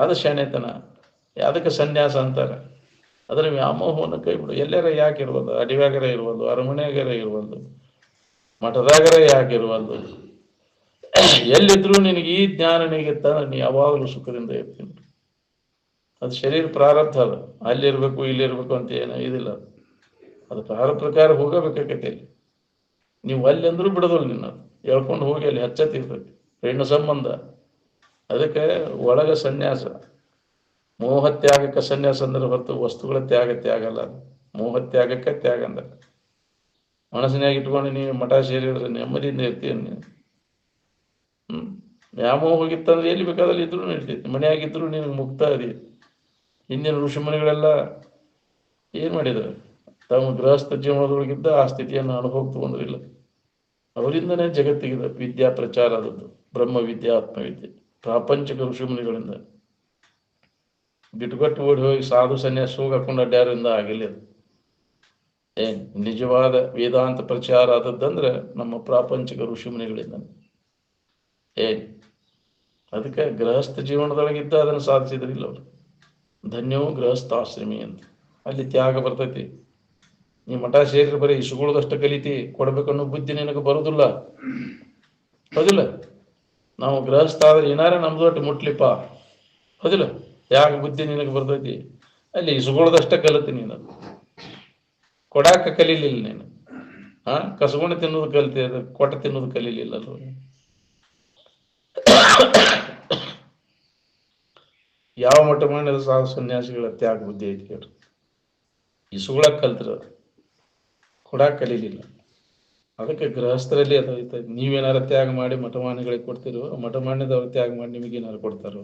ಅದು ಶಾಣೆತನ. ಅದಕ್ಕೆ ಸನ್ಯಾಸ ಅಂತಾರೆ. ಅದರ ವ್ಯಾಮೋಹವನ್ನು ಕೈ ಬಿಡು. ಎಲ್ಲಾರ ಯಾಕೆ ಇರ್ಬೋದು? ಅಡಿವ್ಯಾಗರ ಇರ್ಬೋದು, ಅರಮನೆಯಾಗರ ಇರ್ಬೋದು, ಮಠದಾಗರ ಯಾಕೆ ಇರ್ಬೋದು. ಎಲ್ಲಿದ್ರು ನಿನಗೆ ಈ ಜ್ಞಾನ ನಿನಗಿತ್ತ ನೀ ಯಾವಾಗಲೂ ಸುಖದಿಂದ ಇರ್ತೀನಿ. ಅದು ಶರೀರ ಪ್ರಾರಬ್ಧ. ಅದು ಅಲ್ಲಿರ್ಬೇಕು ಇಲ್ಲಿರ್ಬೇಕು ಅಂತ ಏನೋ ಇದಿಲ್ಲ. ಅದು ಪ್ರಾರಬ್ಧ ಪ್ರಕಾರ ಹೋಗಬೇಕಾಗೈತೆ. ಅಲ್ಲಿ ನೀವು ಅಲ್ಲಿ ಅಂದ್ರೂ ಬಿಡೋದಿಲ್ಲ. ನಿನ್ನ ಹೇಳ್ಕೊಂಡು ಹೋಗಿ ಅಲ್ಲಿ ಹಚ್ಚತ್ತಿರ್ತೈತಿ ಹೆಣ್ಣು ಸಂಬಂಧ. ಅದಕ್ಕೆ ಒಳಗ ಸನ್ಯಾಸ, ಮೋಹ ತ್ಯಾಗಕ್ಕೆ ಸನ್ಯಾಸ ಅಂದ್ರೆ ಹೊರತು ವಸ್ತುಗಳ ತ್ಯಾಗ ಅಲ್ಲ. ಮೋಹ ತ್ಯಾಗಕ್ಕೆ ತ್ಯಾಗ ಅಂದ್ರೆ ಮನಸ್ಸಿನಾಗ ಇಟ್ಕೊಂಡು ನೀವು ಮಠ ಸೇರಿದ್ರೆ ನೆಮ್ಮದಿಯಿಂದ ಇರ್ತೀಯ ನೀನು. ವ್ಯಾಮೋಹ ಹೋಗಿತ್ತಂದ್ರೆ ಎಲ್ಲಿ ಬೇಕಾದಲ್ಲಿ ಇದ್ರೂ ನಡೀತೈತಿ. ಮನೆಯಾಗಿದ್ರು ನಿನಗೆ ಮುಕ್ತ ಅದಿ. ಹಿಂದಿನ ಋಷಿಮುನಿಗಳೆಲ್ಲ ಏನು ಮಾಡಿದ್ರು? ತಮ್ಮ ಗೃಹಸ್ಥ ಜೀವನದೊಳಗಿದ್ದ ಆ ಸ್ಥಿತಿಯನ್ನು ಅನುಭವ ತಗೊಂಡ್ರಿಲ್ಲ. ಅವರಿಂದನೇ ಜಗತ್ತಿಗೆ ವಿದ್ಯಾ ಪ್ರಚಾರ ಆದದ್ದು. ಬ್ರಹ್ಮ ವಿದ್ಯೆ, ಆತ್ಮವಿದ್ಯೆ ಪ್ರಾಪಂಚಿಕ ಋಷಿಮುನಿಗಳಿಂದ. ಬಿಟ್ಟುಕೊಟ್ಟು ಓಡಿ ಹೋಗಿ ಸಾಧು ಸನ್ಯಾಸ ಹೋಗಿ ಹಾಕೊಂಡು ಅಡ್ಡಾರಿಂದ ಆಗಿಲ್ಲ. ನಿಜವಾದ ವೇದಾಂತ ಪ್ರಚಾರ ಆದದ್ದಂದ್ರೆ ನಮ್ಮ ಪ್ರಾಪಂಚಿಕ ಋಷಿಮುನಿಗಳಿಂದ. ಅದಕ್ಕೆ ಗೃಹಸ್ಥ ಜೀವನದೊಳಗಿದ್ದ ಅದನ್ನು ಸಾಧಿಸಿದ್ರಿಲ್ಲ ಅವರು. ಧನ್ಯವು ಗೃಹಸ್ಥಾಶ್ರಮಿ ಅಂತ. ಅಲ್ಲಿ ತ್ಯಾಗ ಬರ್ತೈತಿ. ನೀ ಮಠ ಸೇರಿ ಬರೀ ಇಸುಗುಳದಷ್ಟು ಕಲಿತಿ, ಕೊಡ್ಬೇಕನ್ನೋ ಬುದ್ಧಿ ನಿನಗೆ ಬರುದಿಲ್ಲ. ಹೌದಿಲ್ಲ? ನಾವು ಗೃಹಸ್ಥ ಆದ್ರೆ ಏನಾರ ನಮ್ದು ಒಟ್ಟು ಮುಟ್ಲಿಪ್ಪ. ಹೌದಿಲ್ಲ? ತ್ಯಾಗ ಬುದ್ಧಿ ನಿನಗೆ ಬರ್ತೈತಿ. ಅಲ್ಲಿ ಇಸುಗುಳದಷ್ಟೇ ಕಲಿತಿ. ನೀನು ಕೊಡಾಕ ಕಲೀಲಿಲ್ಲ. ನೀನು ಕಸಗೊಂಡು ತಿನ್ನೋದು ಕಲಿತಿ, ಕೊಟ್ಟ ತಿನ್ನೋದು ಕಲೀಲಿಲ್ಲ. ಯಾವ ಮಠ ಮಾಡಿದ ಸಾಧು ಸನ್ಯಾಸಿಗಳ ತ್ಯಾಗ ಬುದ್ಧಿ ಐತಿ ಕೇಳ್ರಿ. ಇಸುಗುಳ ಕಲ್ತ್ರ, ಕೊಡಾಕ ಕಲೀಲಿಲ್ಲ. ಅದಕ್ಕೆ ಗೃಹಸ್ಥರಲ್ಲಿ ಅದು ಐತೆ. ನೀವೇನಾರು ತ್ಯಾಗ ಮಾಡಿ ಮಠಮಾನ್ಯಗಳಿಗೆ ಕೊಡ್ತಿರೋ, ಮಠಮಾನ್ಯದವ್ರು ತ್ಯಾಗ ಮಾಡಿ ನಿಮಗೇನಾರು ಕೊಡ್ತಾರೋ?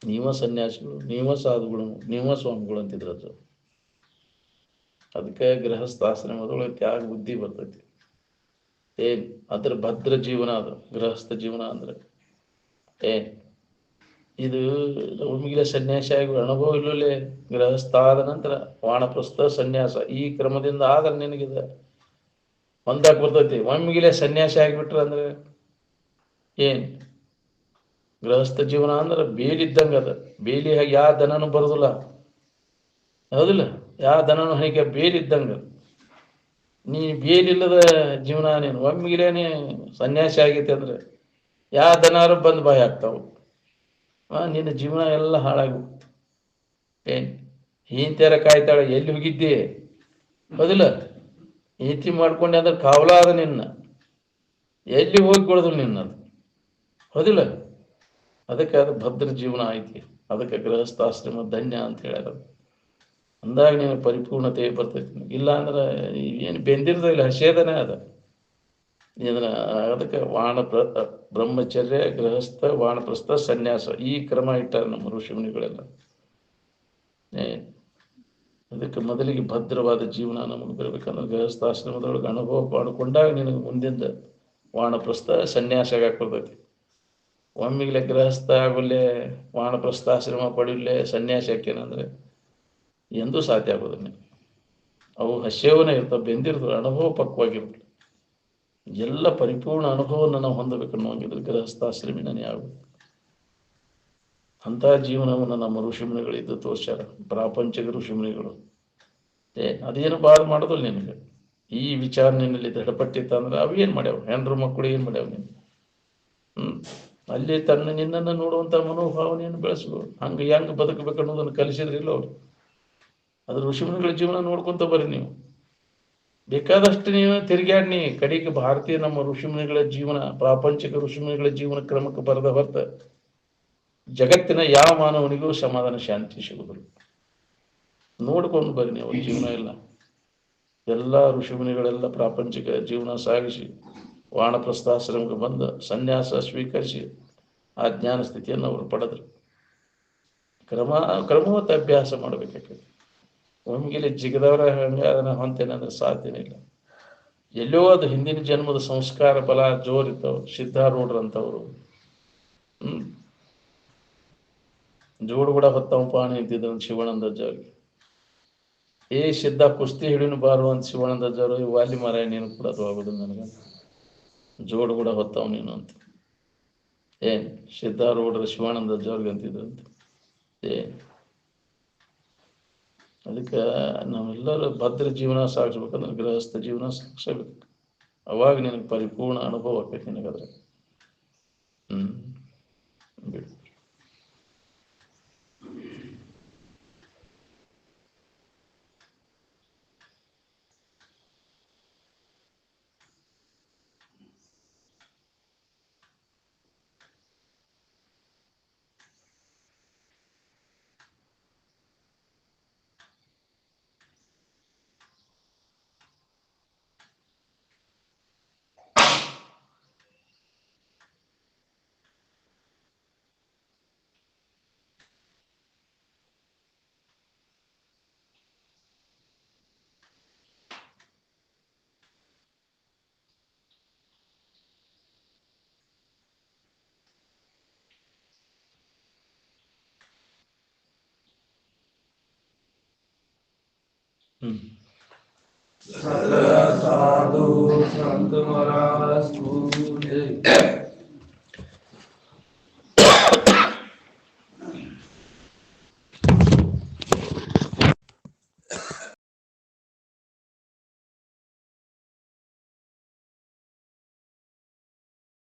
ನೀವ ಸನ್ಯಾಸಿಗಳು, ನೀವ ಸಾಧುಗಳು, ನೀವ ಸ್ವಾಮಿಗಳು ಅಂತಿದ್ರದ್ದು. ಅದಕ್ಕೆ ಗೃಹಸ್ಥಾಶ್ರಮದೊಳಗೆ ತ್ಯಾಗ ಬುದ್ಧಿ ಬರ್ತೈತಿ. ಏನ್ ಅದ್ರ ಭದ್ರ ಜೀವನ ಅದು ಗೃಹಸ್ಥ ಜೀವನ ಅಂದ್ರೆ. ಏನ್ ಇದು ಒಮ್ಮಿಗೆ ಸನ್ಯಾಸಿ ಆಗಿ ಅನುಭವ ಇಲ್ಲೇ. ಗೃಹಸ್ಥ ಆದ ನಂತರ ವಾನಪ್ರಸ್ಥ ಸನ್ಯಾಸ ಈ ಕ್ರಮದಿಂದ ಆದ್ರೆ ನಿನಗಿದೆ ಹೊಂದಾಕ್ ಬರ್ತೈತಿ. ಒಮ್ಮಿಗೆ ಸನ್ಯಾಸಿ ಆಗಿಬಿಟ್ರ ಅಂದ್ರೆ ಏನ್ ಗೃಹಸ್ಥ ಜೀವನ ಅಂದ್ರೆ ಬೇಲಿದ್ದಂಗೆ ಅದ. ಬೇಲಿಯಾಗಿ ಯಾವ ದನನೂ ಬರೋದಿಲ್ಲ, ಹೌದಿಲ್ಲ? ಯಾವ ದನನೂ ಹೀಗೆ ಬೇಲಿದ್ದಂಗೆ. ನೀ ಬೇಲಿಲ್ಲದ ಜೀವನ ನೀನು ಒಮ್ಮಿಗಿಲೇನೆ ಸನ್ಯಾಸಿ ಆಗೈತೆ ಅಂದ್ರೆ ಯಾವ ದನಾರು ಬಂದು ಬಾಯಿ ಆಗ್ತಾವು. ನಿನ್ನ ಜೀವನ ಎಲ್ಲ ಹಾಳಾಗಿ ಏನ್ ಈಂತರ ಕಾಯ್ತಾಳೆ, ಎಲ್ಲಿ ಹೋಗಿದ್ದಿ, ಹೌದಿಲ್ಲ? ಈತಿ ಮಾಡ್ಕೊಂಡೆ ಅಂದ್ರೆ ಕಾವಲಾದ ನಿನ್ನ ಎಲ್ಲಿ ಹೋಗಿ ಕೊಡೋದಿಲ್ಲ ನಿನ್ನದು, ಹೌದಿಲ್ಲ? ಅದಕ್ಕೆ ಅದು ಭದ್ರ ಜೀವನ ಐತಿ. ಅದಕ್ಕೆ ಗೃಹಸ್ಥಾಶ್ರಮ ಧನ್ಯ ಅಂತ ಹೇಳ್ಯಾರ. ಅಂದಾಗ ನೀನು ಪರಿಪೂರ್ಣತೆ ಬರ್ತೈತಿ. ಇಲ್ಲ ಅಂದ್ರೆ ಏನು ಬೆಂದಿರ್ದಿಲ್ಲ, ಹಸೇದನೇ ಅದ. ಇದನ್ನ ಅದಕ್ಕೆ ಬ್ರಹ್ಮಚರ್ಯ, ಗೃಹಸ್ಥ, ವಾನಪ್ರಸ್ಥ, ಸನ್ಯಾಸ ಈ ಕ್ರಮ ಇಟ್ಟಾರೆ ನಮ್ಮ ಋಷಿಮುನಿಗಳೆಲ್ಲ. ಅದಕ್ಕೆ ಮೊದಲಿಗೆ ಭದ್ರವಾದ ಜೀವನ ನಮಗೆ ಬರಬೇಕಂದ್ರೆ ಗೃಹಸ್ಥಾಶ್ರಮದೊಳಗೆ ಅನುಭವ ಮಾಡಿಕೊಂಡಾಗ ನಿನಗೆ ಮುಂದಿಂದ ವಾನಪ್ರಸ್ಥ ಸನ್ಯಾಸ ಬರ್ತೈತಿ. ಒಮ್ಮಿಗ್ಲೆ ಗೃಹಸ್ಥ ಆಗುಲ್ಲೇ ವಾನಪ್ರಸ್ಥಾಶ್ರಮ ಪಡಿಲ್ಲೇ ಸನ್ಯಾಸಿ ಹಾಕೇನಂದ್ರೆ ಎಂದೂ ಸಾಧ್ಯ ಆಗೋದಿಲ್ಲ. ಅವು ಹಸ್ಯವನೇ ಇರ್ತಾವೆ, ಬೆಂದಿರ್ತವೆ, ಅನುಭವ ಪಕ್ವಾಗಿರ್ತವೆ. ಎಲ್ಲ ಪರಿಪೂರ್ಣ ಅನುಭವವನ್ನು ನಾವು ಹೊಂದಬೇಕು ಅನ್ನೋಂಗಿದ್ರೆ ಗೃಹಸ್ಥಾಶ್ರಮಿನೇ ಆಗುತ್ತೆ. ಅಂಥ ಜೀವನವನ್ನು ನಮ್ಮ ಋಷಿಮುನಿಗಳು ಇದ್ದು ತೋರ್ಸ್ಯಾರ, ಪ್ರಾಪಂಚಿಕ ಋಷಿಮುನಿಗಳು. ಅದೇನು ಬಾಳ ಮಾಡೋದಿಲ್ಲ ನಿನಗೆ. ಈ ವಿಚಾರ ನಿನ್ನಲ್ಲಿ ದೃಢಪಟ್ಟಿತ್ತಂದ್ರೆ ಅವು ಏನು ಮಾಡ್ಯಾವ, ಹೆಣ್ರು ಮಕ್ಕಳು ಏನು ಮಾಡ್ಯಾವ ನೀನು? ಅಲ್ಲಿ ನಿನ್ನನ್ನು ನೋಡುವಂಥ ಮನೋಭಾವನೆಯನ್ನು ಬೆಳೆಸ್ಬೋದು. ಹಂಗೆ ಹೆಂಗೆ ಬದುಕಬೇಕು ಅನ್ನೋದನ್ನು ಕಲಿಸಿದ್ರಿಲ್ಲ ಅವರು. ಅದು ಋಷಿಮುನಿಗಳ ಜೀವನ ನೋಡ್ಕೊಂತ ಬರ್ರಿ ನೀವು. ಬೇಕಾದಷ್ಟು ನೀವು ತಿರುಗಾಡ್ನಿ, ಕಡೆಗೆ ಭಾರತೀಯ ನಮ್ಮ ಋಷಿಮುನಿಗಳ ಜೀವನ, ಪ್ರಾಪಂಚಿಕ ಋಷಿಮುನಿಗಳ ಜೀವನ ಕ್ರಮಕ್ಕೆ ಬರದ ಹೊರತ ಜಗತ್ತಿನ ಯಾವ ಮಾನವನಿಗೂ ಸಮಾಧಾನ ಶಾಂತಿ ಸಿಗುದಿಲ್ಲ. ನೋಡ್ಕೊಂಡು ಬರ್ರಿ ನೀವು ಜೀವನ ಎಲ್ಲ. ಎಲ್ಲ ಋಷಿಮುನಿಗಳೆಲ್ಲ ಪ್ರಾಪಂಚಿಕ ಜೀವನ ಸಾಗಿಸಿ ವಾನಪ್ರಸ್ಥಾಶ್ರಮಕ್ಕೆ ಬಂದು ಸನ್ಯಾಸ ಸ್ವೀಕರಿಸಿ ಆ ಜ್ಞಾನ ಸ್ಥಿತಿಯನ್ನು ಅವರು ಪಡೆದ್ರು. ಕ್ರಮವತ್ತ ಅಭ್ಯಾಸ ಮಾಡಬೇಕಾಗ್ತದೆ. ಒಮ್ಮಿಗೆ ಜಿಗದವರ ಹಂಗೆ ಅದನ್ನ ಹೊಂತೇನಂದ್ರೆ ಸಾಧ್ಯನೇ ಇಲ್ಲ. ಎಲ್ಲೋ ಅದು ಹಿಂದಿನ ಜನ್ಮದ ಸಂಸ್ಕಾರ ಫಲ ಜೋರಿರ್ತಾವ. ಸಿದ್ಧಾರೂಢರಂಥವ್ರು ಜೋಡು ಕೂಡ ಹೊತ್ತವ ಪಾಣಿ ಇದ್ದಿದ್ರು ಶಿವಾನಂದಜ್ಜವ್ರಿಗೆ. ಸಿದ್ಧ ಕುಸ್ತಿ ಹಿಡಿನು ಬಾರು ಅಂತ ಶಿವಾನಂದಜ್ಜವ್ರು, ವಾಲಿ ಮಾರಾಯ ನೀನು ಕೂಡ ಅದು ಆಗೋದು ನನಗೆ, ಜೋಡು ಕೂಡ ಹೊತ್ತವ ನೀನು ಅಂತ ಸಿದ್ಧಾರೂಢರ ಶಿವಾನಂದಜ್ಜವ್ರಿಗೆ ಅಂತಿದ್ರಂತ. ಅದಕ್ಕೆ ನಾವೆಲ್ಲರೂ ಭದ್ರ ಜೀವನ ಸಾಗಿಸ್ಬೇಕಂದ್ರೆ ಗೃಹಸ್ಥ ಜೀವನ ಸಾಗಿಸಬೇಕು. ಅವಾಗ ನಿನಗೆ ಪರಿಪೂರ್ಣ ಅನುಭವ ಆಕೈತಿ ನಿನಗದ್ರೆ. साधु संत महाराज